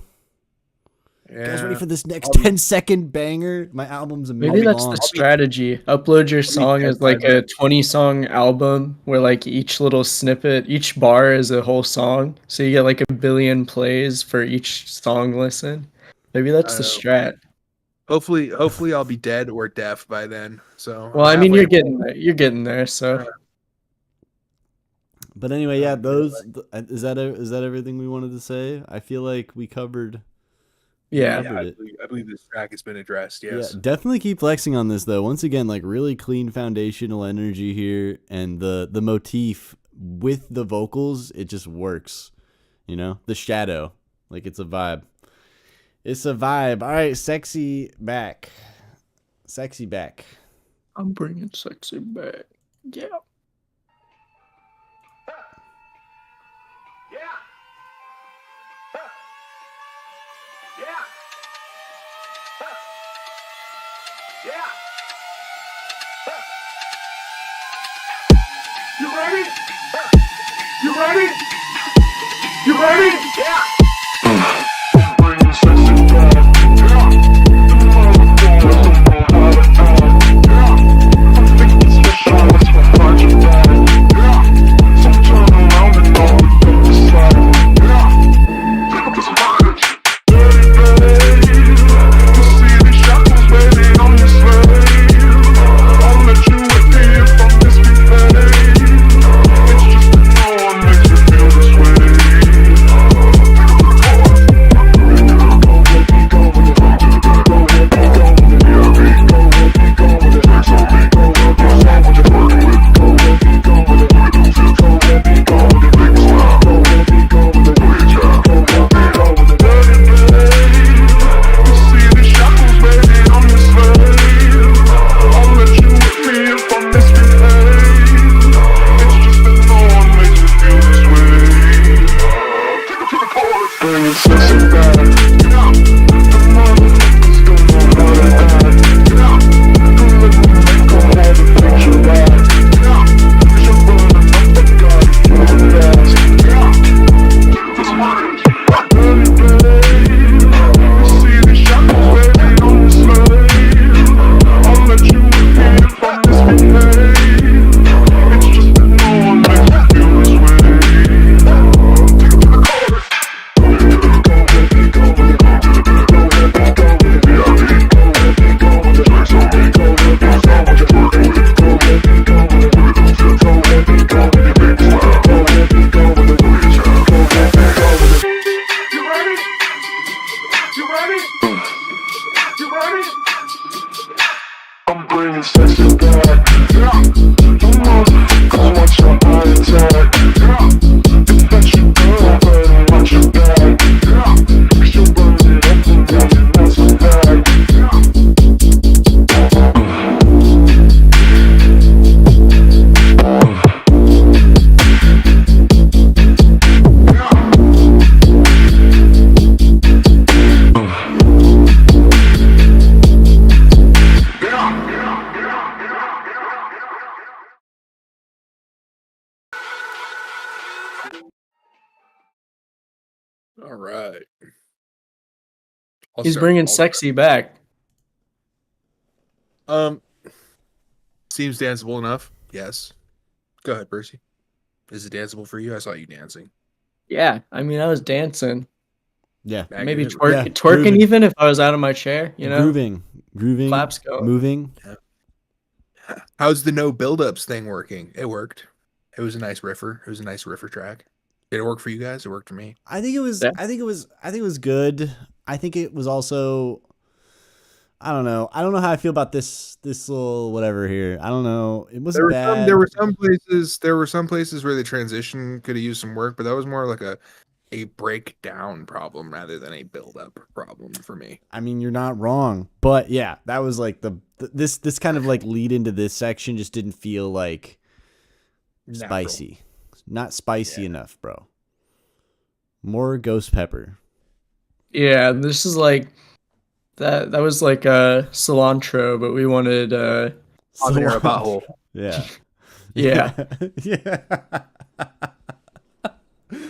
Yeah. Guys, ready for this next 10-second banger? My album's a Maybe that's the strategy. Upload your song as like a 20-song album where like each little snippet, each bar is a whole song. So you get like 1 billion plays for each song listen. Maybe that's the strat. Hopefully I'll be dead or deaf by then. So Well, I mean, you're getting there. You're getting there. So But anyway, yeah, is that everything we wanted to say? I feel like we covered. yeah. I believe this track has been addressed. Yes. Yeah, definitely keep flexing on this though. Once again, like really clean foundational energy here, and the motif with the vocals, it just works. You know, the shadow, like it's a vibe. It's a vibe. All right, sexy back. I'm bringing sexy back. Yeah. You ready? You ready? You ready? Yeah. I'm bringing sexy back. Yeah. The motherfucker don't know how to act. Yeah. I'm thinking special, that's behind your back. Yeah. So turn around and all the things inside. Yeah. Take up this bondage. Dirty babe. You see the shackles waiting on your slave. I'll let you with me if I misbehave. All right. He's bringing sexy back. Seems danceable enough. Yes. Go ahead, Percy. Is it danceable for you? I saw you dancing. Yeah. I mean, I was dancing. Yeah. Maybe Bagging it. twerk, Yeah, twerking grooving. even if I was out of my chair, you know? Grooving, Claps going. moving. How's the no buildups thing working? It worked. It was a nice riffer. It was a nice riffer track. Did it work for you guys? It worked for me. I think it was. Yeah. I think it was. I think it was good. I think it was also. I don't know. I don't know how I feel about this little whatever here. I don't know. It wasn't bad. There were some places where the transition could have used some work, but that was more like a breakdown problem rather than a build up problem for me. I mean, you're not wrong, but yeah, that was like this kind of like lead into this section just didn't feel like Natural. spicy, not spicy enough, bro. More ghost pepper. Yeah, this is like that was like cilantro, but we wanted On there a butthole. Yeah. Yeah. Yeah.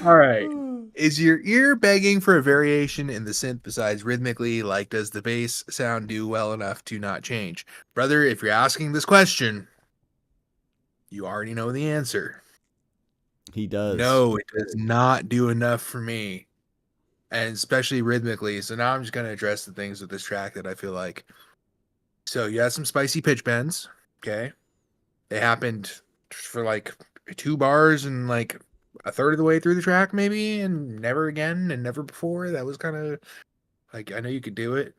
All right. Is your ear begging for a variation in the synth besides rhythmically? Like, does the bass sound do well enough to not change? Brother, if you're asking this question, you already know the answer. He does. No, it does not do enough for me. And especially rhythmically. So now I'm just going to address the things with this track that I feel like. So you had some spicy pitch bends. Okay. They happened for like 2 bars and like a third of the way through the track, maybe, and never again and never before. That was kind of like, I know you could do it.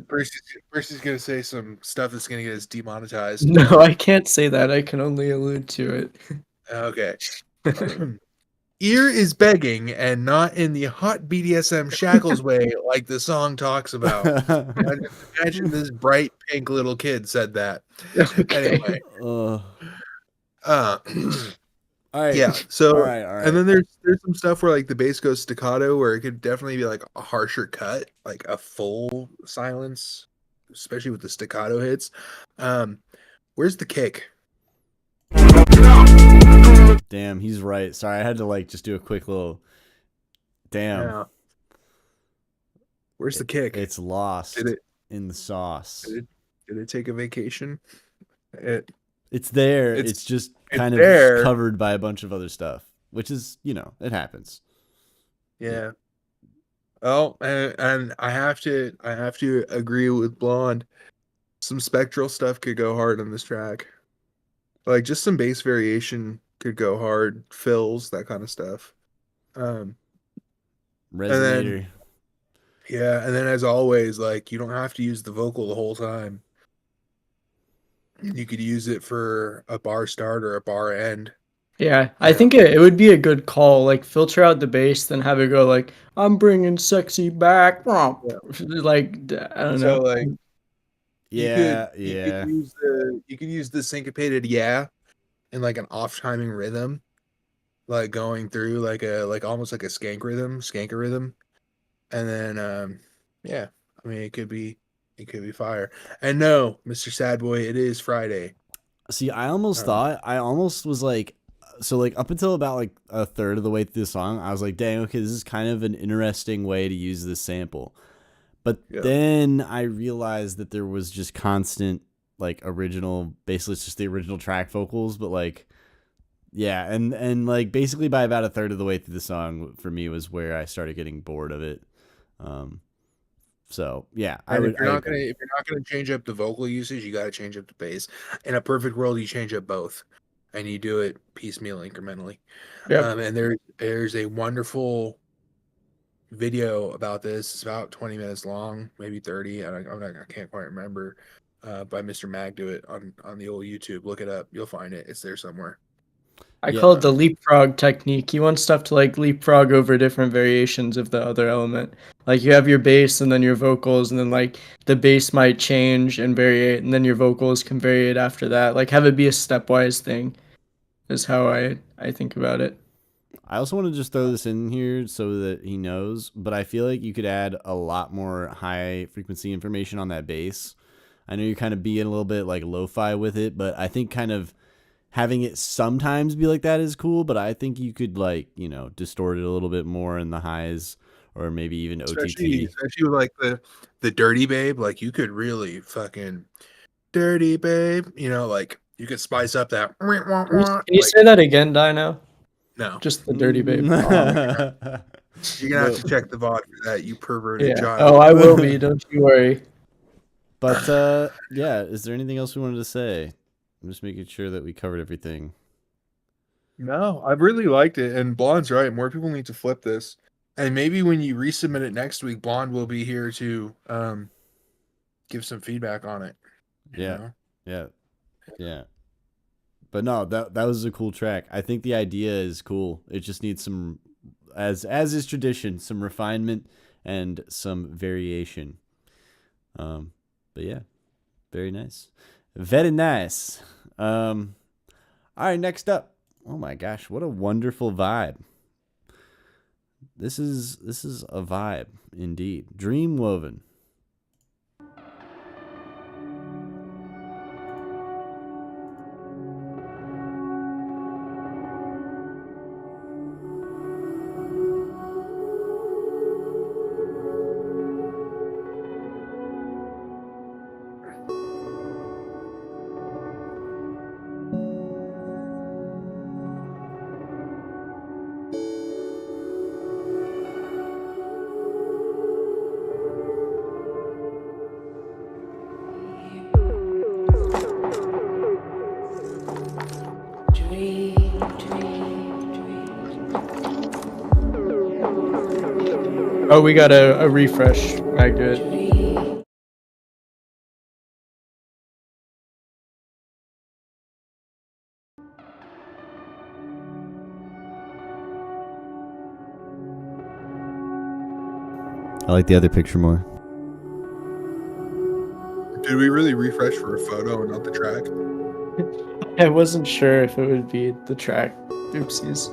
Percy's gonna say some stuff that's gonna get us demonetized. No, I can't say that. I can only allude to it. Okay. Ear is begging and not in the hot BDSM shackles way like the song talks about. Imagine this bright pink little kid said that. Okay. Anyway. All Uh, right. yeah. So All right. and then there's some stuff where like the bass goes staccato where it could definitely be like a harsher cut, like a full silence, especially with the staccato hits. Where's the kick? Damn, he's right. Sorry, I had to like just do a quick little. Damn, Yeah. Where's the kick? it's lost Did it in the sauce. did it take a vacation? It's there. It's- It's just it's kind of there. covered by a bunch of other stuff, which is, it happens. Yeah. Oh, and I have to agree with Blonde. Some spectral stuff could go hard on this track. Like just some bass variation could go hard, fills, that kind of stuff. Resonator. Yeah, and then as always, like you don't have to use the vocal the whole time. You could use it for a bar start or a bar end. Yeah, I think it would be a good call. Like filter out the bass, then have it go like, "I'm bringing sexy back." Like I don't So know. like Yeah, you could use the syncopated in like an off timing rhythm, like going through like almost like a skanker rhythm, and then yeah, I mean it could be fire. And no, Mr. Sad Boy, it is Friday. See, I almost was like, so like up until about like a third of the way through the song, I was like, dang, okay, this is kind of an interesting way to use this sample. But then I realized that there was just constant like original, basically it's just the original track vocals, but like, yeah. And like basically by about a third of the way through the song for me was where I started getting bored of it. So yeah, If you're not gonna change up the vocal usage, you got to change up the bass. In a perfect world, you change up both, and you do it piecemeal, incrementally. Yep. And there's a wonderful video about this. It's about 20 minutes long, maybe 30. I can't quite remember. By Mr. Mag, do it on the old YouTube. Look it up. You'll find it. It's there somewhere. I call it the leapfrog technique. You want stuff to like leapfrog over different variations of the other element. Like you have your bass and then your vocals, and then like the bass might change and variate, and then your vocals can variate after that. Like have it be a stepwise thing is how I think about it. I also want to just throw this in here so that he knows, but I feel like you could add a lot more high frequency information on that bass. I know you're kind of being a little bit like lo-fi with it, but I think kind of having it sometimes be like that is cool, but I think you could like, distort it a little bit more in the highs or maybe even OTT. Especially with like the Dirty Babe, like you could really fucking dirty babe. You know, like you could spice up that. Can you Like, say that again, Dino? no, Just the dirty babe. you're gonna have to check the VOD for that, you perverted Yeah. child. Oh, I will be. Don't you worry. But yeah, is there anything else we wanted to say? I'm just making sure that we covered everything. No, I really liked it, and Blonde's right. More people need to flip this, and maybe when you resubmit it next week, Blonde will be here to give some feedback on it. you Yeah. know? Yeah. But no, that was a cool track. I think the idea is cool. It just needs some, as is tradition, some refinement and some variation. But yeah, very nice. Very nice. All right, next up. Oh my gosh, what a wonderful vibe. This is a vibe indeed. Dream Woven. Oh, we got a refresh. I good. I like the other picture more. Did we really refresh for a photo and not the track? I wasn't sure if it would be the track. Oopsies.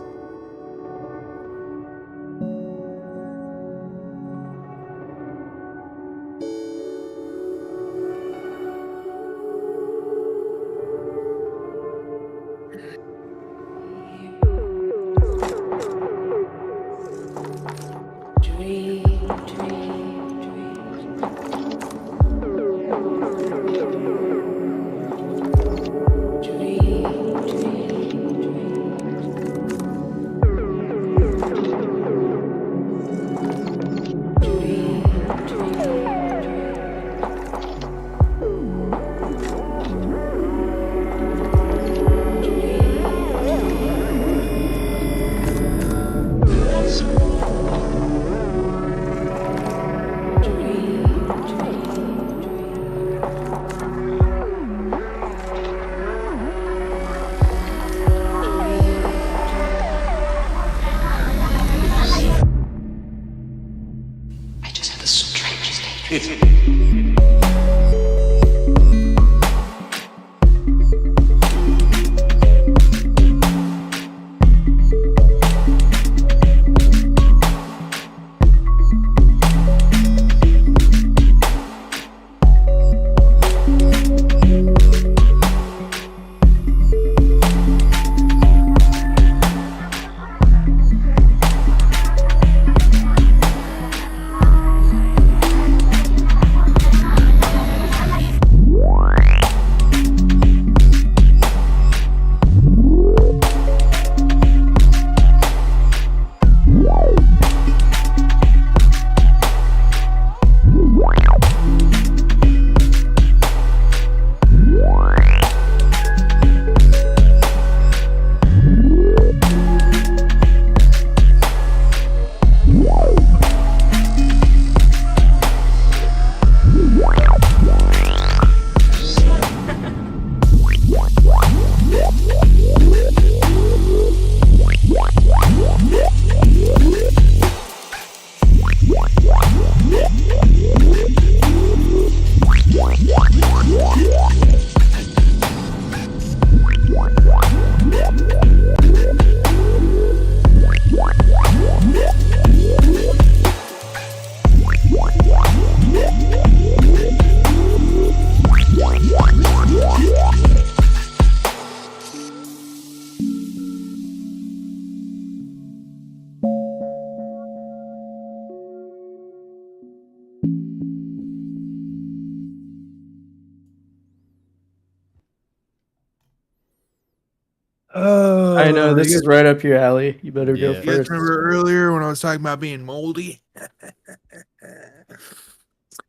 Oh, I know this is right up your alley. You better go Yeah. You guys first. remember earlier when I was talking about being moldy?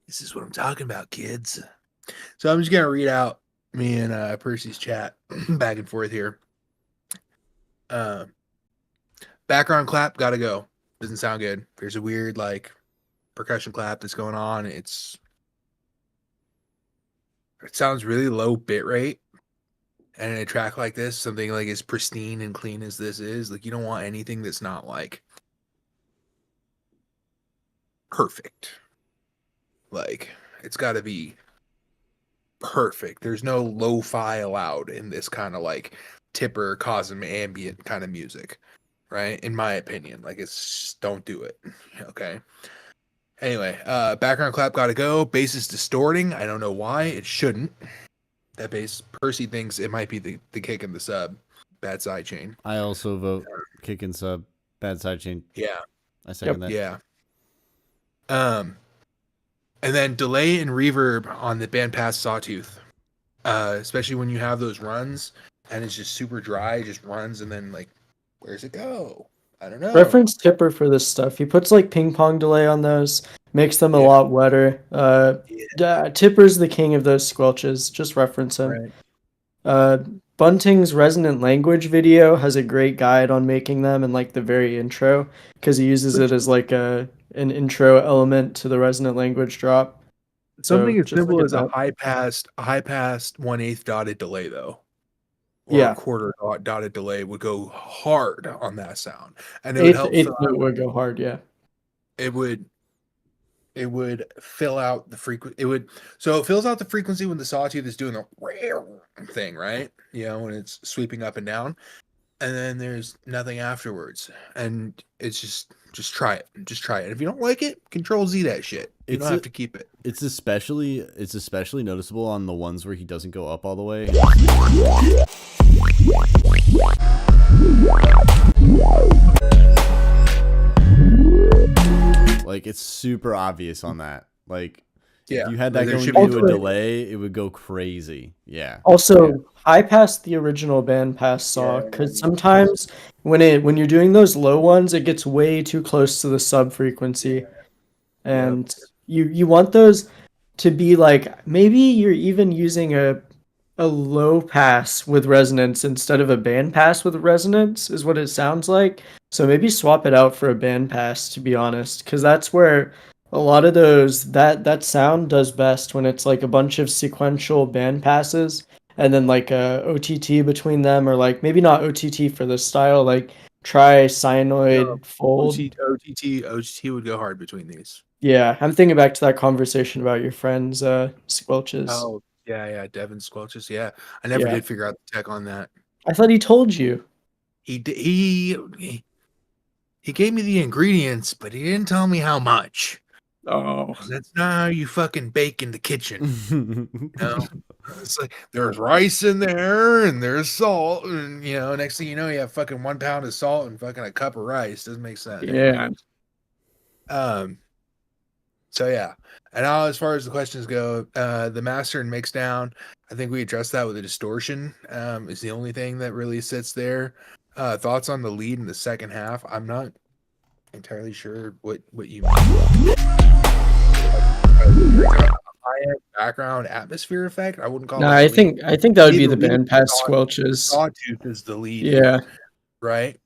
This is what I'm talking about, kids. So I'm just gonna read out me and Percy's chat back and forth here. Background clap, gotta go. Doesn't sound good. There's a weird like percussion clap that's going on. It sounds really low bit rate. And in a track like this, something like as pristine and clean as this is, like you don't want anything that's not like perfect. Like it's got to be perfect. There's no lo-fi allowed in this kind of like tipper cosm ambient kind of music, right? In my opinion, like it's just, don't do it. Okay. Anyway, background clap gotta go. Bass is distorting. I don't know why. It shouldn't. That bass, Percy thinks it might be the kick in the sub. Bad side chain. I also vote kick and sub. Bad side chain. Yeah. I second that. Yeah. And then delay and reverb on the bandpass Sawtooth. Especially when you have those runs and it's just super dry, it just runs and then like, where's it go? I don't know. Reference Tipper for this stuff. He puts like ping pong delay on those, makes them a Yeah. lot wetter. Tipper's the king of those squelches. Just reference him. Right. Bunting's resonant language video has a great guide on making them in like the very intro because he uses it as like an intro element to the resonant language drop. Something So as just look simple at as a that. high passed 1/8 dotted delay though. Or Yeah. a quarter dotted delay would go hard on that sound. And it would help Eighth note would go hard, yeah. it would fill out the frequency. So it fills out the frequency when the sawtooth is doing the thing, right? You know, when it's sweeping up and down, and then there's nothing afterwards, and it's just try it, And if you don't like it, Control Z that shit. You don't have to keep it. It's especially noticeable on the ones where he doesn't go up all the way. Like it's super obvious on that. Like Yeah, if you had that there going should into be- a delay, it would go crazy. Yeah. Also, high pass the original band pass saw because sometimes when you're doing those low ones, it gets way too close to the sub frequency, and you want those to be like maybe you're even using a low pass with resonance instead of a band pass with resonance is what it sounds like. So maybe swap it out for a band pass to be honest, because that's where a lot of those that sound does best when it's like a bunch of sequential band passes and then like a OTT between them, or like maybe not OTT for this style, like try Cyanoid Fold. OTT would go hard between these. Yeah, I'm thinking back to that conversation about your friend's squelches. Oh yeah, Devin Squelches. Yeah, I never Yeah. did figure out the tech on that. I thought he told you. He gave me the ingredients, but he didn't tell me how much. Oh. That's not how you fucking bake in the kitchen. No, it's like there's rice in there and there's salt, and next thing you know, you have fucking 1 pound of salt and fucking a cup of rice. Doesn't make sense. Yeah. So yeah, and now as far as the questions go, the master and mix down, I think we addressed that with the distortion. Is the only thing that really sits there. Thoughts on the lead in the second half? I'm not entirely sure what you mean. High-end background atmosphere effect. I wouldn't call No, it. I think that would be the lead. band pass squelches. Sawtooth is the lead. Yeah. Right.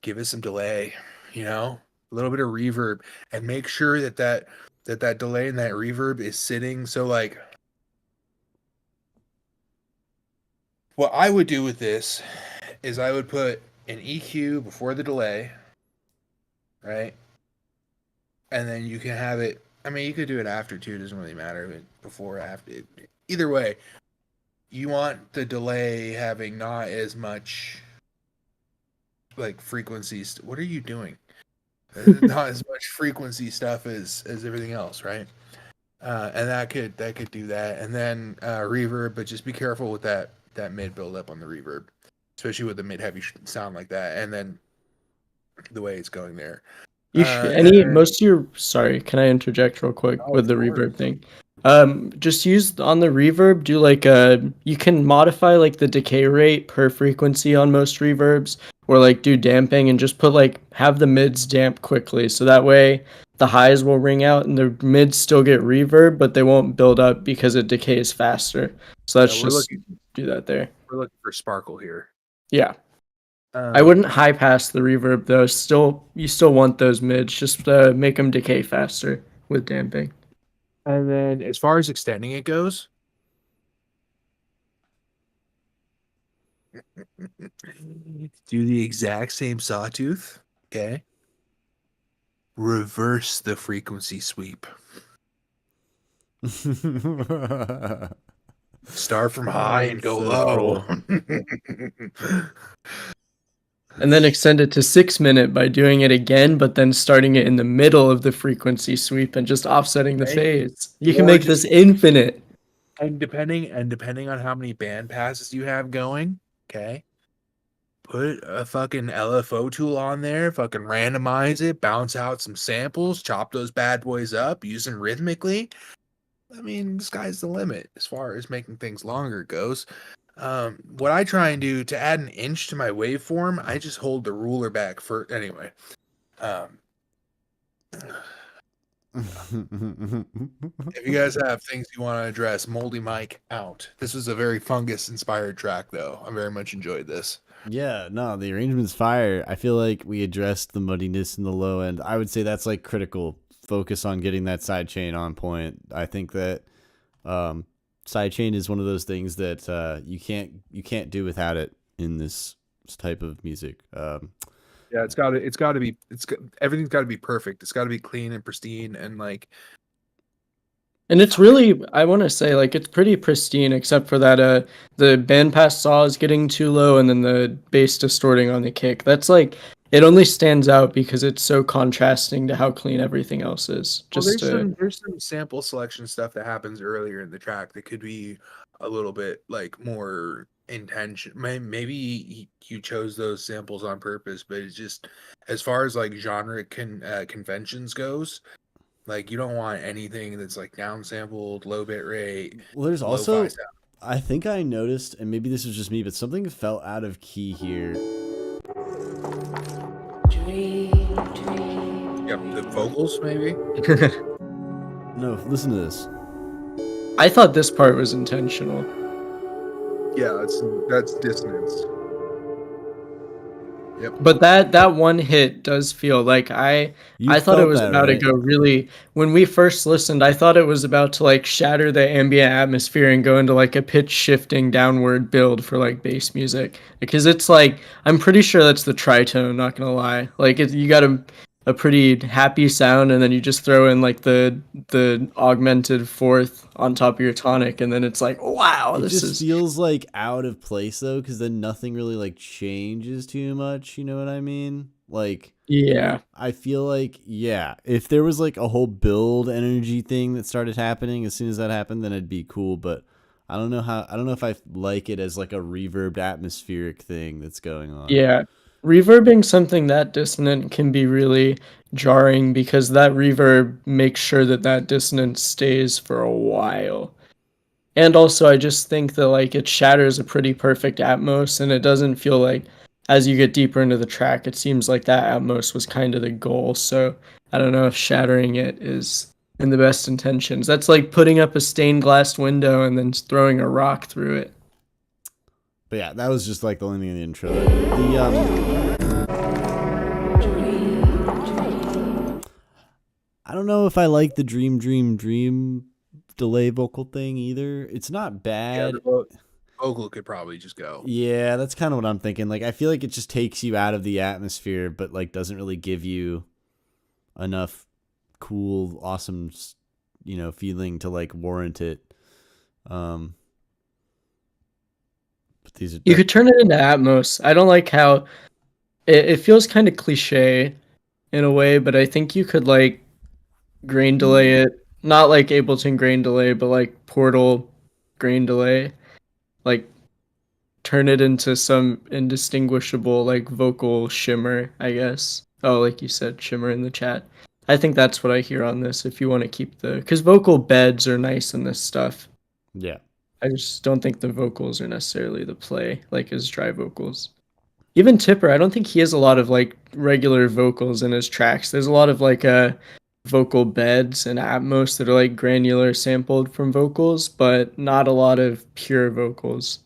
Give it some delay. A little bit of reverb, and make sure that delay and that reverb is sitting. So like, what I would do with this is I would put an EQ before the delay, right? And then you can have it. I mean, you could do it after too. It doesn't really matter. But before, after, either way, you want the delay having not as much like frequencies. What are you doing? Not as much frequency stuff as everything else, right? And that could do that. And then reverb, but just be careful with that mid build up on the reverb, especially with the mid heavy sound like that. And then the way it's going there. You should, sorry, can I interject real quick with the reverb thing? Just use on the reverb, do like you can modify like the decay rate per frequency on most reverbs, or like do damping and just put like have the mids damp quickly, so that way the highs will ring out and the mids still get reverb, but they won't build up because it decays faster. So let's we're just looking do that there. we're looking for sparkle here. Yeah. I wouldn't high pass the reverb though. Still, you still want those mids. Just make them decay faster with damping. And then as far as extending it goes, do the exact same sawtooth. Okay. Reverse the frequency sweep. Start from high and go So low. And then extend it to 6 minute by doing it again, but then starting it in the middle of the frequency sweep and just offsetting the Okay. phase. You can Or make just- this infinite. And depending on how many band passes you have going, okay, put a fucking LFO tool on there, fucking randomize it, bounce out some samples, chop those bad boys up, use them rhythmically. I mean, the sky's the limit as far as making things longer goes. What I try and do to add an inch to my waveform, I just hold the ruler back for anyway. If you guys have things you want to address, Moldy Mike out. This was a very fungus inspired track, though. I very much enjoyed this. Yeah, no, the arrangement's fire. I feel like we addressed the muddiness in the low end. I would say that's like critical. Focus on getting that side chain on point. I think that side chain is one of those things that you can't do without it in this type of music. Yeah, everything's got to be perfect. It's got to be clean and pristine and like. And it's really, I want to say, like, it's pretty pristine, except for that the bandpass saw is getting too low and then the bass distorting on the kick. That's like, it only stands out because it's so contrasting to how clean everything else is. Well, Just there's some sample selection stuff that happens earlier in the track that could be a little bit like more intention. Maybe you chose those samples on purpose, but it's just as far as like genre conventions goes, like you don't want anything that's like downsampled, low bit rate. Well, there's lo-fi also, sound. I think I noticed, and maybe this was just me, but something felt out of key here. Yep, the vocals maybe. No, listen to this. I thought this part was intentional. Yeah, that's dissonance. Yep. But that one hit does feel like You I thought it felt was that, about to right? go really, when we first listened, I thought it was about to like shatter the ambient atmosphere and go into like a pitch shifting downward build for like bass music, because it's like, I'm pretty sure that's the tritone, not gonna lie. Like you got a pretty happy sound and then you just throw in like the augmented fourth on top of your tonic and then it's like, wow, It this just is feels like out of place though, because then nothing really like changes too much. You know what I mean? Like, yeah. I feel like, yeah, if there was like a whole build energy thing that started happening as soon as that happened, then it'd be cool. But I don't know if I like it as like a reverbed atmospheric thing that's going on. Yeah. Reverbing something that dissonant can be really jarring because that reverb makes sure that that dissonance stays for a while. And also, I just think that like it shatters a pretty perfect atmos, and it doesn't feel like as you get deeper into the track, it seems like that atmos was kind of the goal. So I don't know if shattering it is in the best intentions. That's like putting up a stained glass window and then throwing a rock through it. But yeah, that was just like the only thing in the intro. I don't know if I like the dream delay vocal thing either. It's not Yeah, bad. the vocal could probably just go. Yeah, that's kind of what I'm thinking. Like, I feel like it just takes you out of the atmosphere, but like doesn't really give you enough cool, awesome, feeling to like warrant it. But these are You could turn it into Atmos. I don't like how it feels kind of cliche in a way, but I think you could like grain delay it. Not like Ableton grain delay, but like Portal grain delay. Like turn it into some indistinguishable like vocal shimmer, I guess. Oh, like you said, shimmer in the chat. I think that's what I hear on this. If you want to keep because vocal beds are nice in this stuff. Yeah. I just don't think the vocals are necessarily the play, like his dry vocals. Even Tipper, I don't think he has a lot of like regular vocals in his tracks. There's a lot of like vocal beds and Atmos that are like granular sampled from vocals, but not a lot of pure vocals.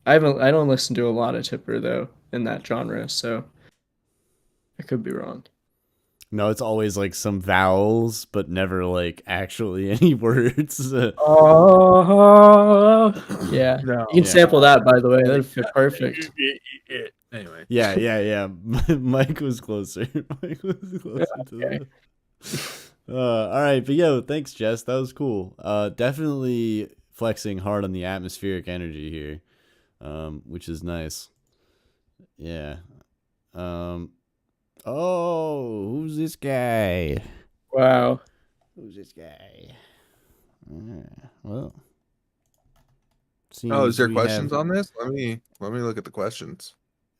I don't listen to a lot of Tipper though in that genre, so I could be wrong. No, it's always like some vowels, but never like actually any words. Oh, yeah. No. You can sample that, by the way. That'd fit perfect. Anyway. Yeah. Mike was closer. Mike was closer to okay. all right, but yo, thanks, Jess. That was cool. Definitely flexing hard on the atmospheric energy here, which is nice. Yeah. Oh, who's this guy? Wow. Who's this guy? Well. Oh, is there we questions have- on this? Let me look at the questions.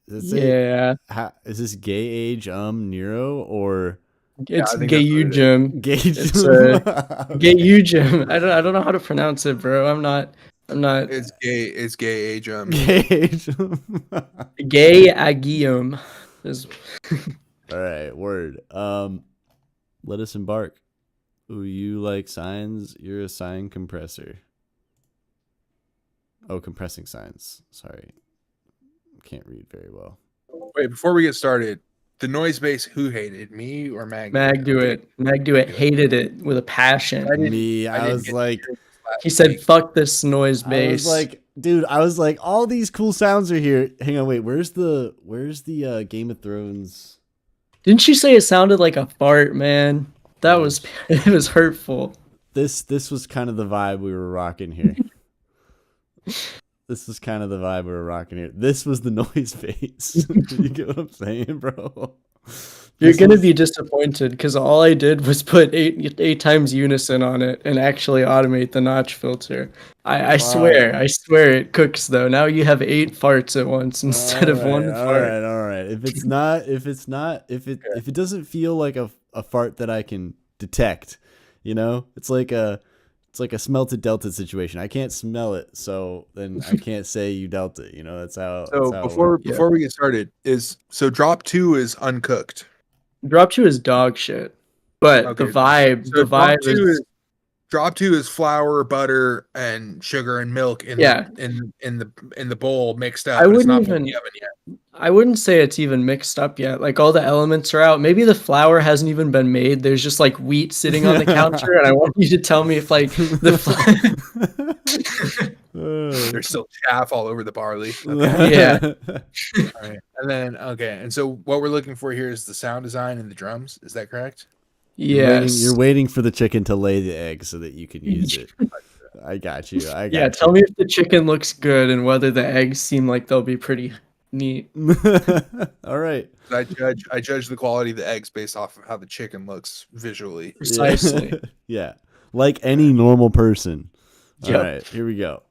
Does it say- Yeah. is this gay age Nero or It's I think gay that's what you, it is. Jim. gay? It's gay you, Jim. I don't know how to pronounce it, bro. I'm not It's gay age Gay age. gay Agium. All right, word. Let us embark. Ooh, you like signs? You're a sign compressor. Oh, compressing signs. Sorry. Can't read very well. Wait, before we get started, the noise base, who hated, me or Mag? Mag do it. Hated it with a passion. Me, I was get like, to hear this last He said, week. "Fuck this noise I bass." was like, dude, all these cool sounds are here. Hang on, wait, where's the Game of Thrones? Didn't you say it sounded like a fart, man? That was it was hurtful. This was kind of the vibe we were rocking here. This was kind of the vibe we were rocking here. This was the noise base. You get what I'm saying, bro? You're This gonna was- be disappointed because all I did was put eight times unison on it and actually automate the notch filter. I swear it cooks though. Now you have 8 farts at once instead of one fart. All right. If it doesn't feel like a fart that I can detect, it's like a smelted delta situation. I can't smell it, so then I can't say you dealt it. That's how. So that's how it before works. we get started, drop 2 is uncooked. Drop 2 is dog shit, but Okay, the vibe So is drop 2 is flour, butter, and sugar and milk in the bowl mixed up. I but it's not wouldn't in even- the oven yet. I wouldn't say it's even mixed up yet. Like all the elements are out. Maybe the flour hasn't even been made. There's just like wheat sitting on the counter, and I want you to tell me if like the There's still chaff all over the barley. Okay. Yeah. All right. And then and so what we're looking for here is the sound design and the drums. Is that correct? yes. You're waiting for the chicken to lay the egg so that you can use it. I got you. Yeah, tell me if the chicken looks good and whether the eggs seem like they'll be pretty neat. All right. I judge the quality of the eggs based off of how the chicken looks visually. Precisely. Yeah. Like any normal person. All Yep. right, here we go.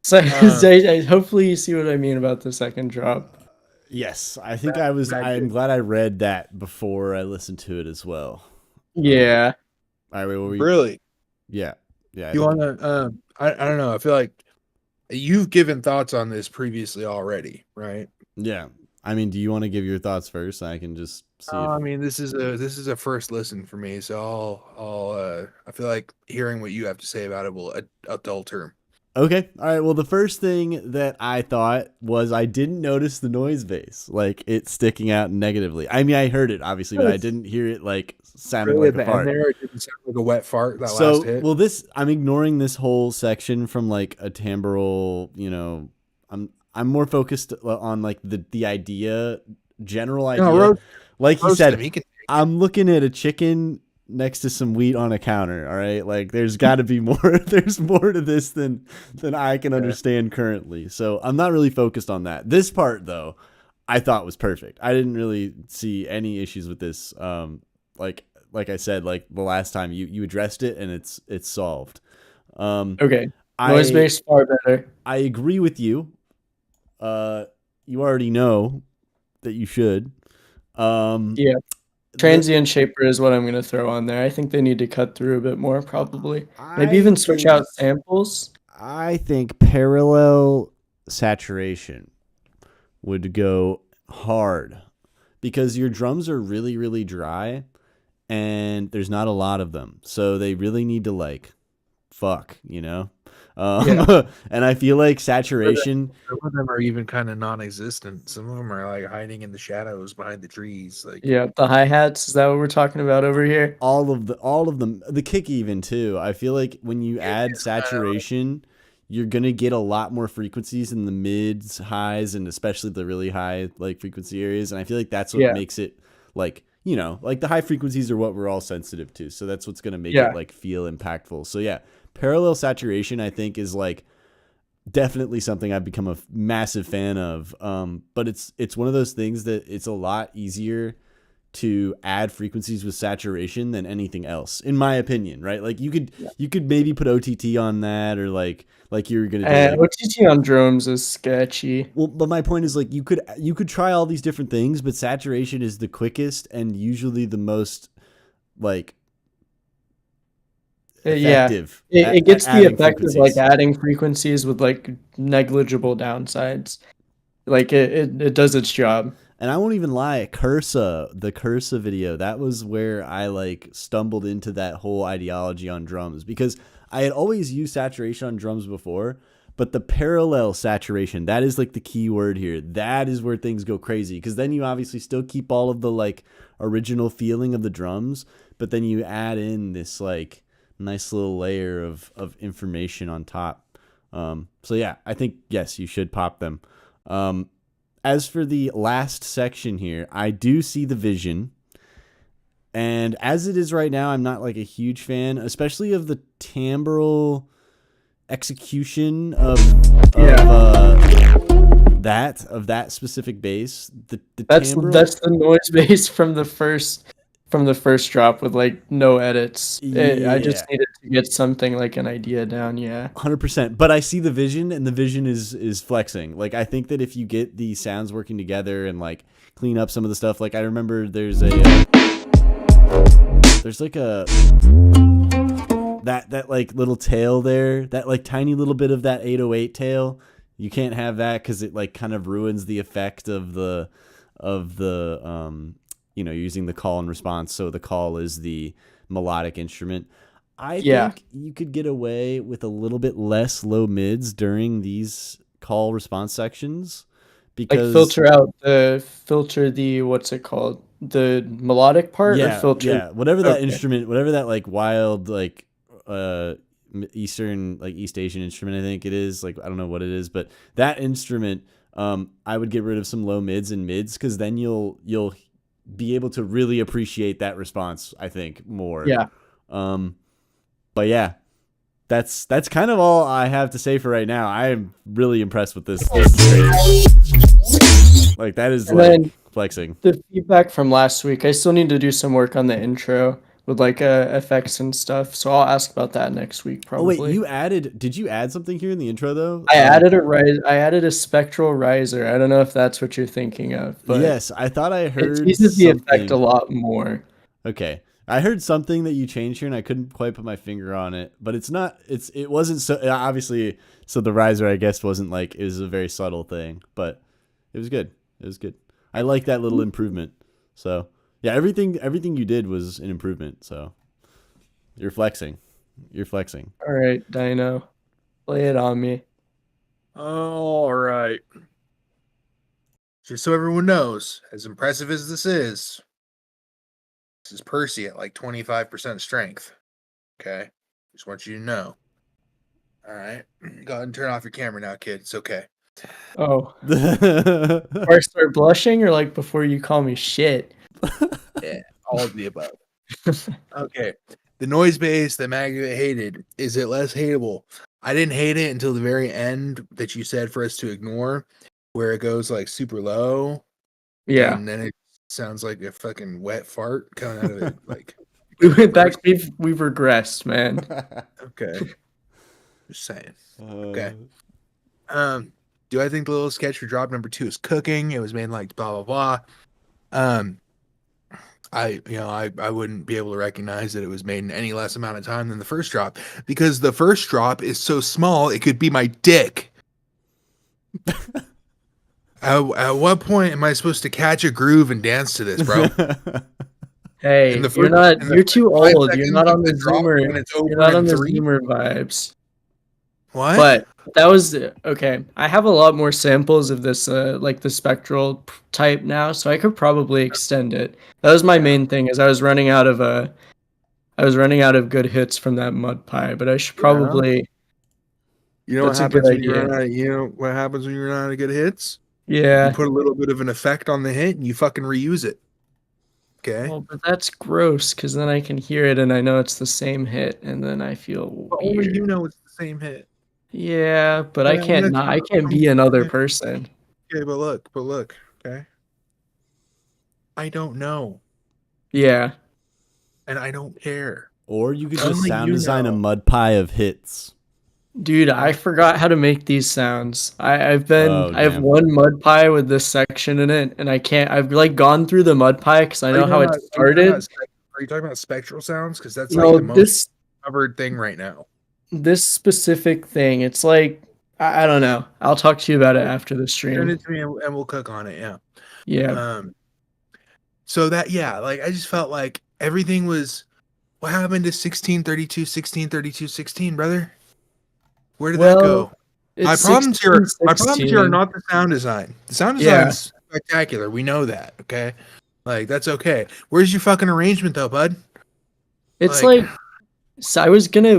So hopefully you see what I mean about the second drop. Yes, I think I'm glad I read that before I listened to it as well. Yeah. All right, wait, what were you? Really? Yeah. Yeah. You want to? I don't know. I feel like you've given thoughts on this previously already, right? Yeah. I mean, do you want to give your thoughts first? I can just see. I mean, this is a first listen for me, so I feel like hearing what you have to say about it will adulter. Okay. All right. Well, the first thing that I thought was I didn't notice the noise base, like it sticking out negatively. I mean, I heard it obviously, but I didn't hear it like sounding Really, like at a the end fart. there, it didn't sound like a wet fart. That So, last hit. well, I'm ignoring this whole section from like a timbral. You know, I'm more focused on like the idea, general idea. roast- Like he roast said, him. He can- I'm looking at a chicken next to some wheat on a counter. All right, like there's got to be more. There's more to this than I can understand currently. So I'm not really focused on that. This part though, I thought was perfect. I didn't really see any issues with this. Like I said, like the last time you addressed it and it's solved. Okay. Noise base far better. I agree with you. You already know that you should. Yeah. Transient shaper is what I'm going to throw on there. I think they need to cut through a bit more, probably. Maybe even switch out samples. I think parallel saturation would go hard because your drums are really, really dry and there's not a lot of them. So they really need to like fuck, you know? And I feel like saturation. Some of them are even kind of non-existent. Some of them are like hiding in the shadows behind the trees. Like Yeah, the hi-hats, is that what we're talking about over here? All of them, the kick even too. I feel like when you add saturation, you're gonna get a lot more frequencies in the mids, highs, and especially the really high like frequency areas. And I feel like that's what makes it like, you know, like the high frequencies are what we're all sensitive to. So that's what's gonna make it like feel impactful. So yeah, parallel saturation I think is like definitely something I've become a massive fan of. But it's one of those things that it's a lot easier to add frequencies with saturation than anything else, in my opinion, right? Like you could maybe put OTT on that, or like you're gonna do. OTT on drums is sketchy. Well, but my point is like you could try all these different things, but saturation is the quickest and usually the most like effective. It gets the effect of like adding frequencies with like negligible downsides. Like it does its job. And I won't even lie, the Cursa video, that was where I like stumbled into that whole ideology on drums, because I had always used saturation on drums before, but the parallel saturation, that is like the key word here. That is where things go crazy, because then you obviously still keep all of the like original feeling of the drums, but then you add in this like nice little layer of information on top. So yeah, I think, yes, you should pop them. As for the last section here, I do see the vision. And as it is right now, I'm not like a huge fan, especially of the timbral execution of that specific bass. That's the noise bass from the first drop with like no edits. I just needed to get something like an idea down. 100%. But I see the vision, and the vision is flexing. Like I think that if you get the sounds working together and like clean up some of the stuff, like I remember there's like a that like little tail there, that like tiny little bit of that 808 tail. You can't have that because it like kind of ruins the effect of the using the call and response. So the call is the melodic instrument. I think you could get away with a little bit less low mids during these call response sections, because like filter the what's it called? The melodic part, or filter? Yeah, whatever that instrument, whatever that like wild like Eastern, like East Asian instrument, I think it is. Like I don't know what it is, but that instrument, I would get rid of some low mids and mids, because then you'll be able to really appreciate that response, I think, more. Yeah. But yeah, that's kind of all I have to say for right now. I am really impressed with this. Like that is like flexing. The feedback from last week, I still need to do some work on the intro. with like effects and stuff. So I'll ask about that next week Oh wait, probably. did you add something here in the intro though? I added a rise. I added a spectral riser. I don't know if that's what you're thinking of, but Yes, I thought I it heard teases the effect a something. lot more. Okay. I heard something that you changed here and I couldn't quite put my finger on it, but it wasn't so obviously, so the riser I guess wasn't like, it was a very subtle thing, but it was good. It was good. I like that little improvement. So yeah, everything you did was an improvement. So you're flexing. You're flexing. All right, Dino, lay it on me. All right. Just so everyone knows, as impressive as this is Percy at like 25% strength. Okay? Just want you to know. All right. Go ahead and turn off your camera now, kid. It's okay. Oh, before I start blushing, or like before you call me shit? Yeah, all of the above. Okay. The noise base that Maggie hated, is it less hateable? I didn't hate it until the very end that you said for us to ignore, where it goes like super low. Yeah, And then it sounds like a fucking wet fart coming out of it. Like, we went back. We've regressed, man. okay. Just saying. Okay. Do I think the little sketch for drop number 2 is cooking? It was made like blah blah blah. I wouldn't be able to recognize that it was made in any less amount of time than the first drop, because the first drop is so small it could be my dick. At what point am I supposed to catch a groove and dance to this, bro? Hey, In the you're first- not. in the You're too first 5 old. You're seconds not of on the the drop Zoomer. when it's You're over not in on the 3? Zoomer vibes. What? But that was okay. I have a lot more samples of this, like the spectral type now, so I could probably extend it. That was my main thing, is I was running out of good hits from that mud pie, but I should probably. You know That's what a good happens when you idea. run out of, you know what happens when you run out of good hits? You Yeah. put a little bit of an effect on the hit and you fucking reuse it. Okay. Well, but that's gross, because then I can hear it and I know it's the same hit, and then I feel But only weird. you know it's the same hit. Yeah, but I Yeah, can't that's not. I not- can't be another okay. person. Okay, but look, okay. I don't know, Yeah. and I don't care. Or you could just Only sound you design a know. mud pie of hits. Dude, I forgot how to make these sounds. I've Oh, I have damn. one mud pie with this section in it, and I can't. I've like gone through the mud pie because I know how it started. Are you talking about spectral sounds? Because that's like No, the most this covered thing right now. specific thing. It's like I don't know. I'll talk to you about it after the Send stream. it to me and we'll cook on it. Yeah. Yeah. So that, yeah, like I just felt like everything was. What happened to 1632, 1632, 16, brother? Where did that go? It's My problems here are 16. not the sound design. The sound Yeah. design's spectacular. We know that, okay? Like, that's okay. Where's your fucking arrangement though, bud? It's like so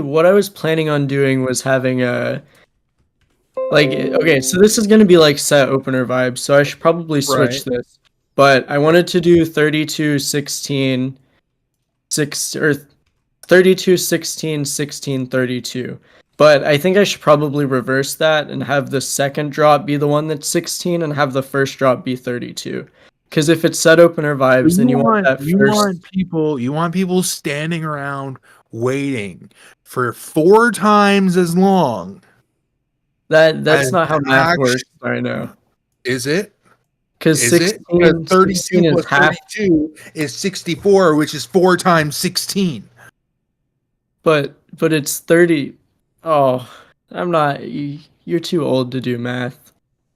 what I was planning on doing was having a like okay, so this is gonna be like set opener vibes, so I should probably switch this. But I wanted to do 32, 16, 6 or 32, 16, 16, 32. But I think I should probably reverse that and have the second drop be the one that's 16 and have the first drop be 32. Because if it's set opener vibes, then you want that first. you want people standing around waiting for 4 times as long. That's as not how the math act- works. I know. Is it? Because Is it? 16, Because 32 16 is plus half. 32 is 64, which is 4 times 16. But it's 30. Oh, I'm not. You're too old to do math.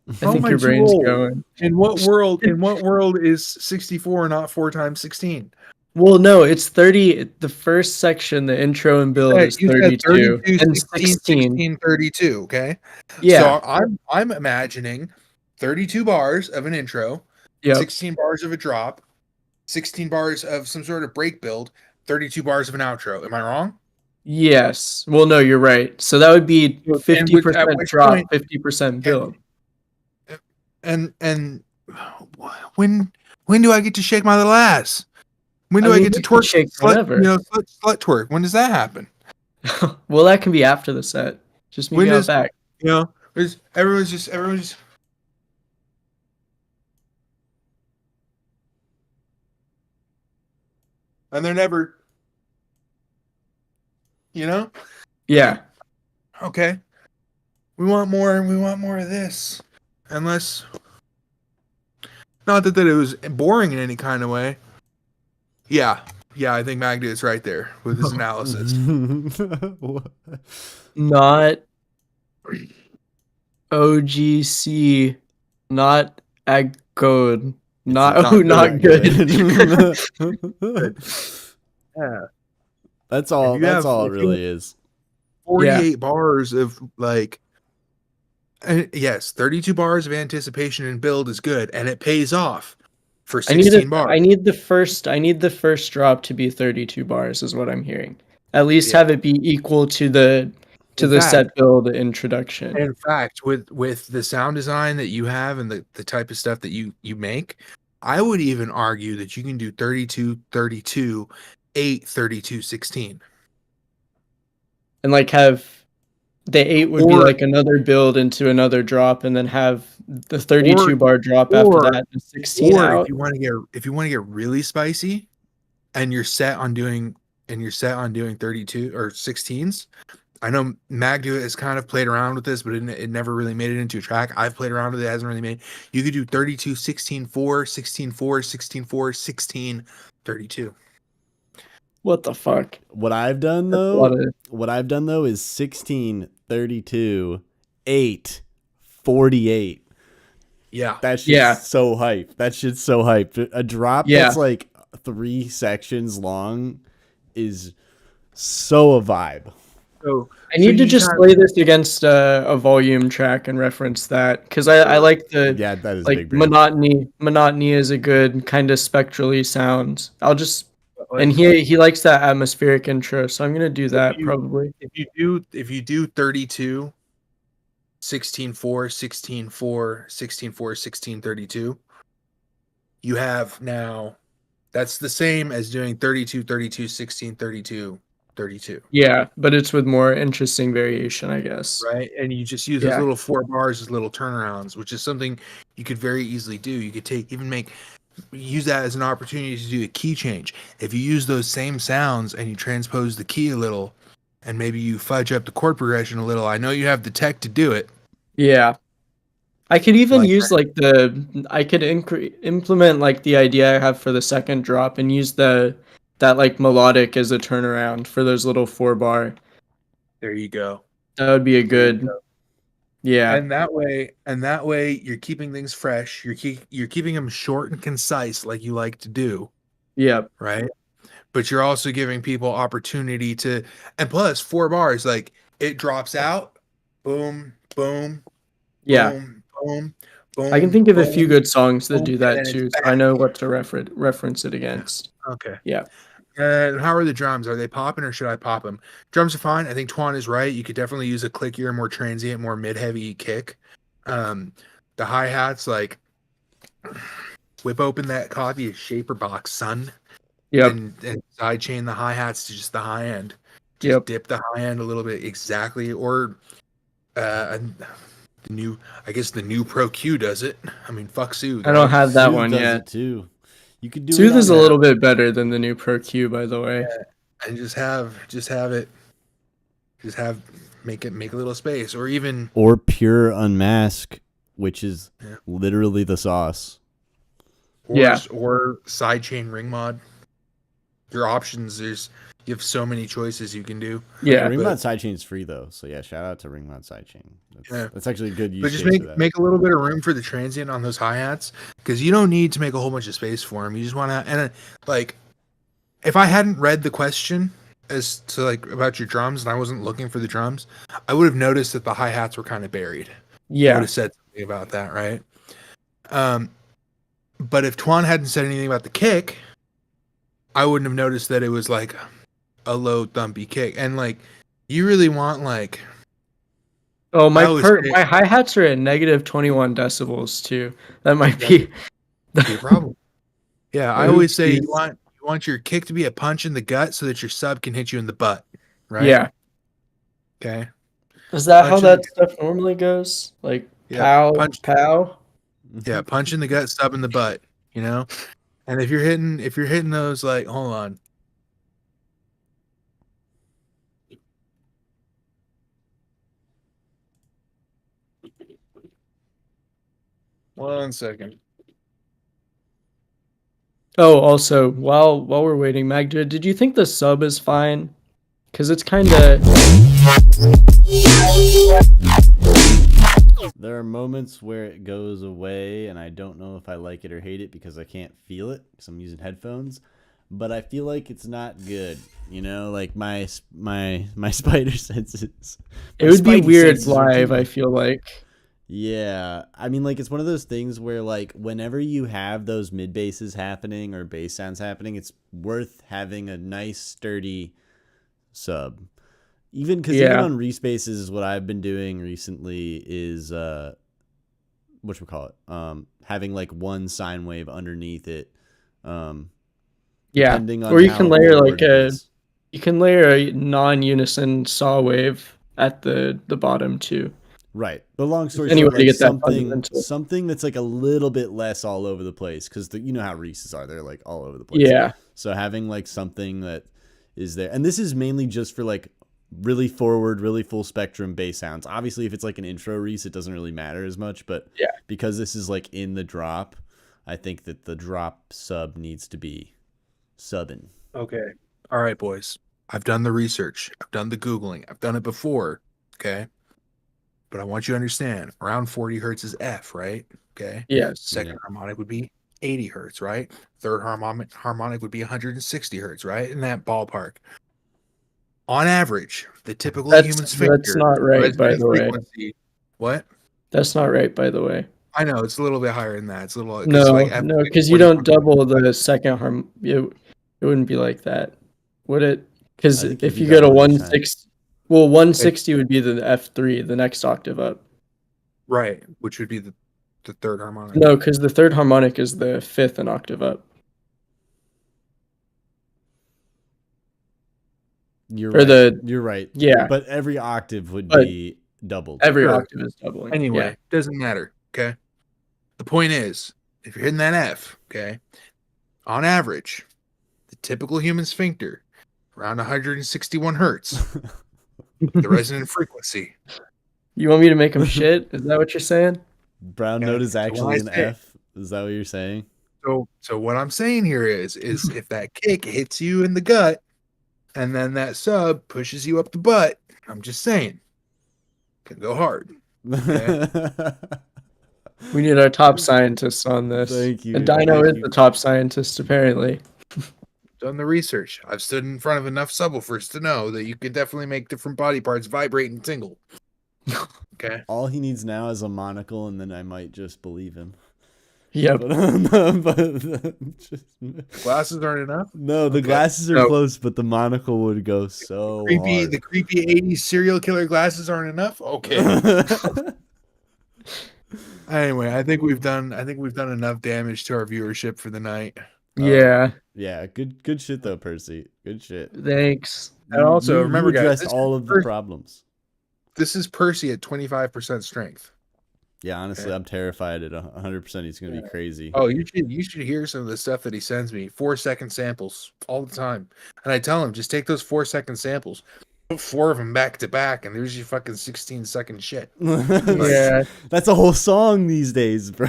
I How think am I your too brain's old? going. In what world is 64 not 4 times 16? Well, no, it's 30. The first section, the intro and build, is You said 32 and 16, 16, 32, okay? Yeah. So I'm imagining 32 bars of an intro, Yep. 16 bars of a drop, 16 bars of some sort of break build, 32 bars of an outro. Am I wrong? Yes. Well, no, you're right. So that would be 50% which drop, point- 50% build. And when do I get to shake my little ass? When do I mean, get to you can twerk? shake whenever. Slut twerk. When does that happen? Well, that can be after the set. Just meet When me out does- back. Everyone's just and they're never You know? Yeah. Okay. We want more of this. Unless not that it was boring in any kind of way. Yeah. Yeah, I think Magda is right there with his analysis. Not OGC, not ag code, not not good. Yeah. That's all. That's all it really is. 48 bars of like, yes, 32 bars of anticipation and build is good, and it pays off for 16 bars. I need the first drop to be 32 bars is what I'm hearing. At least have it be equal to the set build introduction. In fact, with the sound design that you have and the type of stuff that you make, I would even argue that you can do 32, 32, 8, 32, 16. And like have the 8 would be like another build into another drop, and then have the 32 bar drop after that, and 16 or out. if you want to get really spicy, and you're set on doing 32 or 16s. I know Magdu has kind of played around with this, but it never really made it into a track. I've played around with it, hasn't really made. You could do 32, 16, 4, 16, 4, 16, 4, 16, 32. What the fuck? What I've done though is 16, 32, 8, 48. Yeah. That's just so hype. That shit's so hype. A drop that's like 3 sections long is so a vibe. So I need to just play this against a volume track and reference that, because I like the that is like big brain. monotony is a good kind of spectrally sounds. I'll just and he likes that atmospheric intro, so I'm gonna do that probably. If you do 32, 16, 4, 16, 4, 16, 4, 16, 32, you have now, that's the same as doing 32, 32, 16, 32, 32. Yeah, but it's with more interesting variation, I guess. Right, and you just use those little 4 bars as little turnarounds, which is something you could very easily do. You could use that as an opportunity to do a key change. If you use those same sounds and you transpose the key a little, and maybe you fudge up the chord progression a little, I know you have the tech to do it. Yeah. I could even use I could implement like the idea I have for the second drop and use that like melodic as a turnaround for those little 4 bar. There you go. That would be a good. Yeah. And that way you're keeping things fresh. You're keeping them short and concise like you like to do. Yep. Right? But you're also giving people opportunity to, and plus 4 bars, like it drops out, boom, boom, yeah, boom, boom, boom. I can think of boom, a few good songs that do that and too. it's So I know what to reference it against. Okay. Yeah. How are the drums? Are they popping or should I pop them? Drums are fine. I think Twan is right. You could definitely use a clickier, more transient, more mid-heavy kick. The hi-hats, like, whip open that copy of Shaper Box, son. Yep. And sidechain the hi-hats to just the high end. Just dip the high end a little bit, exactly. Or the new Pro Q does it. I mean, fuck Soothe. I don't have that one does yet. It too. You could do Soothe is a little bit better than the new Pro Q, by the way. Yeah. And make a little space, or pure unmask, which is literally the sauce. Or sidechain ring mod. Your options, you have so many choices you can do. Yeah, ring mod sidechain is free though, so yeah, shout out to ring mod sidechain. That's actually a good use. But just make a little bit of room for the transient on those hi-hats, because you don't need to make a whole bunch of space for them. You just want to, and like, if I hadn't read the question as to like about your drums and I wasn't looking for the drums, I would have noticed that the hi-hats were kind of buried. Yeah, I would have said something about that, right? But if Twan hadn't said anything about the kick, I wouldn't have noticed that it was like a low thumpy kick. And like, you really want like, oh, my hi-hats are at negative 21 decibels too. That might be a problem. Yeah, I always say you want your kick to be a punch in the gut so that your sub can hit you in the butt, right? Yeah. Okay. Is that how that stuff normally goes? Like pow, pow? Yeah, punch in the gut, sub in the butt, you know? And if you're hitting those, like, hold on. 1 second. Oh, also, while we're waiting, Magda, did you think the sub is fine? Because it's kind of... There are moments where it goes away, and I don't know if I like it or hate it because I can't feel it because I'm using headphones. But I feel like it's not good, you know. Like my spider senses. It my would be spidey weird senses are live, tingling. I feel like. Yeah, I mean, like it's one of those things where, like, whenever you have those mid basses happening or bass sounds happening, it's worth having a nice sturdy sub. Even because even Yeah. on respaces, what I've been doing recently is whatchamacallit, having like one sine wave underneath it, Yeah. depending on Or you how can layer like forward it a is. you can layer a non-unison saw wave at the bottom too. Right. But long story Anyway, short, to like get that fundamental. something that's like a little bit less all over the place, because you know how Reese's are, they're like all over the place. Yeah. So having like something that is there, and this is mainly just for like really forward, really full spectrum bass sounds. Obviously, if it's like an intro Reese, it doesn't really matter as much, but Yeah. because this is like in the drop, I think that the drop sub needs to be subbing. Okay. All right, boys. I've done the research. I've done the Googling. I've done it before. Okay. But I want you to understand around 40 hertz is F, right? Okay. Yes. Second harmonic would be 80 hertz, right? Third harmonic would be 160 hertz, right? In that ballpark. On average, the typical human sphincter. That's not right, by the way. frequency. What? That's not right, by the way. I know it's a little bit higher than that. It's a little No, like no, because you 40 don't double the second harm. It wouldn't be like that, would it? Because I think if you you go to double every time. 160, well, 160 would be the F3, the next octave up. right, which would be the third harmonic. No, because the third harmonic is the fifth an octave up. You're Or right. You're right. Yeah. But every octave would But be doubled. Every Sure. octave is doubling. Anyway, Yeah. doesn't matter. Okay. The point is, if you're hitting that F, okay, on average, the typical human sphincter around 161 hertz, the resonant frequency. You want me to make them shit? Is that what you're saying? Brown Okay, note is so when actually I an say- F. Is that what you're saying? So what I'm saying here is if that kick hits you in the gut, and then that sub pushes you up the butt, I'm just saying, can go hard. We need our top scientists on this. Thank you. And Dino Thank is you. the top scientist, apparently. Done the research. I've stood in front of enough subwoofers to know that you can definitely make different body parts vibrate and tingle. Okay. All he needs now is a monocle, and then I might just believe him. Yep. But just, Glasses aren't enough. no, the Okay. glasses are No. close, but the monocle would go so The creepy 80s serial killer glasses aren't enough. Okay. hard. Anyway, I think we've done enough damage to our viewership for the night. Yeah. Yeah, good shit though, Percy. Good shit. Thanks. And also, you remember, guys, addressed this all is of the Percy. problems. This is Percy at 25% strength. Yeah, honestly, Okay. I'm terrified at 100%. He's gonna be crazy. Oh, you should hear some of the stuff that he sends me. 4-second samples all the time. And I tell him, just take those 4-second samples, put 4 of them back to back, and there's your fucking 16-second shit. Yeah. That's a whole song these days, bro.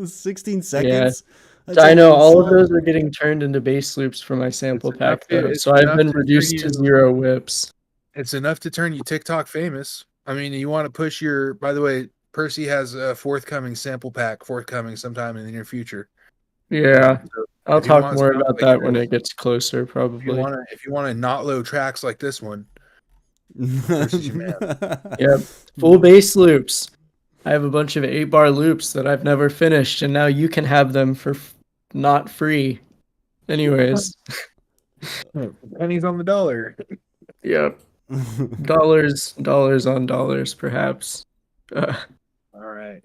16 seconds. That's a Dino, whole all of song. those are getting turned into bass loops for my sample It's enough pack, to- though. it's So I've enough been to reduced turn to you- 0 whips. It's enough to turn you TikTok famous. I mean, you want to push your. By the way, Percy has a forthcoming sample pack sometime in the near future. Yeah. So I'll if you talk want more stuff about like that when this, it gets closer, if you probably. want to not low tracks like this one, Percy's your man. Yep. Full bass loops. I have a bunch of 8-bar loops that I've never finished, and now you can have them for not free. Anyways. pennies on the dollar. Yep. Dollars on dollars, perhaps. All right.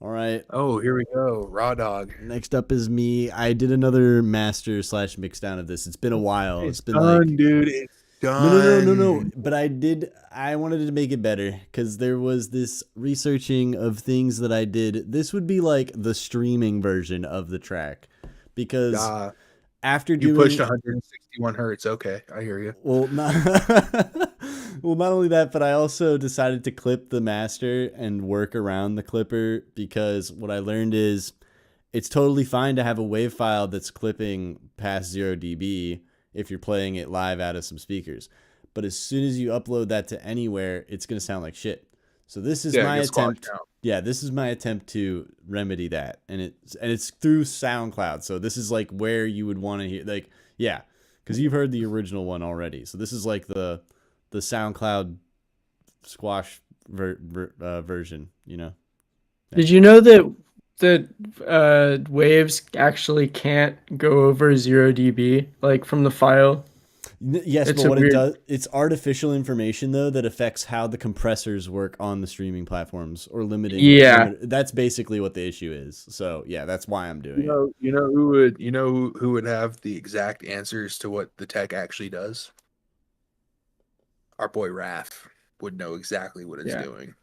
All right. Oh, here we go. Raw dog. Next up is me. I did another master / mix down of this. It's been a while. It's been done, like dude. It's done. no. But I wanted to make it better because there was this researching of things that I did. This would be like the streaming version of the track because after You doing pushed 161 hertz. Okay, I hear you. well, not Well, not only that, but I also decided to clip the master and work around the clipper because what I learned is it's totally fine to have a wave file that's clipping past 0 dB if you're playing it live out of some speakers. But as soon as you upload that to anywhere, it's going to sound like shit. So this is my attempt. Yeah, this is my attempt to remedy that. And it's through SoundCloud. So this is like where you would want to hear, like, yeah, because you've heard the original one already. So this is like the SoundCloud squash version, you know? Did you know that waves actually can't go over 0 dB, like from the file? Yes, It's but a what weird- it does, it's artificial information though that affects how the compressors work on the streaming platforms or limiting. Yeah. That's basically what the issue is. So yeah, that's why I'm doing it. You know who would have the exact answers to what the tech actually does? Our boy Raph would know exactly what it's Yeah. doing.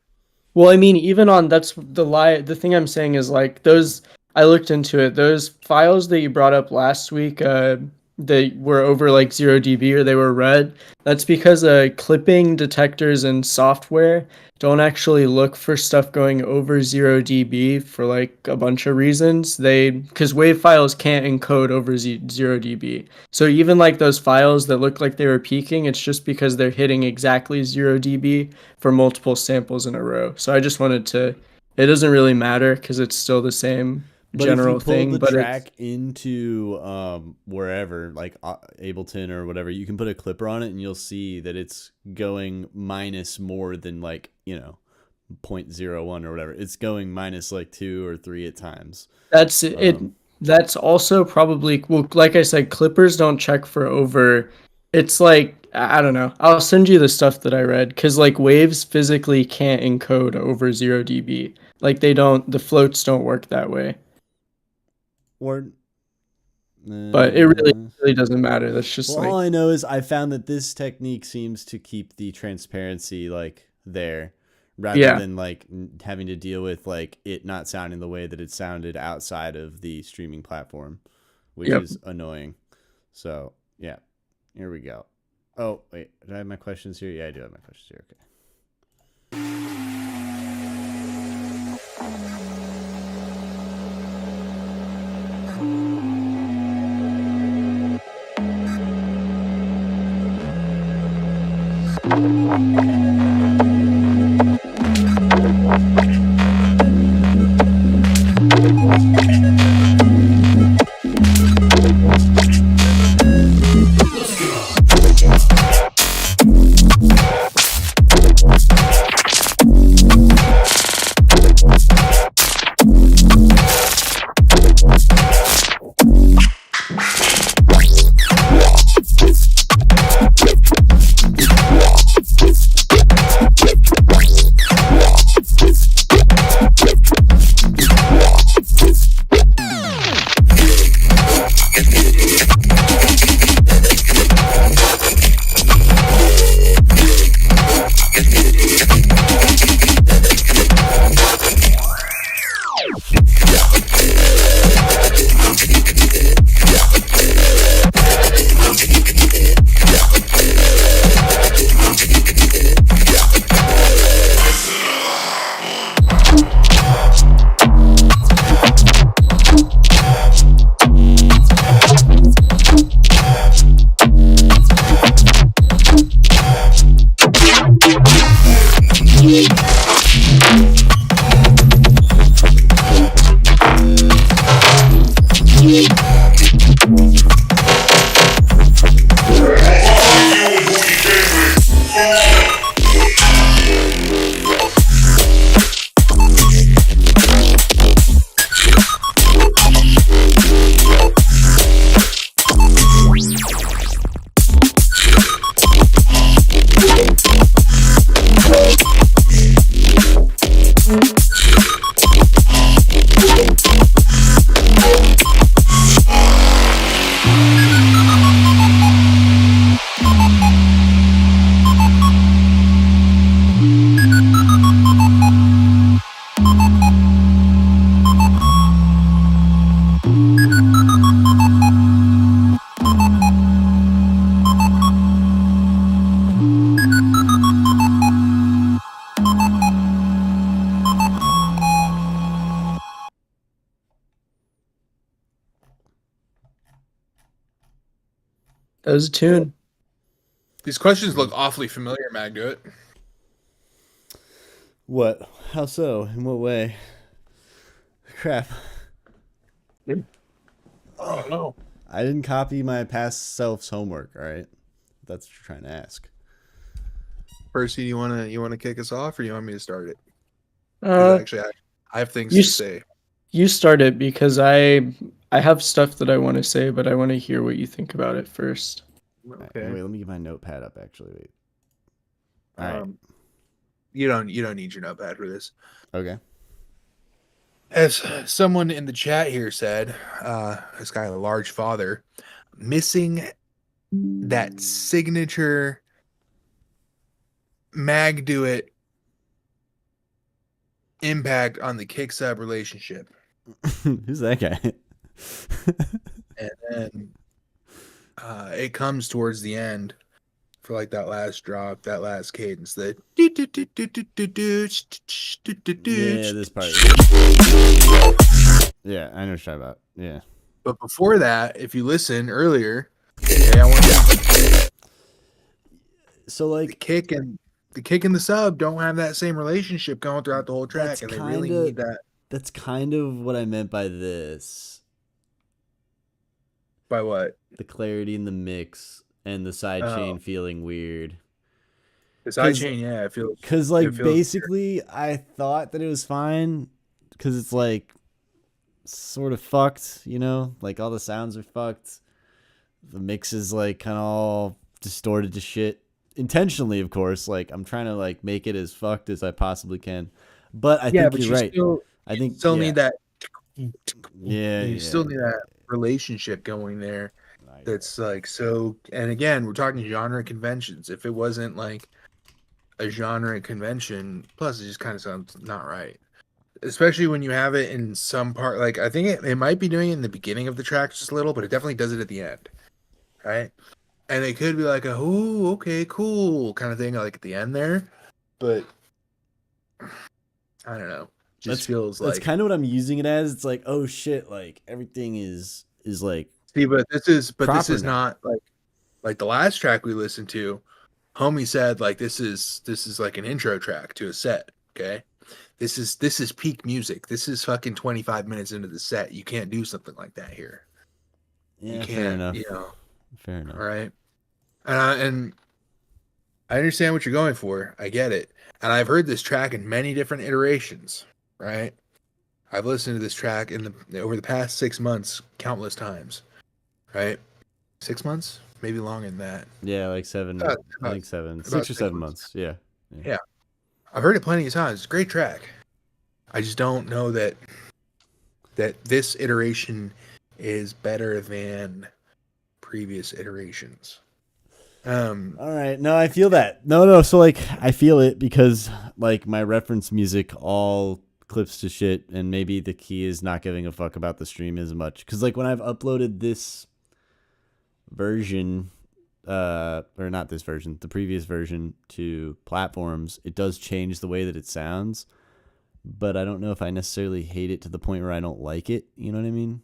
Well, I mean, even on that's the thing I'm saying is like those. I looked into it. Those files that you brought up last week, they were over like 0 dB or they were red. That's because clipping detectors and software don't actually look for stuff going over 0 dB for like a bunch of reasons. Because wave files can't encode over 0 dB. So even like those files that look like they were peaking, it's just because they're hitting exactly 0 dB for multiple samples in a row. So I just wanted to. It doesn't really matter because it's still the same general if you pull thing. the But track into wherever, like Ableton or whatever, you can put a clipper on it and you'll see that it's going minus more than like 0.01 or whatever. It's going minus like 2 or 3 at times. that's it. That's also probably well, like I said, clippers don't check for over. It's like I don't know. I'll send you the stuff that I read because like waves physically can't encode over 0 dB. Like they don't. The floats don't work that way. Or But it really doesn't matter. That's just well, all I know is I found that this technique seems to keep the transparency like there rather than like having to deal with like it not sounding the way that it sounded outside of the streaming platform, which is annoying. So yeah, here we go. Oh wait, do I have my questions here? Yeah, I do have my questions here. Okay. That was a tune. These questions look awfully familiar, Mag. Do it. What? How so? In what way? Crap. Oh no. I didn't copy my past self's homework. All right, that's what you're trying to ask. Percy, you wanna kick us off, or you want me to start it? 'Cause actually, I have things to say. You start it because I have stuff that I want to say, but I want to hear what you think about it first. Okay. Wait, let me get my notepad up. Actually, wait. All right. You don't need your notepad for this. Okay. As someone in the chat here said, this guy, the large father, missing that signature Mag Do It impact on the kick sub relationship. Who's that guy? And then it comes towards the end for like that last drop, that last cadence, that Yeah, this part. Yeah, I know what you're talking about. Yeah. But before that, if you listen earlier, I want So like the kick and the sub don't have that same relationship going throughout the whole track, That's and they really kinda- need that. that's kind of what I meant by this. By what? The clarity in the mix and the side chain feeling weird. The side 'Cause- chain, yeah, I feel. Because, like, it feels basically, I thought that it was fine because it's, like, sort of fucked, you know? Like, all the sounds are fucked. The mix is, like, kind of all distorted to shit. Intentionally, of course. Like, I'm trying to, like, make it as fucked as I possibly can. But I think you're right. I think still yeah. need that. Yeah, You still need that relationship going there. That's like so. And again, we're talking genre conventions. If it wasn't like a genre convention, plus it just kind of sounds not right. Especially when you have it in some part. Like I think it might be doing it in the beginning of the track just a little, but it definitely does it at the end, right? And it could be like a "oh, okay, cool" kind of thing, like at the end there. But I don't know. Just feels like that's kind of what I'm using it as. It's like, oh shit, like everything is like. See, but this is proper not like the last track we listened to. Homie said like this is like an intro track to a set. Okay, this is peak music. This is fucking 25 minutes into the set. You can't do something like that here. Yeah, You fair can't. enough. You know. Fair enough. All right. And I understand what you're going for. I get it. And I've heard this track in many different iterations. Right. I've listened to this track over the past 6 months countless times. Right. 6 months, maybe longer than that. Yeah, like 7. I think 7, 6 or 7 months. Yeah. I've heard it plenty of times. It's a great track. I just don't know that this iteration is better than previous iterations. All right. No, I feel that. No. So like, I feel it because like my reference music all clips to shit, and maybe the key is not giving a fuck about the stream as much. Because like when I've uploaded this version, or not this version, the previous version to platforms, it does change the way that it sounds. But I don't know if I necessarily hate it to the point where I don't like it. You know what I mean?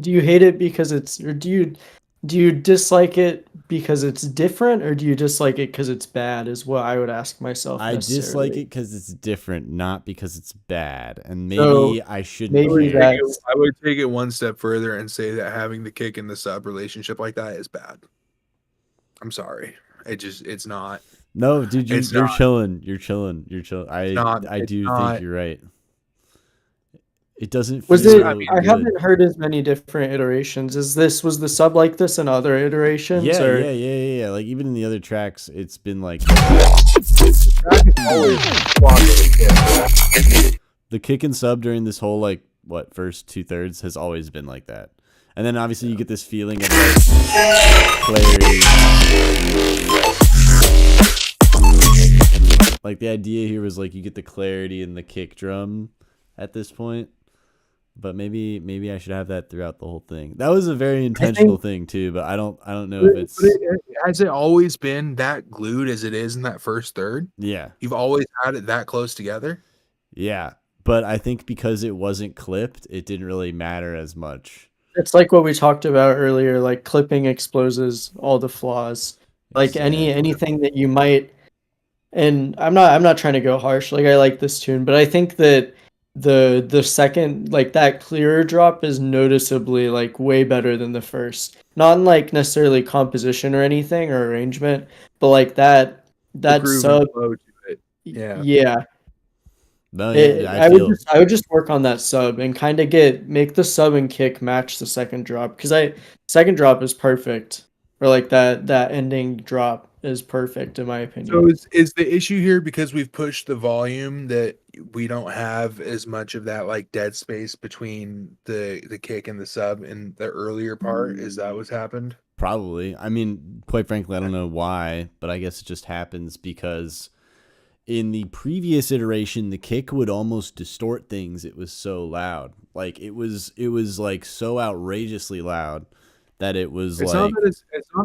Do you hate it because it's, or do you dislike it because it's different, or do you dislike it because it's bad? Is what I would ask myself. I dislike necessarily. it because it's different, not because it's bad. And maybe So, I shouldn't maybe care. that- I would take it one step further and say that having the kick and the sub relationship like that is bad. I'm sorry. It's not. No, dude, you're not. chilling. You're chilling. I It's do not. think you're right. It doesn't feel Was it? good. I haven't heard as many different iterations. Was the sub like this in other iterations? Yeah, or? yeah. Like even in the other tracks, it's been like the kick and sub during this whole like first 2/3 has always been like that. And then obviously you get this feeling of like clarity. Like the idea here was like you get the clarity in the kick drum at this point. But maybe I should have that throughout the whole thing. That was a very intentional thing too, but I don't know if it's has it always been that glued as it is in that first third? yeah. You've always had it that close together? Yeah. But I think because it wasn't clipped, it didn't really matter as much. It's like what we talked about earlier, like clipping exposes all the flaws. Like Exactly. anything that you might, and I'm not trying to go harsh. Like I like this tune, but I think that the second, like that clearer drop is noticeably like way better than the first. Not in like necessarily composition or anything or arrangement, but like that The that groove and sub, flow to it. Yeah. yeah. No, yeah, I I would feel just work on that sub and kind of make the sub and kick match the second drop, because I second drop is perfect, or like that ending drop is perfect in my So opinion. is the issue here because we've pushed the volume that we don't have as much of that like dead space between the kick and the sub in the earlier part? Is that what's happened? probably. I mean, quite frankly, I don't know why, but I guess it just happens because in the previous iteration, the kick would almost distort things. It was so loud. Like it was like so outrageously loud that it was It's like not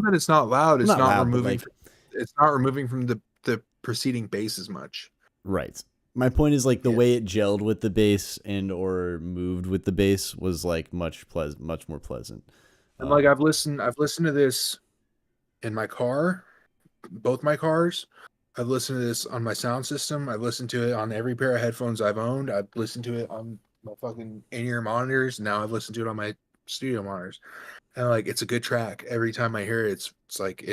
that it's not loud. It's not not loud, but removing. like It's not removing from the preceding bass as much. right. My point is like the Yeah. way it gelled with the bass and or moved with the bass was like much more pleasant. And like I've listened to this in my car, both my cars. I've listened to this on my sound system. I've listened to it on every pair of headphones I've owned. I've listened to it on my fucking in-ear monitors. Now I've listened to it on my studio monitors. And like it's a good track. Every time I hear it, it's like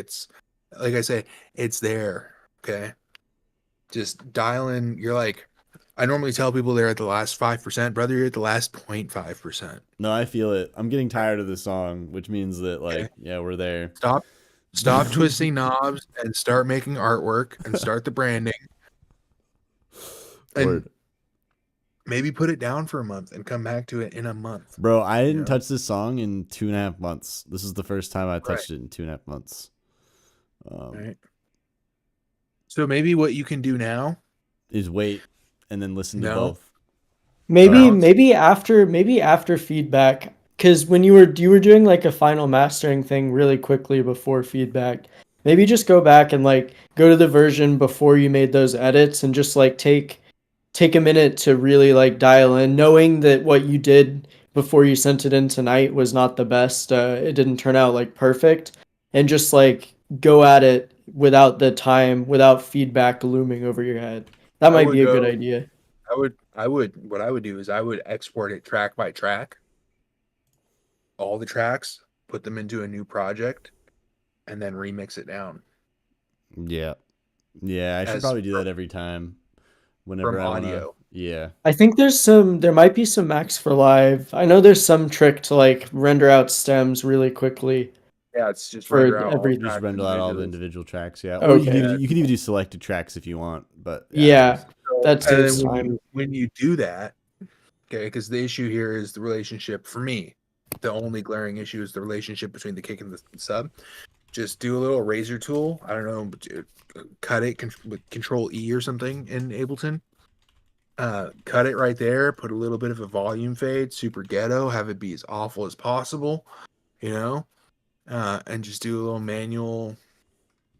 I say, it's there. Okay. Just dial in. You're like, I normally tell people they're at the last 5%, brother, you're at the last 0.5%. No, I feel it. I'm getting tired of the song, which means that like Okay. yeah, we're there. Stop twisting knobs and start making artwork and start the branding. And Word. maybe put it down for a month and come back to it in a month. Bro, I didn't know? touch this song in 2.5 months. This is the first time I touched Right. it in 2.5 months. Right. So maybe what you can do now, Is wait and then listen to No. both. Maybe Sounds- maybe after feedback, because when you were doing like a final mastering thing really quickly before feedback, maybe just go back and like go to the version before you made those edits and just like take a minute to really like dial in, knowing that what you did before you sent it in tonight was not the best. It didn't turn out like perfect, and just like go at it without without feedback looming over your head. That I might would be a good go- idea. what I would do is I would export it track by track, all the tracks, put them into a new project, and then remix it down Yeah. Yeah, I should As probably do from- that every time. Whenever from I wanna, audio. yeah. I think there might be some Max for Live. I know there's some trick to like render out stems really quickly. Yeah, it's just For render out all every- You just tracks render out all the individually. individual tracks, yeah. Or Okay. you can even do selected tracks if you want, but Yeah, So- that and saves then time. when you do that, okay, because the issue here is the relationship for me. The only glaring issue is the relationship between the kick and the sub. Just do a little razor tool. I don't know, but cut it with Control E or something in Ableton. Cut it right there. Put a little bit of a volume fade, super ghetto. Have it be as awful as possible, you know, and just do a little manual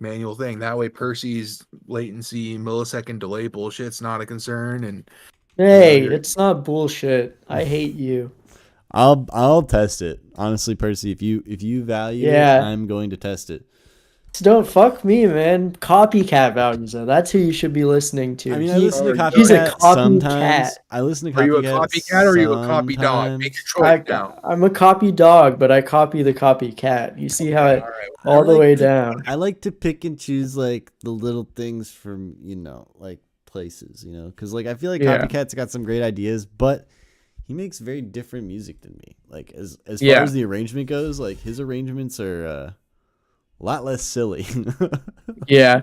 thing. That way, Percy's latency, millisecond delay bullshit's not a concern, and Hey, you're- it's not bullshit. I hate you. I'll test it. Honestly, Percy, if you value Yeah. it, I'm going to test it. Don't fuck me, man. Copycat values though. That's who you should be listening to. I mean, I listen to he's a Copycat copycat. sometimes. I listen to Are you a Copycat copycat or are you a copy dog? Make sometimes. your choice now. I'm a copy dog, but I copy the copycat. You see how it All right. all the like way to- down. I like to pick and choose like the little things from like places, because like I feel like Yeah. Copycat's got some great ideas, but he makes very different music than me. Like as far Yeah. as the arrangement goes, like his arrangements are a lot less silly. Yeah.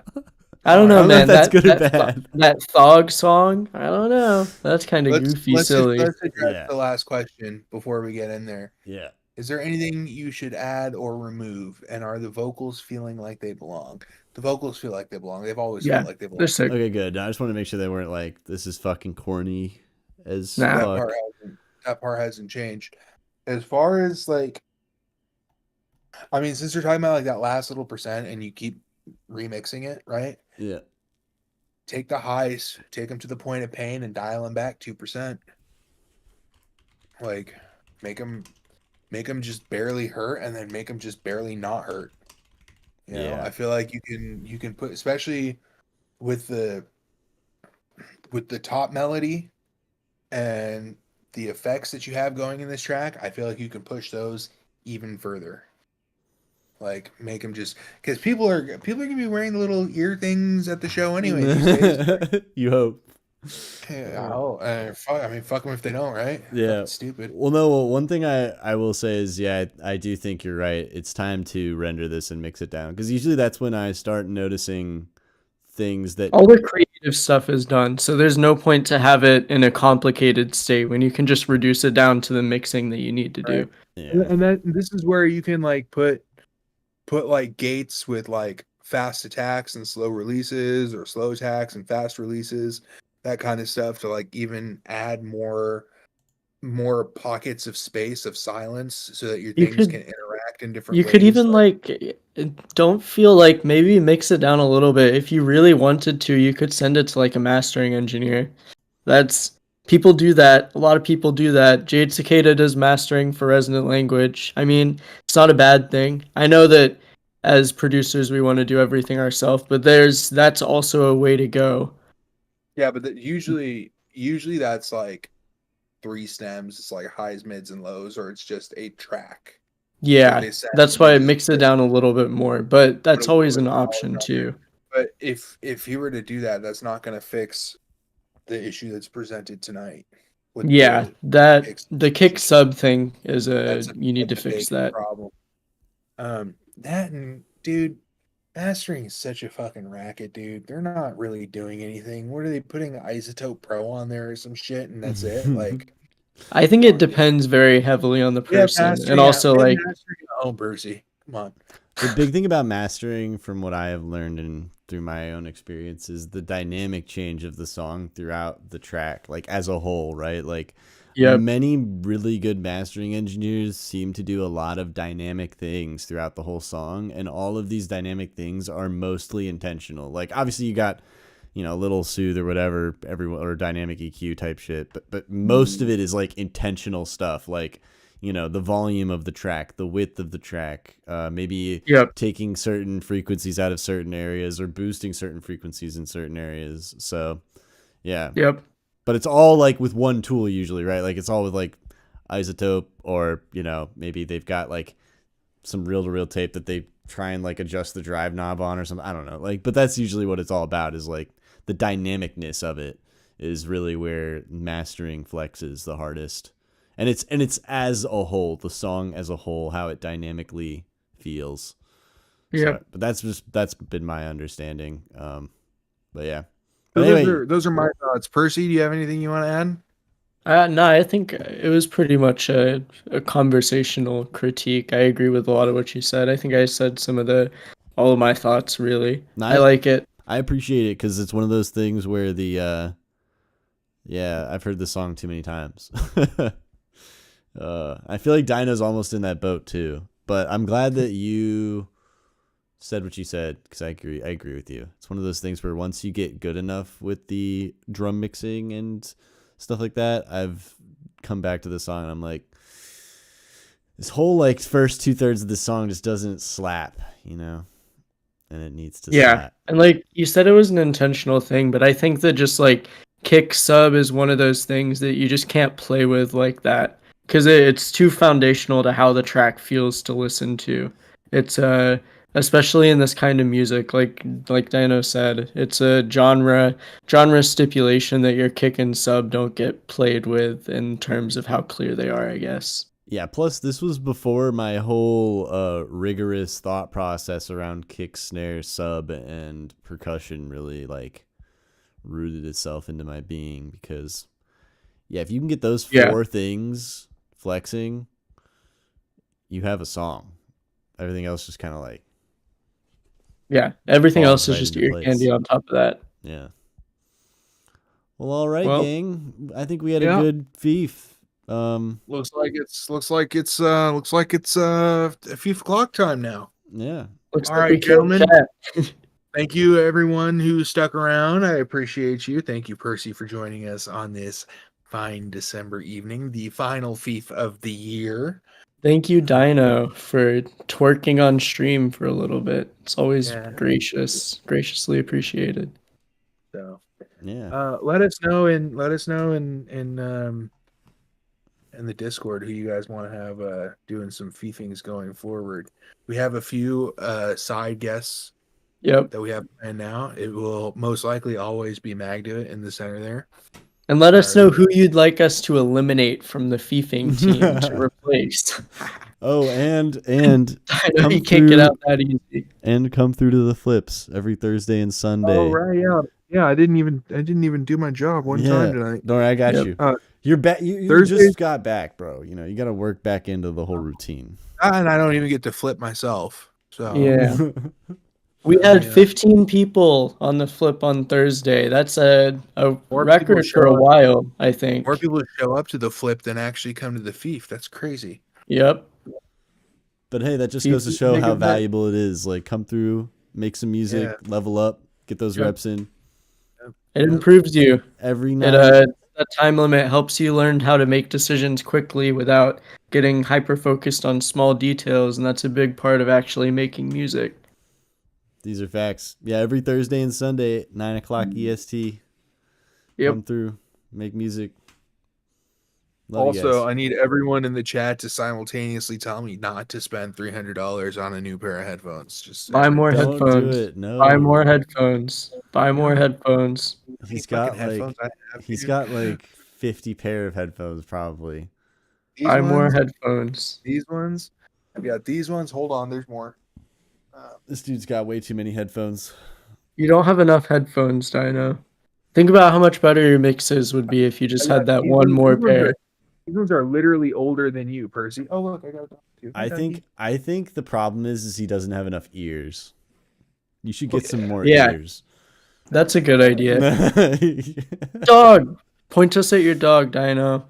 I don't I know, don't know man. if that's that, good or that, bad. That Thog song, I don't know. That's kind of goofy, silly. Let's address Yeah. the last question before we get in there. Yeah. Is there anything you should add or remove? And are the vocals feeling like they belong? The vocals feel like they belong. They've always Yeah, felt like they belong. they're sick. Okay, good. No, I just want to make sure they weren't like this is fucking corny as Nah. fuck. That part hasn't changed. As far as like, I mean, since you're talking about like that last little percent and you keep remixing it, right? Yeah. Take the highs, take them to the point of pain, and dial them back 2%. Like, make them make them just barely hurt, and then make them just barely not hurt. You know, Yeah. I feel like you can put, especially with the top melody and the effects that you have going in this track. I feel like you can push those even further. Like make them just, because people are gonna be wearing little ear things at the show anyway these days. You hope. Yeah, fuck, I mean, fuck them if they don't, right? Yeah. Fucking stupid. Well, no. One thing I will say is, yeah, I do think you're right. It's time to render this and mix it down, because usually that's when I start noticing things that. All the creative stuff is done, so there's no point to have it in a complicated state when you can just reduce it down to the mixing that you need to do. Yeah. And then this is where you can like put like gates with like fast attacks and slow releases, or slow attacks and fast releases, that kind of stuff, to like even add more pockets of space of silence so that your You things could- can interact in different You ways. could even don't feel like maybe mix it down a little bit. If you really wanted to, you could send it to like a mastering engineer. People do that. A lot of people do that. Jade Cicada does mastering for Resonant Language. I mean, it's not a bad thing. I know that as producers we want to do everything ourselves, but that's also a way to go. Yeah, but usually that's like 3 stems. It's like highs, mids, and lows, or it's just a track. Yeah, they said, that's and why I they just mix it down a little bit more, but that's a always little an bit option more too. But if you were to do that, that's not going to fix the issue that's presented tonight. With Yeah, the kick sub thing is you need to that's a fix big that. problem. That, and dude, mastering is such a fucking racket, dude. They're not really doing anything. What are they putting Isotope Pro on there or some shit, and that's it? Like, I think it depends very heavily on the person, and also like mastering at home, Percy. Come on. The big thing about mastering, from what I have learned and through my own experience, is the dynamic change of the song throughout the track, like as a whole, right? Like, Yep. many really good mastering engineers seem to do a lot of dynamic things throughout the whole song, and all of these dynamic things are mostly intentional. Like, obviously you got, little soothe or whatever, or dynamic EQ type shit, but most of it is like intentional stuff, like, the volume of the track, the width of the track, maybe taking certain frequencies out of certain areas or boosting certain frequencies in certain areas. So, yeah. Yep. But it's all like with one tool usually, right? Like it's all with like Isotope, or, maybe they've got like some reel-to-reel tape that they try and like adjust the drive knob on or something. I don't know. Like, but that's usually what it's all about, is like the dynamicness of it is really where mastering flexes the hardest. And it's as a whole, the song as a whole, how it dynamically feels. Yeah. But that's been my understanding. But yeah. But But anyway, those are my thoughts. Percy, do you have anything you want to add? No, I think it was pretty much a conversational critique. I agree with a lot of what you said. I think I said all of my thoughts, really. I like it. I appreciate it, because it's one of those things where I've heard this song too many times. I feel like Dino's almost in that boat too, but I'm glad that you said what you said, because I agree with you. It's one of those things where once you get good enough with the drum mixing and stuff like that, I've come back to the song and I'm like, this whole like first 2/3 of the song just doesn't slap, and it needs to slap. And like you said, it was an intentional thing, but I think that just like kick sub is one of those things that you just can't play with like that, because it's too foundational to how the track feels to listen to. It's especially in this kind of music, like Dino said, it's a genre stipulation that your kick and sub don't get played with in terms of how clear they are, I guess. Yeah, plus this was before my whole rigorous thought process around kick, snare, sub, and percussion really like rooted itself into my being, because if you can get those four things flexing, you have a song. Everything else just kind of like everything falls else is right just into ear place. candy on top of that. Yeah. Well, all right, Well, gang. I think we had a good Feef. Looks like it's a few o'clock time now. Yeah. Looks All like right, we killed gentlemen. chat. Thank you, everyone who stuck around. I appreciate you. Thank you, Percy, for joining us on this fine December evening, the final Feef of the year. Thank you, Dino, for twerking on stream for a little bit. It's always Yeah. graciously appreciated. So Yeah. let us know in the Discord who you guys want to have doing some feefings going forward. We have a few side guests Yep. that we have planned now. It will most likely always be Magda in the center there. And let us know who you'd like us to eliminate from the Feefing team to replace. Oh, and I know you can't get out that easy. And come through to the flips every Thursday and Sunday. Oh right, yeah. I didn't even do my job one time tonight. Don't worry, I got you. You're back. You Thursdays- just got back, bro. You know you got to work back into the whole routine. And I don't even get to flip myself. So Yeah. We had 15 people on the flip on Thursday. That's a record for a while, I think. More people show up to the flip than actually come to the Feef. That's crazy. Yep. But hey, that just Feef goes to is a show big how event. valuable it is. Like, come through, make some music, level up, get those reps in. It improves you. Every night. That time limit helps you learn how to make decisions quickly without getting hyper focused on small details, and that's a big part of actually making music. These are facts. Yeah, every Thursday and Sunday at 9 o'clock EST. Yep. Come through, make music. Love you Also, guys. I need everyone in the chat to simultaneously tell me not to spend $300 on a new pair of headphones. Just Buy more Don't headphones. do it. No. Buy more headphones. Buy more headphones. He's fucking got headphones like I have, he's dude. got like 50 pair of headphones probably. These Buy more ones, headphones. These ones. I've got these ones. Hold on, there's more. This dude's got way too many headphones. You don't have enough headphones, Dino. Think about how much better your mixes would be if you just had that one more pair. These ones are literally older than you, Percy. Oh look, I got a dog too. I think the problem is he doesn't have enough ears. You should get some more Yeah. ears. That's a good idea. Dog! Point us at your dog, Dino.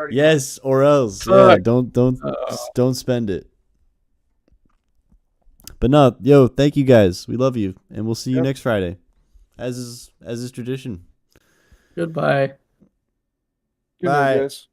Yes, or else. Fuck. Yeah, don't spend it. But no, yo, thank you guys. We love you, and we'll see you next Friday, as is tradition. Goodbye. Good night, Bye. guys.